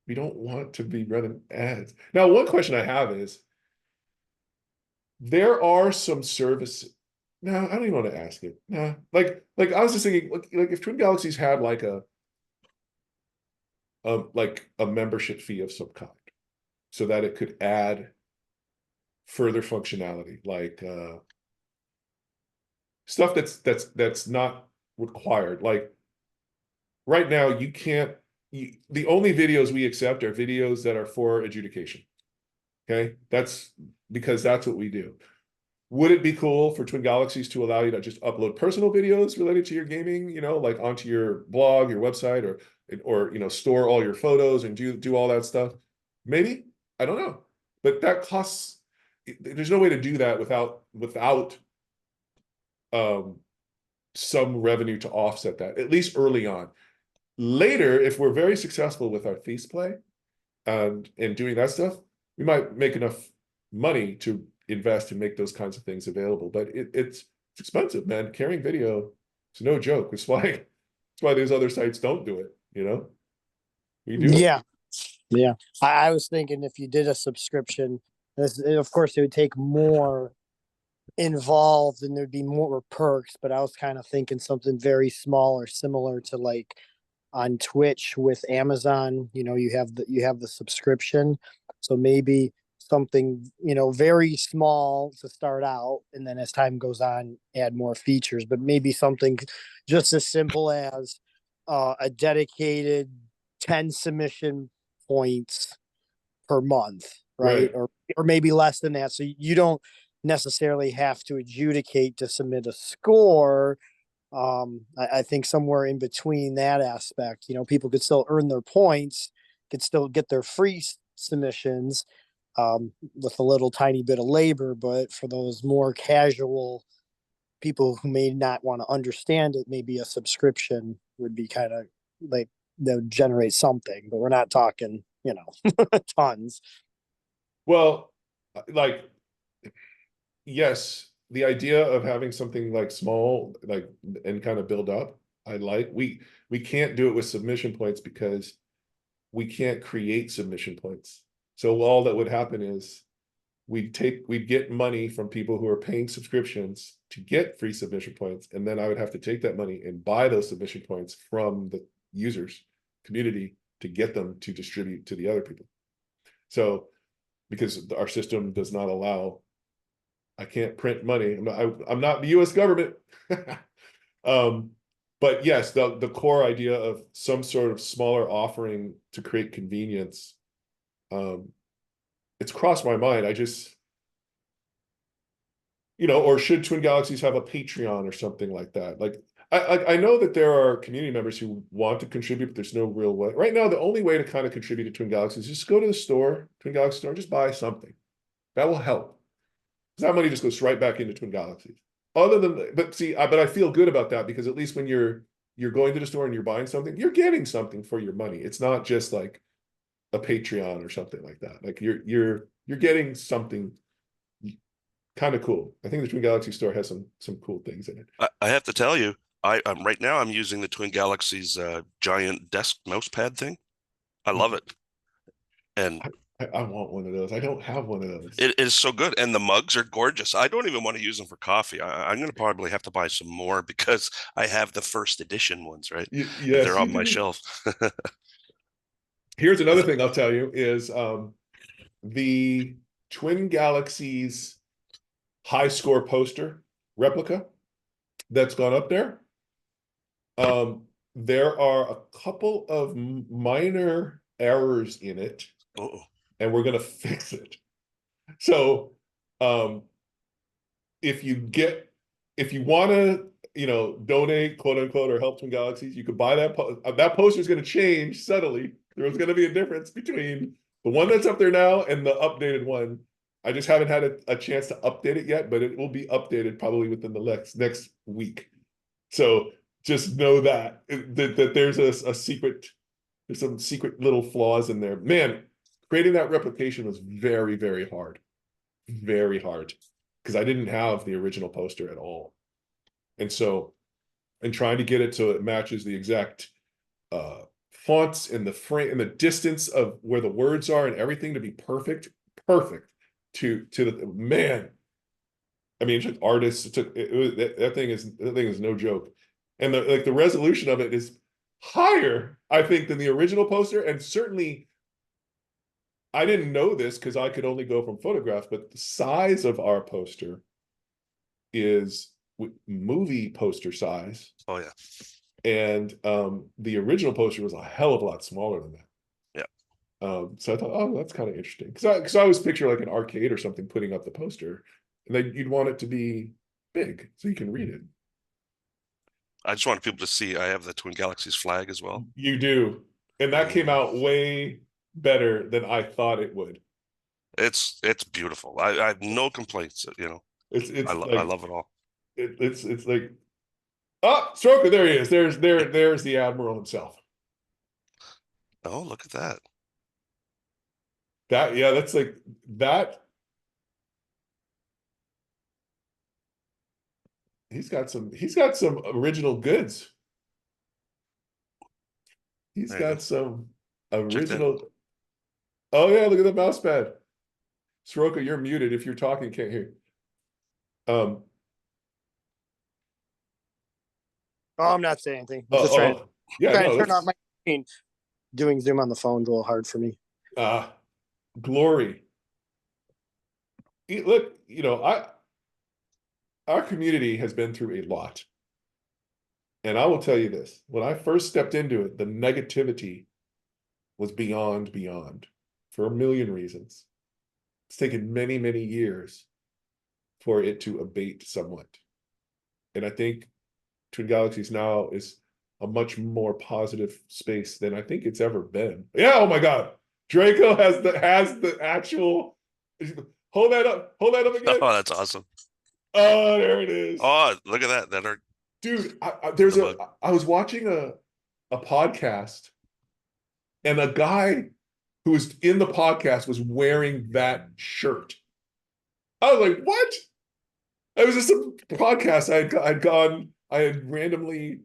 We don't want to be running ads. Now, one question I have is, there are some services. No, I don't even want to ask it. Nah, like I was just thinking, like if Twin Galaxies had like a membership fee of some kind, so that it could add further functionality, like stuff that's not required. Like right now, you can't. The only videos we accept are videos that are for adjudication. Okay, that's because that's what we do. Would it be cool for Twin Galaxies to allow you to just upload personal videos related to your gaming, like onto your blog, your website, or store all your photos and do all that stuff? Maybe. I don't know. But that costs. There's no way to do that without some revenue to offset that, at least early on. Later, if we're very successful with our feast play and doing that stuff, we might make enough money to invest and make those kinds of things available. But it's expensive, man. Carrying video is no joke. It's why these other sites don't do it. We do it. Yeah. I was thinking if you did a subscription, of course, it would take more involved and there'd be more perks. But I was kind of thinking something very small or similar to like on Twitch with Amazon. You have the subscription, so maybe something very small to start out, and then as time goes on, add more features. But maybe something just as simple as a dedicated 10 submission points per month, right? Right. Or maybe less than that. So you don't necessarily have to adjudicate to submit a score. I think somewhere in between that aspect, people could still earn their points, could still get their free submissions, with a little tiny bit of labor. But for those more casual people who may not want to understand it, maybe a subscription would be kind of like, that would generate something, but we're not talking, tons. Well, like, yes, the idea of having something like small, like, and kind of build up, I like. We can't do it with submission points because we can't create submission points. So all that would happen is we'd get money from people who are paying subscriptions to get free submission points, and then I would have to take that money and buy those submission points from the users community to get them to distribute to the other people. So because our system does not allow, I can't print money. I'm not the US government. But yes, the core idea of some sort of smaller offering to create convenience, it's crossed my mind. I just, or should Twin Galaxies have a Patreon or something like that? Like, I know that there are community members who want to contribute, but there's no real way. Right now, the only way to kind of contribute to Twin Galaxies is just go to the store, Twin Galaxy store, and just buy something. That will help. Because that money just goes right back into Twin Galaxies. But I feel good about that, because at least when you're going to the store and you're buying something, you're getting something for your money. It's not just like a Patreon or something like that. Like you're getting something kind of cool. I think the Twin Galaxy store has some cool things in it. I have to tell you, I'm right now I'm using the Twin Galaxies giant desk mouse pad thing. I love it. And I want one of those. I don't have one of those. it is so good. And the mugs are gorgeous. I don't even want to use them for coffee. I'm going to probably have to buy some more because I have the first edition ones, right? Yes, they're on my shelf. Here's another thing I'll tell you is the Twin Galaxies high score poster replica that's gone up there. There are a couple of minor errors in it. Uh-oh. And we're going to fix it. So, if you want to, donate, quote unquote, or help Twin Galaxies, you could buy that. That poster is going to change subtly. There's going to be a difference between the one that's up there now and the updated one. I just haven't had a chance to update it yet, but it will be updated probably within the next week. So just know that there's a secret, there's some secret little flaws in there. Man, creating that replication was very, very hard. Very hard. Because I didn't have the original poster at all. And trying to get it so it matches the exact fonts and the frame and the distance of where the words are and everything to be perfect to the man. I mean, just artists that thing is no joke. And the resolution of it is higher, I think, than the original poster, and certainly I didn't know this because I could only go from photographs, but the size of our poster is movie poster size. Oh yeah. And the original poster was a hell of a lot smaller than that. Yeah. So I thought, oh, that's kind of interesting. Because I always picture like an arcade or something putting up the poster, and then you'd want it to be big so you can read it. I just want people to see I have the Twin Galaxies flag as well. You do. And that came out way better than I thought it would. It's beautiful. I have no complaints, It's I like, love it all. It's like, oh, Stroker, there he is. There's the Admiral himself. Oh, look at that. That's like that. He's got some original goods. He's got some original. Oh yeah, look at the mouse pad. Soroka, you're muted. If you're talking, can't hear. Oh, I'm not saying anything. I'm just trying to Yeah, Trying no, to turn off that's my screen. Doing Zoom on the phone is a little hard for me. glory. Look, our community has been through a lot. And I will tell you this, when I first stepped into it, the negativity was beyond for a million reasons. It's taken many, many years for it to abate somewhat. And I think Twin Galaxies now is a much more positive space than I think it's ever been. Yeah, oh my God. Draco has the actual, hold that up again. Oh, that's awesome. Oh, there it is. Oh, look at that. That are Dude, the I was watching a podcast, and a guy who was in the podcast was wearing that shirt. I was like, what? It was just a podcast I had randomly,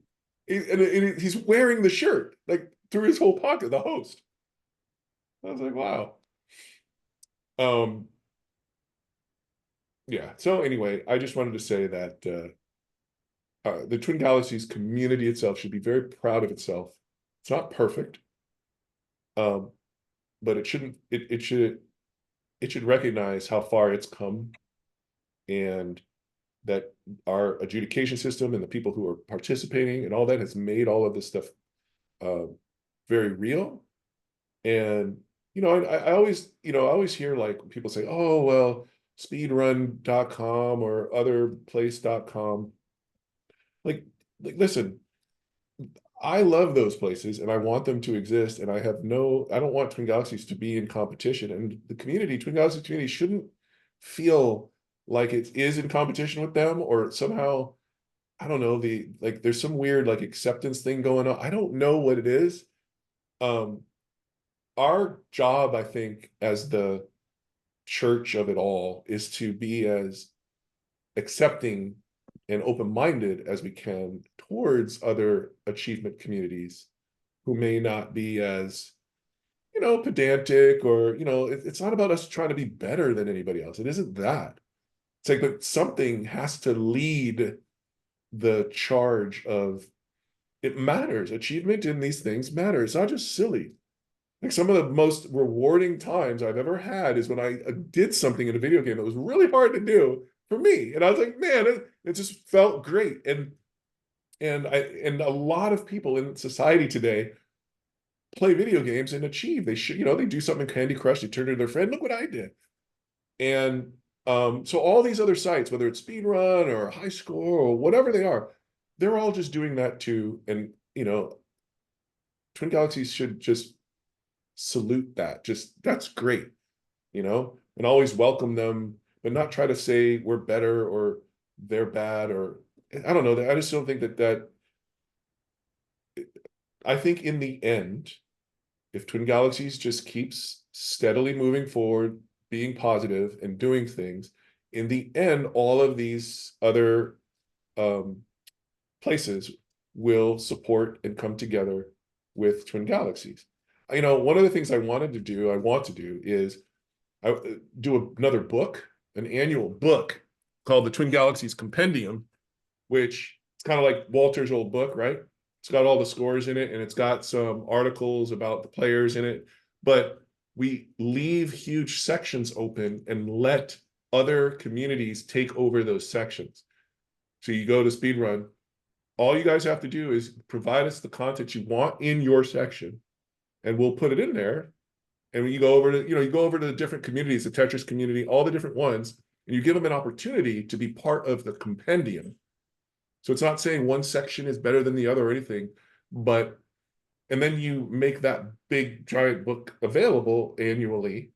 and he's wearing the shirt like through his whole podcast, the host. I was like, wow. Yeah. So anyway, I just wanted to say that the Twin Galaxies community itself should be very proud of itself. It's not perfect, but it should recognize how far it's come, and that our adjudication system and the people who are participating and all that has made all of this stuff uh, very real. And I always hear like people say, oh well, speedrun.com or otherplace.com. Like listen, I love those places and I want them to exist, and I don't want Twin Galaxies to be in competition, and the Twin Galaxies community shouldn't feel like it is in competition with them, or somehow, I don't know, there's some weird like acceptance thing going on. I don't know what it is. Our job, I think, as the church of it all, is to be as accepting and open-minded as we can towards other achievement communities who may not be as, pedantic, or, it's not about us trying to be better than anybody else. It isn't that. It's like, but something has to lead the charge of, it matters. Achievement in these things matters. It's not just silly. Like, some of the most rewarding times I've ever had is when I did something in a video game that was really hard to do for me. And I was like, man, it just felt great. And a lot of people in society today play video games and achieve. They should, they do something in Candy Crush, they turn to their friend, look what I did. And so all these other sites, whether it's speedrun or high score or whatever they are, they're all just doing that too. And Twin Galaxies should just salute that. Just, that's great, and always welcome them, but not try to say we're better or they're bad, or I don't know. I just don't think that I think in the end, if Twin Galaxies just keeps steadily moving forward, being positive and doing things, in the end, all of these other places will support and come together with Twin Galaxies. One of the things I want to do is do another book, an annual book called the Twin Galaxies Compendium, which it's kind of like Walter's old book, right? It's got all the scores in it, and it's got some articles about the players in it, but we leave huge sections open and let other communities take over those sections. So you go to Speedrun, all you guys have to do is provide us the content you want in your section, and we'll put it in there. And when you go over to the different communities, the Tetris community, all the different ones, and you give them an opportunity to be part of the compendium. So it's not saying one section is better than the other or anything, and then you make that big giant book available annually,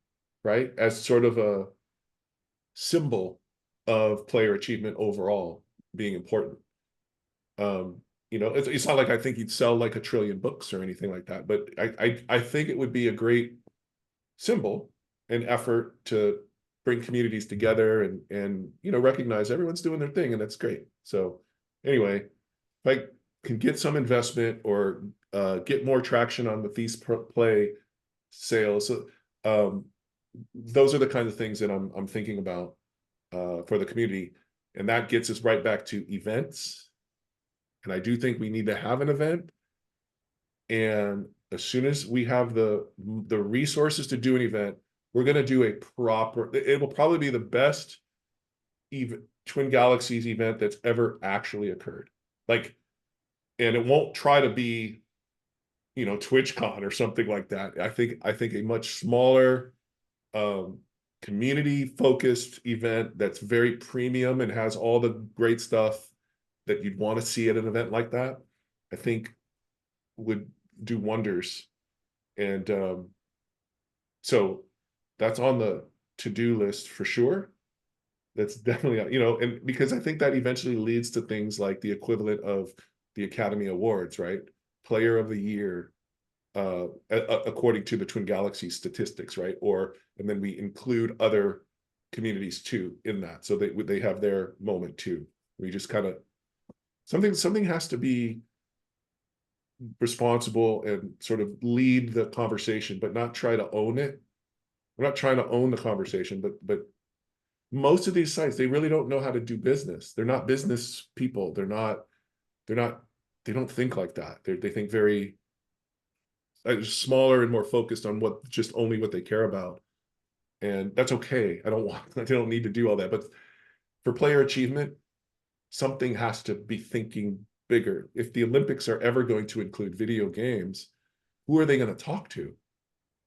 right? As sort of a symbol of player achievement overall being important. It's not like I think you'd sell like 1 trillion books or anything like that, but I think it would be a great symbol and effort to bring communities together and recognize everyone's doing their thing, and that's great. So anyway, if I can get some investment or get more traction on with these play sales, those are the kinds of things that I'm thinking about for the community, and that gets us right back to events. And I do think we need to have an event, And as soon as we have the resources to do an event, we're going to do a proper, it will probably be the best even Twin Galaxies event that's ever actually occurred. Like, and it won't try to be, you know, TwitchCon or something like that. I think a much smaller, community focused event that's very premium and has all the great stuff that you'd want to see at an event like that, I think would do wonders. And so that's on the to-do list for sure. That's definitely, you know, and because I think that eventually leads to things like the equivalent of the Academy Awards, right? Player of the Year, according to the Twin Galaxies statistics, right? Or, and then we include other communities too in that, so they have their moment too. We just kind of, something has to be responsible and sort of lead the conversation, but not try to own it. We're not trying to own the conversation, but most of these sites, they really don't know how to do business. They're not business people. They don't think like that. They think very smaller and more focused on just only what they care about. And that's okay. I don't need to do all that. But for player achievement, something has to be thinking bigger. If the Olympics are ever going to include video games, who are they going to talk to?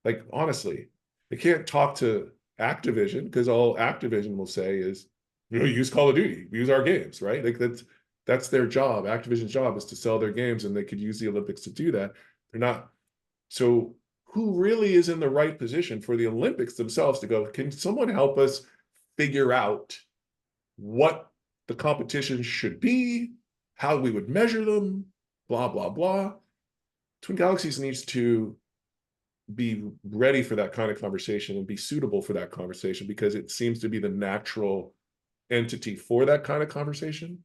Like, honestly, they can't talk to Activision, because all Activision will say is, you know, use Call of Duty, use our games, right? Like that's their job. Activision's job is to sell their games, and they could use the Olympics to do that. They're not. So who really is in the right position for the Olympics themselves to go, can someone help us figure out what the competition should be, how we would measure them, blah, blah, blah. Twin Galaxies needs to be ready for that kind of conversation and be suitable for that conversation, because it seems to be the natural entity for that kind of conversation.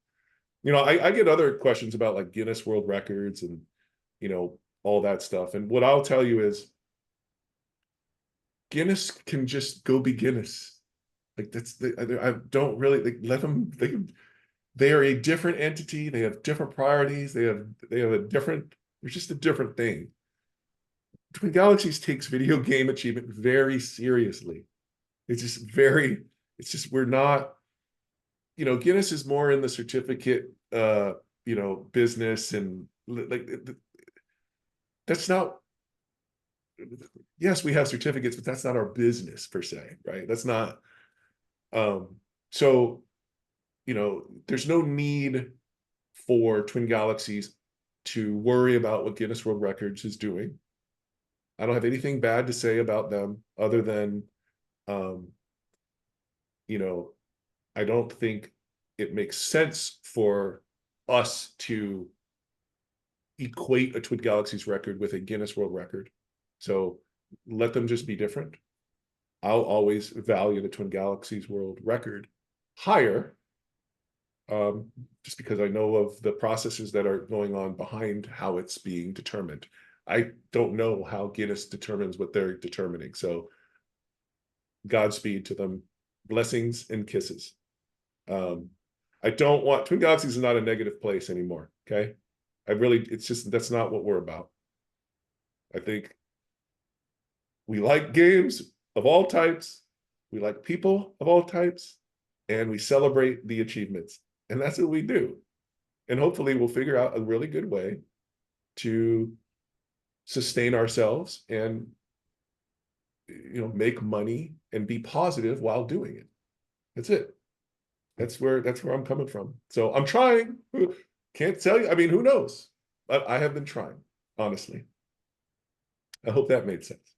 You know, I get other questions about like Guinness World Records and, you know, all that stuff. And what I'll tell you is Guinness can just go be Guinness. Like I don't really like, let them, they are a different entity. They have different priorities. They have a different, it's just a different thing. Twin Galaxies takes video game achievement very seriously. It's just we're not, you know, Guinness is more in the certificate, you know, business, and like that's not, yes, we have certificates, but that's not our business per se, right? That's not, so, you know, there's no need for Twin Galaxies to worry about what Guinness World Records is doing. I don't have anything bad to say about them other than, you know, I don't think it makes sense for us to equate a Twin Galaxies record with a Guinness World Record. So let them just be different. I'll always value the Twin Galaxies World Record higher, just because I know of the processes that are going on behind how it's being determined. I don't know how Guinness determines what they're determining. So Godspeed to them. Blessings and kisses. I don't want, Twin Galaxies is not a negative place anymore. Okay. It's just, that's not what we're about. I think we like games of all types. We like people of all types, and we celebrate the achievements. And that's what we do. And hopefully we'll figure out a really good way to sustain ourselves and, you know, make money and be positive while doing it. That's it. That's where I'm coming from. So I'm trying. Can't tell you. I mean, who knows? But I have been trying, honestly. I hope that made sense.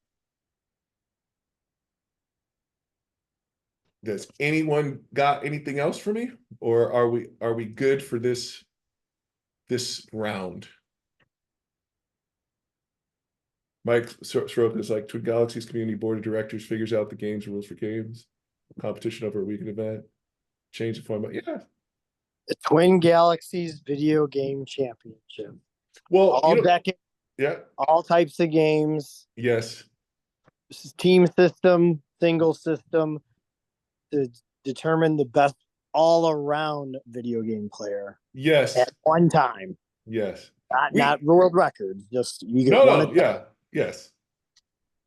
Does anyone got anything else for me? Or are we good for this round? Mike Soroka is like, Twin Galaxies Community Board of Directors figures out the games rules for games, competition over a weekend event, change the format. Yeah. The Twin Galaxies Video Game Championship. Well, All decades, yeah. all types of games. Yes. This is team system, single system, to determine the best all-around video game player. Yes. At one time. Yes. not world records. Just you get No, one. no, yeah, yes,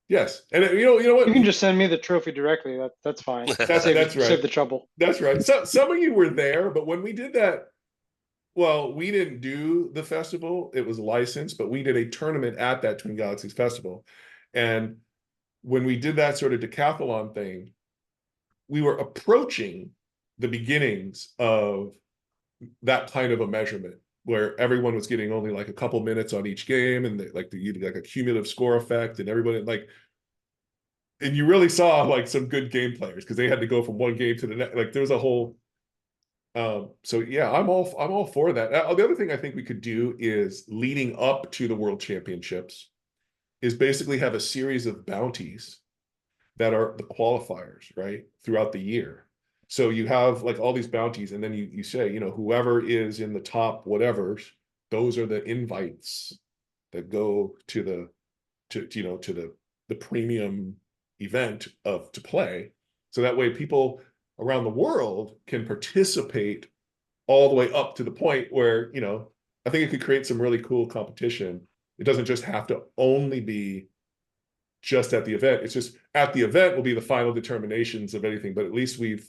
yes, and you know what? You can just send me the trophy directly. That's fine. That's right. Save the trouble. That's right. So some of you were there, but when we did that, well, we didn't do the festival. It was licensed, but we did a tournament at that Twin Galaxies festival. And when we did that sort of decathlon thing, we were approaching the beginnings of that kind of a measurement where everyone was getting only like a couple minutes on each game, and like a cumulative score effect, and everybody like, and you really saw like some good game players because they had to go from one game to the next. Like there was a whole. So yeah, I'm all for that. The other thing I think we could do is leading up to the World Championships is basically have a series of bounties that are the qualifiers, right, throughout the year. So you have like all these bounties, and then you say, whoever is in the top whatevers, those are the invites that go to the premium event to play. So that way people around the world can participate all the way up to the point where, I think it could create some really cool competition. It doesn't just have to only be just at the event. It's just at the event will be the final determinations of anything, but at least we've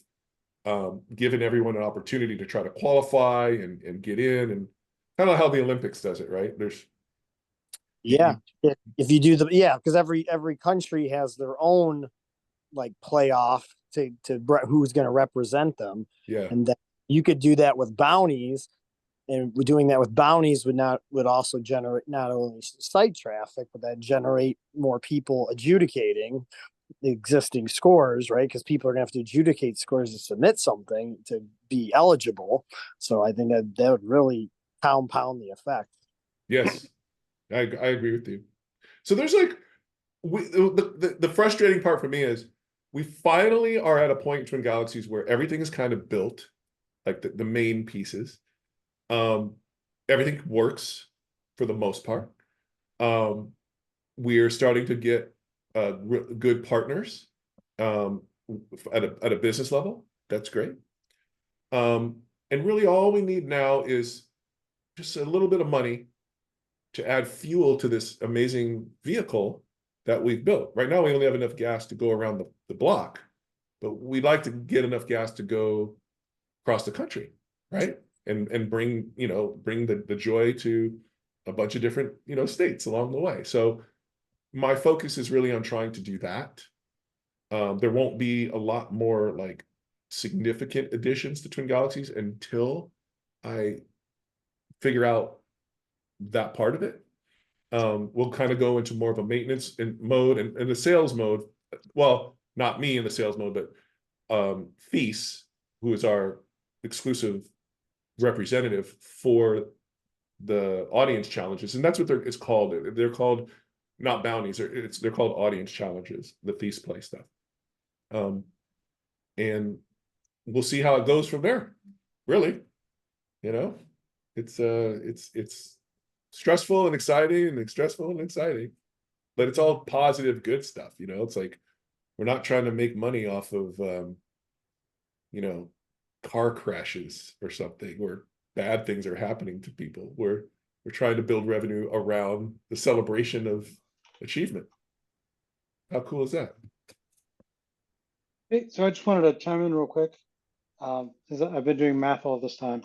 given everyone an opportunity to try to qualify and get in, and kind of how the Olympics does it, right? Yeah, if you do because every country has their own like playoff to who's going to represent them. Yeah. And then you could do that with bounties, and doing that with bounties would also generate not only site traffic, but that generate more people adjudicating the existing scores, right? Because people are gonna have to adjudicate scores to submit something to be eligible. So I think that would really compound the effect. Yes, I agree with you. So there's like the frustrating part for me is we finally are at a point in Twin Galaxies where everything is kind of built, like the main pieces. Everything works for the most part. We're starting to get good partners at a business level. That's great. And really all we need now is just a little bit of money to add fuel to this amazing vehicle that we've built. Right now, we only have enough gas to go around the block, but we'd like to get enough gas to go across the country, right? And bring the joy to a bunch of different states along the way. So my focus is really on trying to do that. There won't be a lot more like significant additions to Twin Galaxies until I figure out that part of it. We'll kind of go into more of a maintenance mode and the sales mode. Well, not me in the sales mode, but Feast, who is our exclusive representative for the audience challenges, and that's what it's called. They're called not bounties. They're called audience challenges. The Feast play stuff, and we'll see how it goes from there. Really, it's stressful and exciting, and stressful and exciting, but it's all positive, good stuff. It's like we're not trying to make money off of car crashes or something where bad things are happening to people. We're trying to build revenue around the celebration of achievement. How cool is that? Hey, so I just wanted to chime in real quick, since I've been doing math all this time,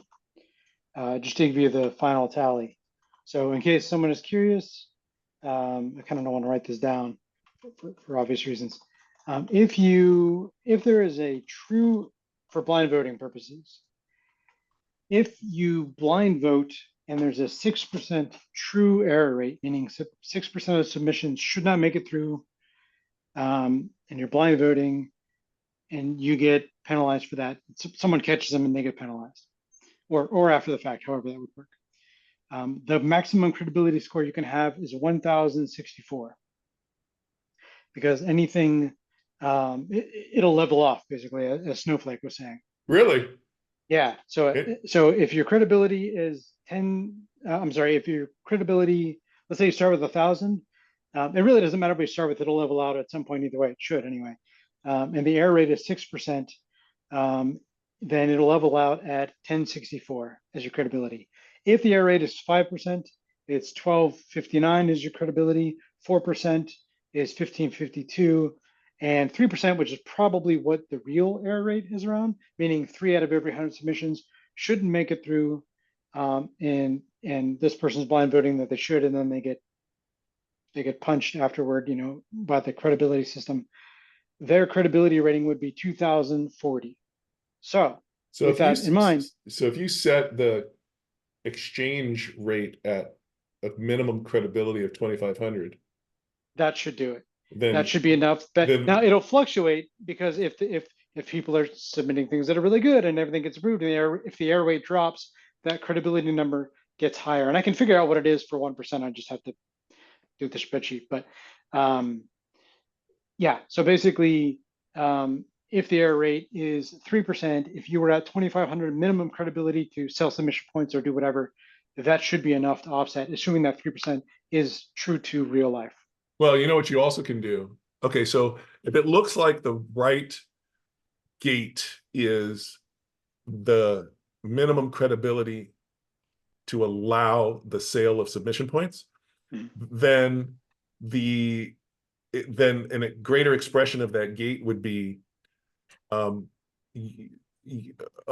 just to give you the final tally. So in case someone is curious, I kind of don't want to write this down for obvious reasons. If there is a true, for blind voting purposes, if you blind vote and there's a 6% true error rate, meaning 6% of submissions should not make it through, and you're blind voting and you get penalized for that, someone catches them and they get penalized, or after the fact, however that would work. The maximum credibility score you can have is 1,064, because anything, it'll level off, basically, as Snowflake was saying. Really? Yeah. So if your credibility is 10, if your credibility, let's say you start with 1,000, it really doesn't matter if we start with, it'll level out at some point either way. It should anyway. And the error rate is 6%. Then it'll level out at 1064 as your credibility. If the error rate is 5%, it's 1259 is your credibility, 4% is 1552, and 3%, which is probably what the real error rate is around, meaning 3 out of every 100 submissions shouldn't make it through, and this person's blind voting that they should, and then they get punched afterward, by the credibility system. Their credibility rating would be 2040. So with that in mind, so if you set the exchange rate at a minimum credibility of 2,500, that should do it. then That should be enough. But then- now it'll fluctuate, because if people are submitting things that are really good and everything gets approved, and if the error rate drops, that credibility number gets higher. And I can figure out what it is for 1%. I just have to do the spreadsheet. But yeah, so basically, if the error rate is 3%, if you were at 2,500 minimum credibility to sell submission points or do whatever, that should be enough to offset, assuming that 3% is true to real life. well, you know what you also can do? Okay, so if it looks like the right gate is the minimum credibility to allow the sale of submission points, then then a greater expression of that gate would be a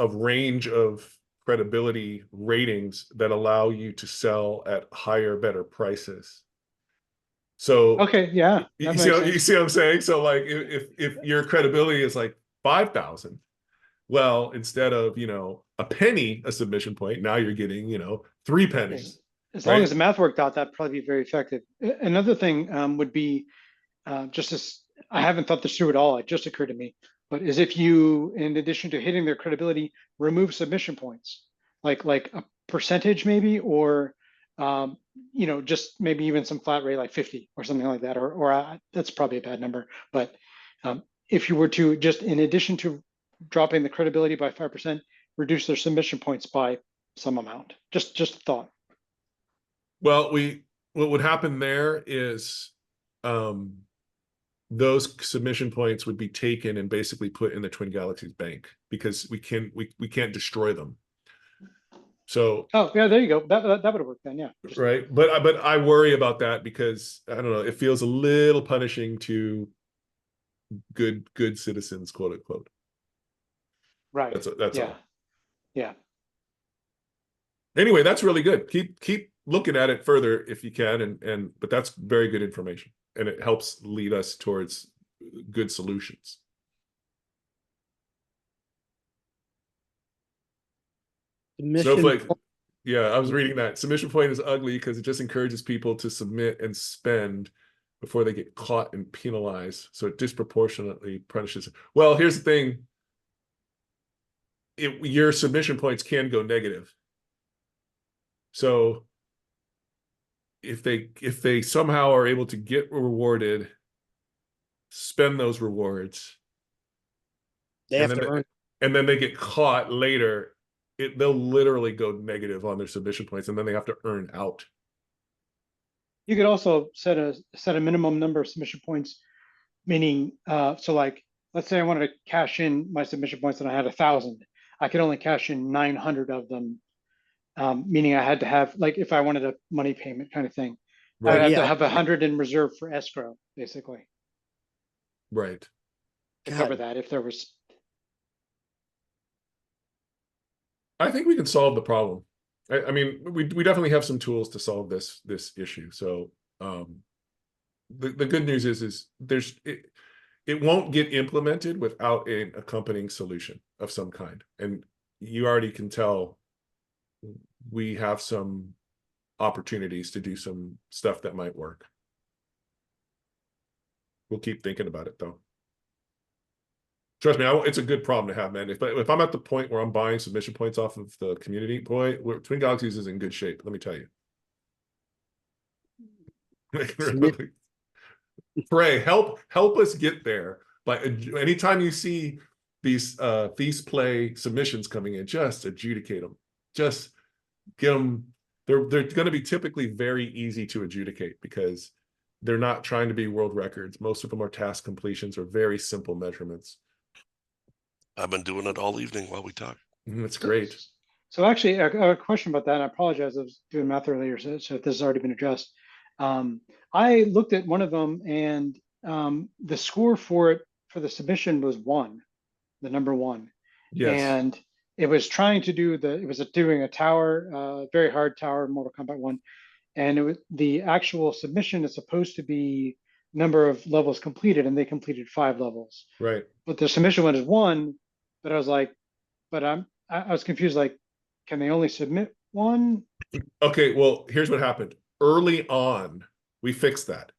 range of credibility ratings that allow you to sell at higher, better prices. So Okay, yeah, you see what I'm saying? So like if your credibility is like 5,000, well, instead of a penny a submission point, now you're getting 3 pennies. As long as the math worked out, that'd probably be very effective. Another thing would be, just as I haven't thought this through at all, it just occurred to me, but is if you, in addition to hitting their credibility, remove submission points, like a percentage maybe, or just maybe even some flat rate like 50 or something like that, or that's probably a bad number. But if you were to just, in addition to dropping the credibility by 5%, reduce their submission points by some amount, just a thought. Well, what would happen there is those submission points would be taken and basically put in the Twin Galaxies bank, because we can't destroy them. So oh yeah, there you go. That would have worked then, yeah. Right, but I worry about that, because I don't know, it feels a little punishing to good citizens, quote unquote. Right. That's yeah. all. Yeah. Anyway, that's really good. Keep looking at it further if you can, but that's very good information, and it helps lead us towards good solutions. Snowflake, yeah, I was reading that. Submission point is ugly because it just encourages people to submit and spend before they get caught and penalized, so it disproportionately punishes. Well, here's the thing. Your submission points can go negative. So if they somehow are able to get rewarded, spend those rewards, They have to earn. And then they get caught later, they'll literally go negative on their submission points, and then they have to earn out. You could also set a minimum number of submission points, meaning so like, let's say I wanted to cash in my submission points and I had 1,000. I could only cash in 900 of them, meaning I had to have, like, if I wanted a money payment kind of thing, Right. I had to have 100 in reserve for escrow, basically. Right. To cover that if there was. I think we can solve the problem. I mean, we definitely have some tools to solve this issue. So the good news is it won't get implemented without an accompanying solution of some kind. And you already can tell we have some opportunities to do some stuff that might work. We'll keep thinking about it though. Trust me, it's a good problem to have, man. If I'm at the point where I'm buying submission points off of the community, boy, Twin Galaxies is in good shape. Let me tell you. Pray, help us get there. Like anytime you see these feast play submissions coming in, just adjudicate them. Just get them. They're going to be typically very easy to adjudicate because they're not trying to be world records. Most of them are task completions or very simple measurements. I've been doing it all evening while we talk. That's great. So actually, a question about that, and I apologize, I was doing math earlier, so if this has already been addressed. I looked at one of them, and the score for it for the submission was one, the number one, Yes. and it was trying to do it was doing a tower, very hard tower, Mortal Kombat 1, and it was the actual submission is supposed to be number of levels completed, and they completed 5 levels, Right. but the submission one is one, but I was like, but I was confused, like, can they only submit one? Okay, well, here's what happened. Early on, we fixed that.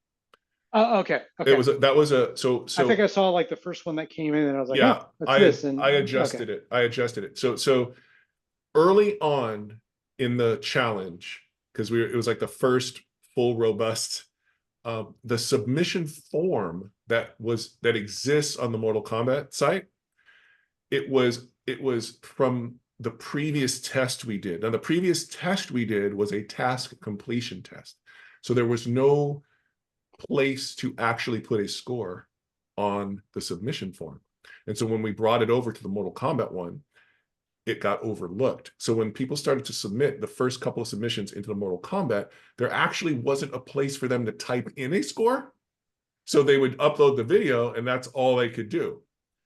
Oh, okay, It okay. was that was a so I think so I saw like the first one that came in, and I was like, yeah, oh, what's this? I And okay, adjusted it. I adjusted it. So early on in the challenge, because it was like the first full robust the submission form that exists on the Mortal Kombat site, it was from the previous test we did. Now, the previous test we did was a task completion test. So there was no place to actually put a score on the submission form. And so when we brought it over to the Mortal Kombat one, it got overlooked. So when people started to submit the first couple of submissions into the Mortal Kombat, there actually wasn't a place for them to type in a score. So they would upload the video, and that's all they could do.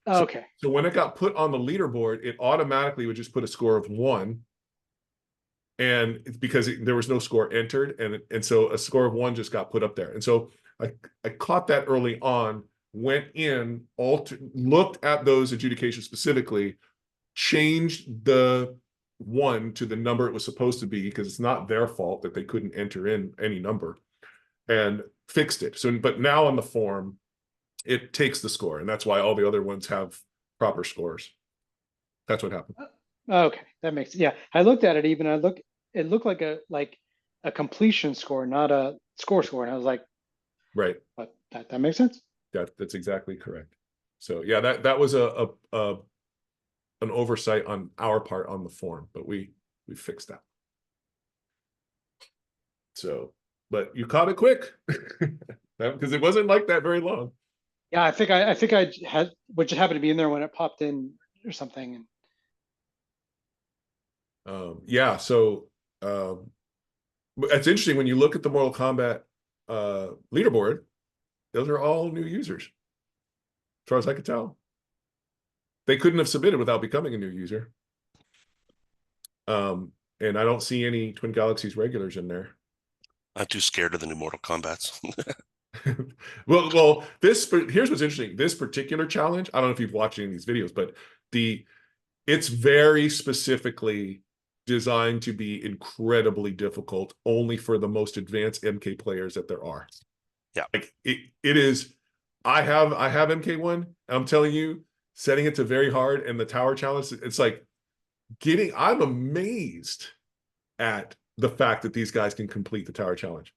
okay. So when it got put on the leaderboard, it automatically would just put a score of 1. And it's because there was no score entered. And so a score of 1 just got put up there. And so I caught that early on, went in, looked at those adjudications specifically, changed the 1 to the number it was supposed to be, because it's not their fault that they couldn't enter in any number, and fixed it. So, but now on the form, it takes the score, and that's why all the other ones have proper scores. That's what happened. Okay, that makes, yeah. I looked at it, even it looked like a completion score, not a score, and I was like, Right. but that makes sense. That's exactly correct. So yeah, that was an oversight on our part on the form, but we fixed that. So, but you caught it quick, because it wasn't like that very long. Yeah, I think I had, which happened to be in there when it popped in or something. Yeah, so it's interesting when you look at the Mortal Kombat leaderboard, those are all new users, as far as I could tell. They couldn't have submitted without becoming a new user. And I don't see any Twin Galaxies regulars in there. I'm too scared of the new Mortal Kombats. well, here's what's interesting. This particular challenge, I don't know if you've watched any of these videos, but it's very specifically designed to be incredibly difficult, only for the most advanced MK players that there are. Yeah, like it is. I have MK1, and I'm telling you, setting it to very hard, and the tower challenge, it's like I'm amazed at the fact that these guys can complete the tower challenge.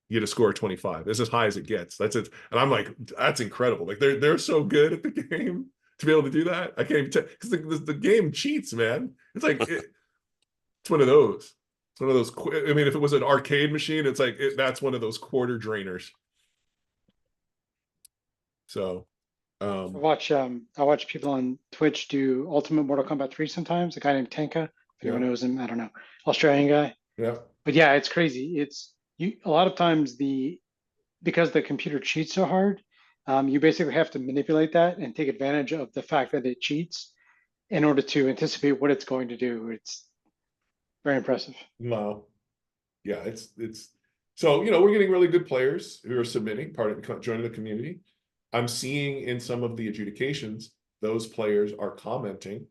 You get a score of 25. It's as high as it gets. That's it. And I'm like, that's incredible. Like they're so good at the game to be able to do that. I can't even tell, because the game cheats, man. It's like it's one of those. It's one of those. I mean, if it was an arcade machine, it's like that's one of those quarter drainers. So, I watch people on Twitch do Ultimate Mortal Kombat 3 sometimes. A guy named Tanka, if anyone knows him, I don't know, Australian guy. Yeah. But yeah, it's crazy. It's a lot of times because the computer cheats so hard, you basically have to manipulate that and take advantage of the fact that it cheats in order to anticipate what it's going to do. It's very impressive. Wow. Yeah, it's so we're getting really good players who are submitting, joining the community. I'm seeing in some of the adjudications, those players are commenting.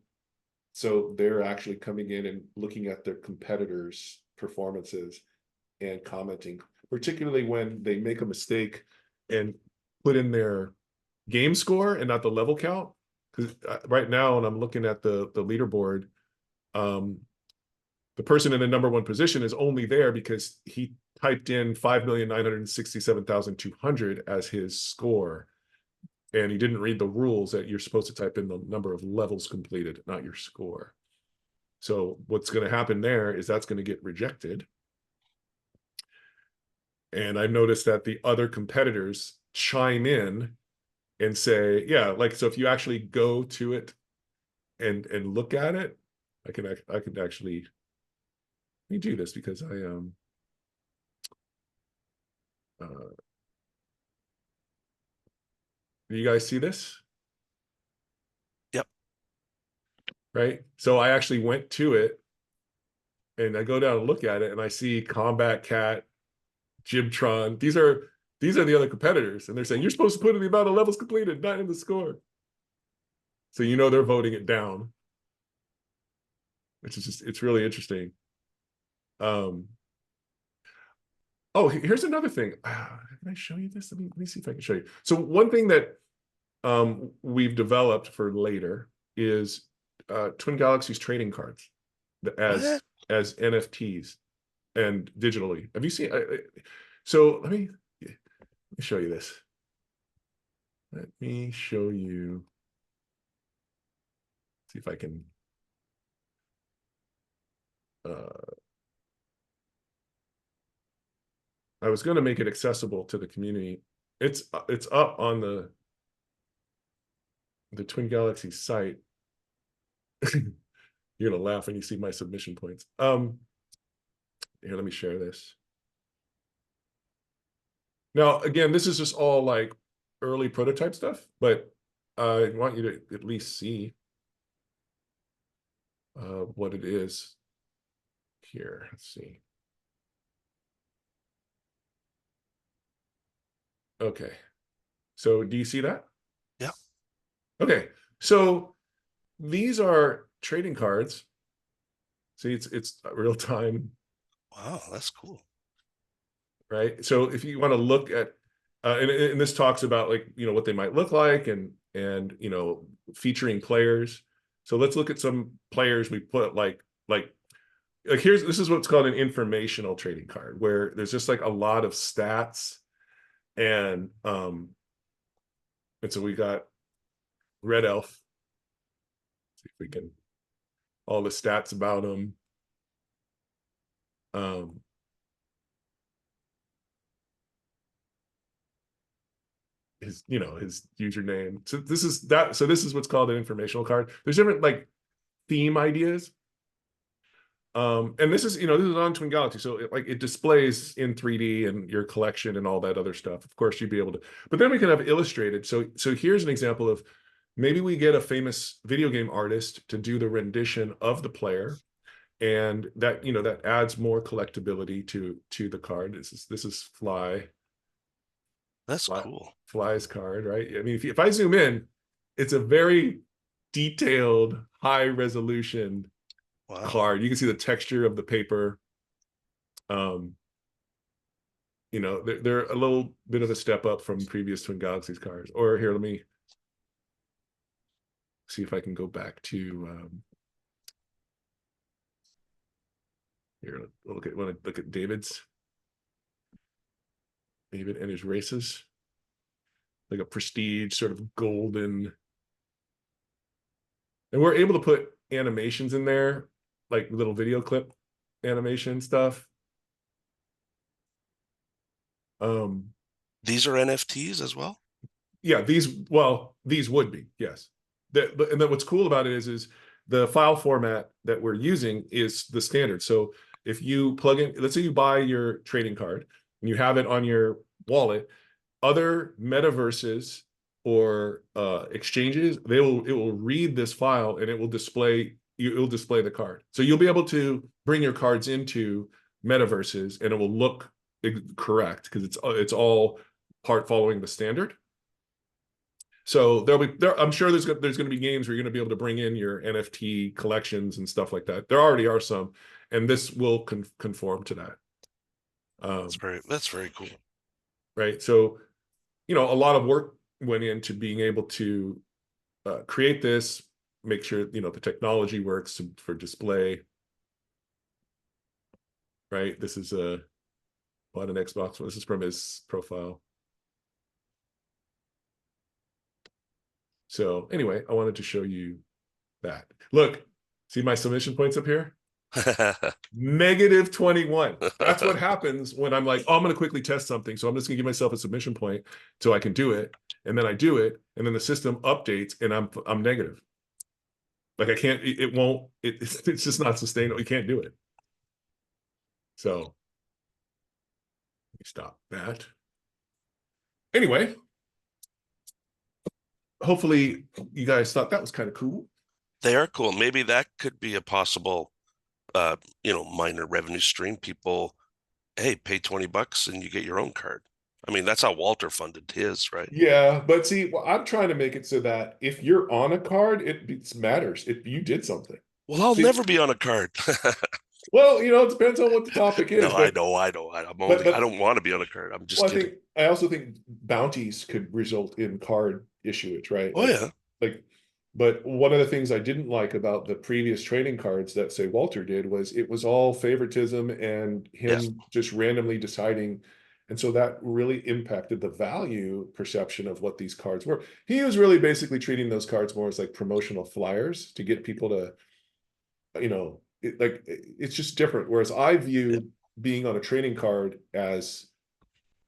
So they're actually coming in and looking at their competitors' performances and commenting, particularly when they make a mistake and put in their game score and not the level count. Because right now, when I'm looking at the leaderboard, the person in the #1 position is only there because he typed in 5,967,200 as his score. And he didn't read the rules that you're supposed to type in the number of levels completed, not your score. So what's going to happen there is that's going to get rejected. And I noticed that the other competitors chime in and say, yeah, like, so if you actually go to it and look at it, I can actually, let me do this because do you guys see this? Yep. Right. So I actually went to it and I go down and look at it and I see Combat Cat, Jibtron. These are the other competitors. And they're saying, you're supposed to put in the amount of levels completed, not in the score. So they're voting it down. Which is just, it's really interesting. Oh, here's another thing. Can I show you this? Let me see if I can show you. So one thing that we've developed for later is Twin Galaxies trading cards as NFTs and digitally. Have you seen? So let me show you this. Let me show you. See if I can. I was going to make it accessible to the community. It's up on the Twin Galaxies site. You're gonna laugh when you see my submission points. Here, let me share this. Now, again, this is just all like early prototype stuff, but I want you to at least see what it is here. Let's see. Okay. So do you see that? Yeah. Okay. So these are trading cards. See, it's real time. Wow, that's cool. Right. So if you want to look at, and this talks about like, what they might look like and, featuring players. So let's look at some players we put like this is what's called an informational trading card, where there's just like a lot of stats and so we got Red Elf. See if we can, all the stats about him. His username. So this is what's called an informational card. There's different like theme ideas. And this is on Twin Galaxy, so it displays in 3D and your collection and all that other stuff. Of course, you'd be able to, but then we can have illustrated. So here's an example of maybe we get a famous video game artist to do the rendition of the player, and that that adds more collectability to the card. This is Fly. That's cool. Fly's card, right? I mean, if I zoom in, it's a very detailed, high resolution card. You can see the texture of the paper. They're a little bit of a step up from previous Twin Galaxies cards. Or here, let me see if I can go back to here. Want to look at David and his races, like a prestige sort of golden, and we're able to put animations in there, like little video clip animation stuff. These are NFTs as well? Yeah, these would be, yes. And then what's cool about it is the file format that we're using is the standard. So if you plug in, let's say you buy your trading card and you have it on your wallet, other metaverses or exchanges, it will read this file and it will display the card. So you'll be able to bring your cards into metaverses and it will look correct because it's all part following the standard. So I'm sure there's going to be games where you're going to be able to bring in your NFT collections and stuff like that. There already are some, and this will conform to that. That's very cool. Right. So, a lot of work went into being able to create this, make sure the technology works for display. Right. This is an Xbox. This is from his profile. So anyway, I wanted to show you that. Look, see my submission points up here? -21. That's what happens when I'm like, oh, I'm going to quickly test something. So I'm just going to give myself a submission point so I can do it. And then I do it. And then the system updates and I'm negative. Like I can't, it won't, it's just not sustainable. You can't do it. So let me stop that. Anyway, hopefully you guys thought that was kind of cool. They are cool. Maybe that could be a possible, minor revenue stream. People, hey, pay $20 and you get your own card. I mean, that's how Walter funded his, right? Yeah, but see, well, I'm trying to make it so that if you're on a card, it matters if you did something. Well, I'll See, never be on a card. well, it depends on what the topic No, is, I but know. I but don't want to be on a card. I'm just well, kidding. I also think bounties could result in card issuance, right? Oh yeah. Like, but one of the things I didn't like about the previous trading cards that say Walter did was it was all favoritism and Yes. him just randomly deciding. And so that really impacted the value perception of what these cards were. He was really basically treating those cards more as like promotional flyers to get people to, it's just different. Whereas I view being on a trading card as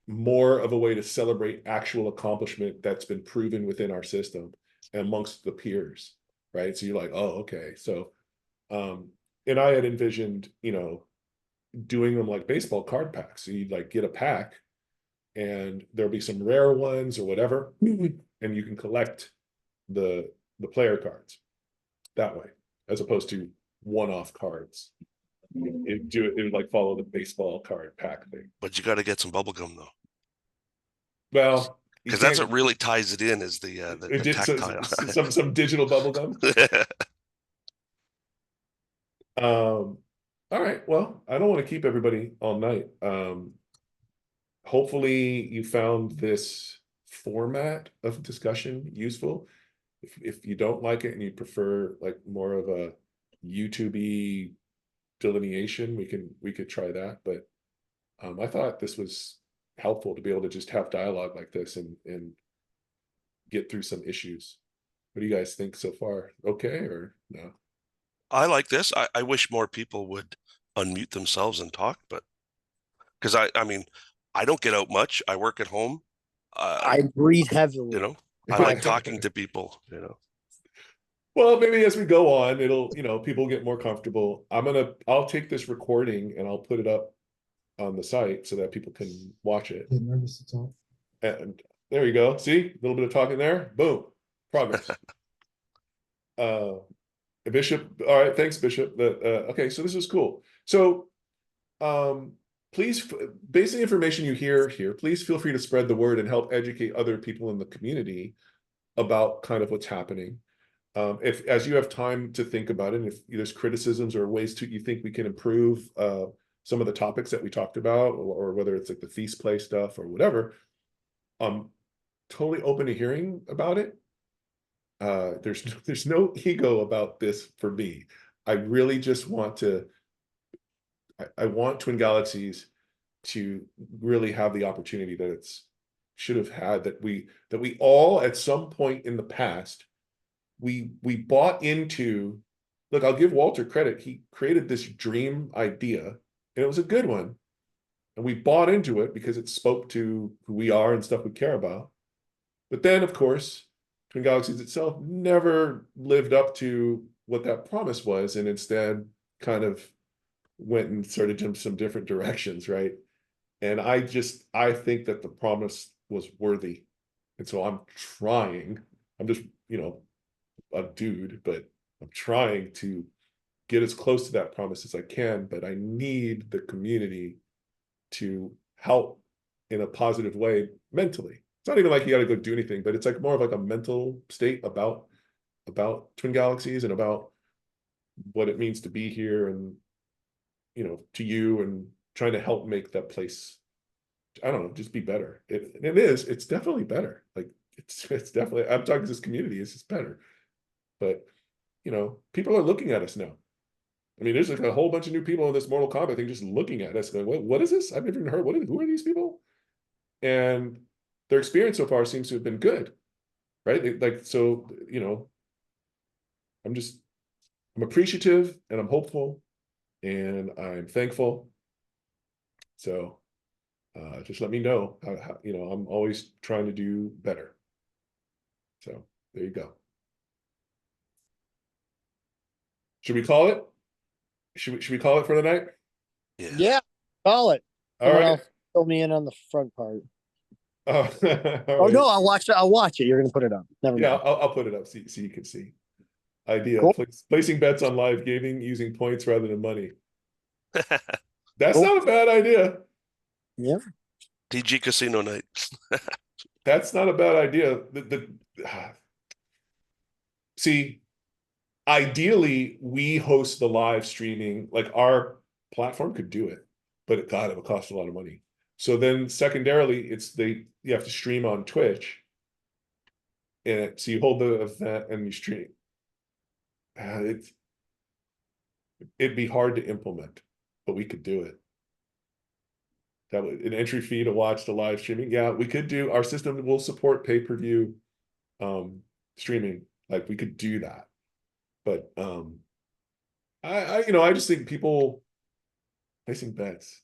more of a way to celebrate actual accomplishment that's been proven within our system and amongst the peers, right? So you're like, oh, okay. So, and I had envisioned, doing them like baseball card packs. So you'd like get a pack and there'll be some rare ones or whatever, and you can collect the player cards that way, as opposed to one-off cards. It would like follow the baseball card pack thing. But you got to get some bubble gum though, Well, you because that's can't. what really ties it in is the It did tactile. some digital bubble gum. All right. Well, I don't want to keep everybody all night. Hopefully you found this format of discussion useful. If you don't like it and you prefer like more of a YouTube-y delineation, we could try that. But I thought this was helpful to be able to just have dialogue like this and get through some issues. What do you guys think so far? Okay or no? I like this. I wish more people would unmute themselves and talk, but because I mean, I don't get out much. I work at home. I breathe heavily. I like talking to people, Well, maybe as we go on, it'll, people get more comfortable. I'll take this recording and I'll put it up on the site so that people can watch it. And there you go. See, a little bit of talking there. Boom, progress. Bishop. All right, thanks, Bishop. Okay, so this is cool. So, please, based on the information you hear here, please feel free to spread the word and help educate other people in the community about kind of what's happening. If as you have time to think about it, and if there's criticisms or ways you think we can improve some of the topics that we talked about, or whether it's like the feast play stuff or whatever, I'm totally open to hearing about it. There's no ego about this for me. I really just want to. I want Twin Galaxies to really have the opportunity that it's should have had, that we all at some point in the past we bought into. Look, I'll give Walter credit. He created this dream idea and it was a good one. And we bought into it because it spoke to who we are and stuff we care about. But then, of course, Twin Galaxies itself never lived up to what that promise was, and instead kind of went and started in some different directions, right? And I think that the promise was worthy. And so I'm just, a dude, but I'm trying to get as close to that promise as I can, but I need the community to help in a positive way mentally. It's not even like you got to go do anything, but it's like more of like a mental state about Twin Galaxies and about what it means to be here, and to you, and trying to help make that place, I don't know, just be better. It's definitely better. Like it's definitely, I'm talking to this community, it's just better. But people are looking at us now. I mean, there's like a whole bunch of new people in this Mortal Kombat thing just looking at us going, what is this? I've never even heard. Who are these people? And their experience so far seems to have been good, right? I'm appreciative and I'm hopeful and I'm thankful. So just let me know how, I'm always trying to do better. So there you go. Should we call it? Should we call it for the night? Yeah. Yeah, call it. All Someone right. else fill me in on the front part. Oh, all Oh right. no, I'll watch it. I'll watch it. You're gonna put it up. Never Yeah, mind. I'll put it up so you can see. Idea: Cool. placing bets on live gaming using points rather than money. That's Cool. not a bad idea. Yeah. TG Casino night. That's not a bad idea. See, ideally, we host the live streaming. Like our platform could do it, but God, it would cost a lot of money. So then, secondarily, you have to stream on Twitch, and so you hold the event and you stream. It'd be hard to implement, but we could do it. That would an entry fee to watch the live streaming. Yeah, we could do. Our system will support pay-per-view streaming. Like we could do that, but I just think people placing bets.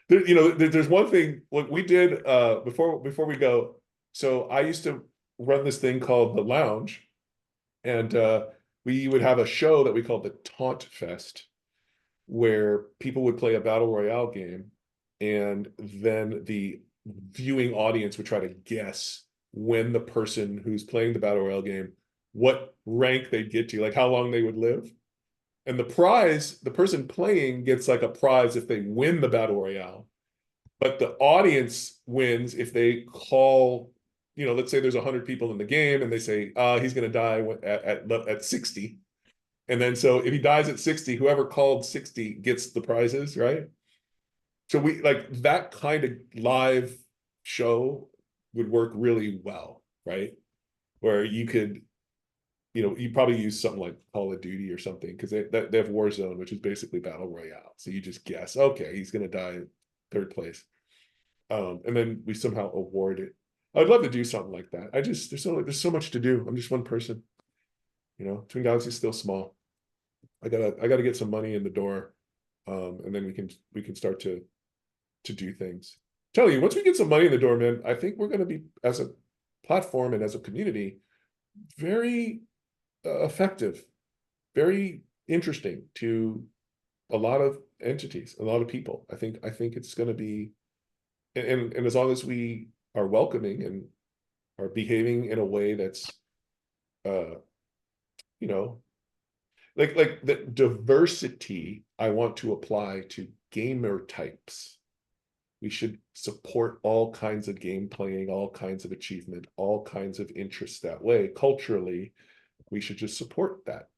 There's one thing what we did before we go. So I used to run this thing called the Lounge, and we would have a show that we called the Taunt Fest, where people would play a battle royale game, and then the viewing audience would try to guess when the person who's playing the battle royale game, what rank they'd get to, like how long they would live. And the prize, the person playing gets like a prize if they win the battle royale. But the audience wins if they call, let's say there's 100 people in the game and they say, he's going to die at 60. And then so if he dies at 60, whoever called 60 gets the prizes, right? So we like that kind of live show would work really well, right? Where you could, you probably use something like Call of Duty or something because they have Warzone, which is basically battle royale. So you just guess, okay, he's going to die in third place, and then we somehow award it. I'd love to do something like that. There's so much to do. I'm just one person, Twin Galaxies is still small. I gotta get some money in the door, and then we can start to do things. Tell you, once we get some money in the door, man, I think we're going to be, as a platform and as a community, very effective, very interesting to a lot of entities, a lot of people. I think it's going to be, and as long as we are welcoming and are behaving in a way that's, like the diversity I want to apply to gamer types. We should support all kinds of game playing, all kinds of achievement, all kinds of interests that way. Culturally, we should just support that.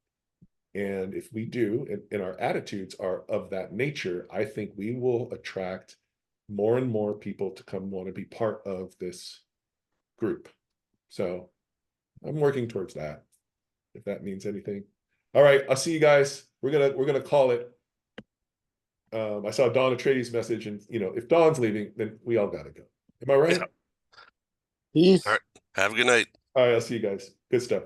And if we do, and our attitudes are of that nature, I think we will attract more and more people to come want to be part of this group. So I'm working towards that, if that means anything. All right, I'll see you guys. We're gonna call it. I saw Dawn Atreides' message, and if Dawn's leaving, then we all gotta go. Am I right? Yeah. Peace. All right. Have a good night. All right, I'll see you guys. Good stuff.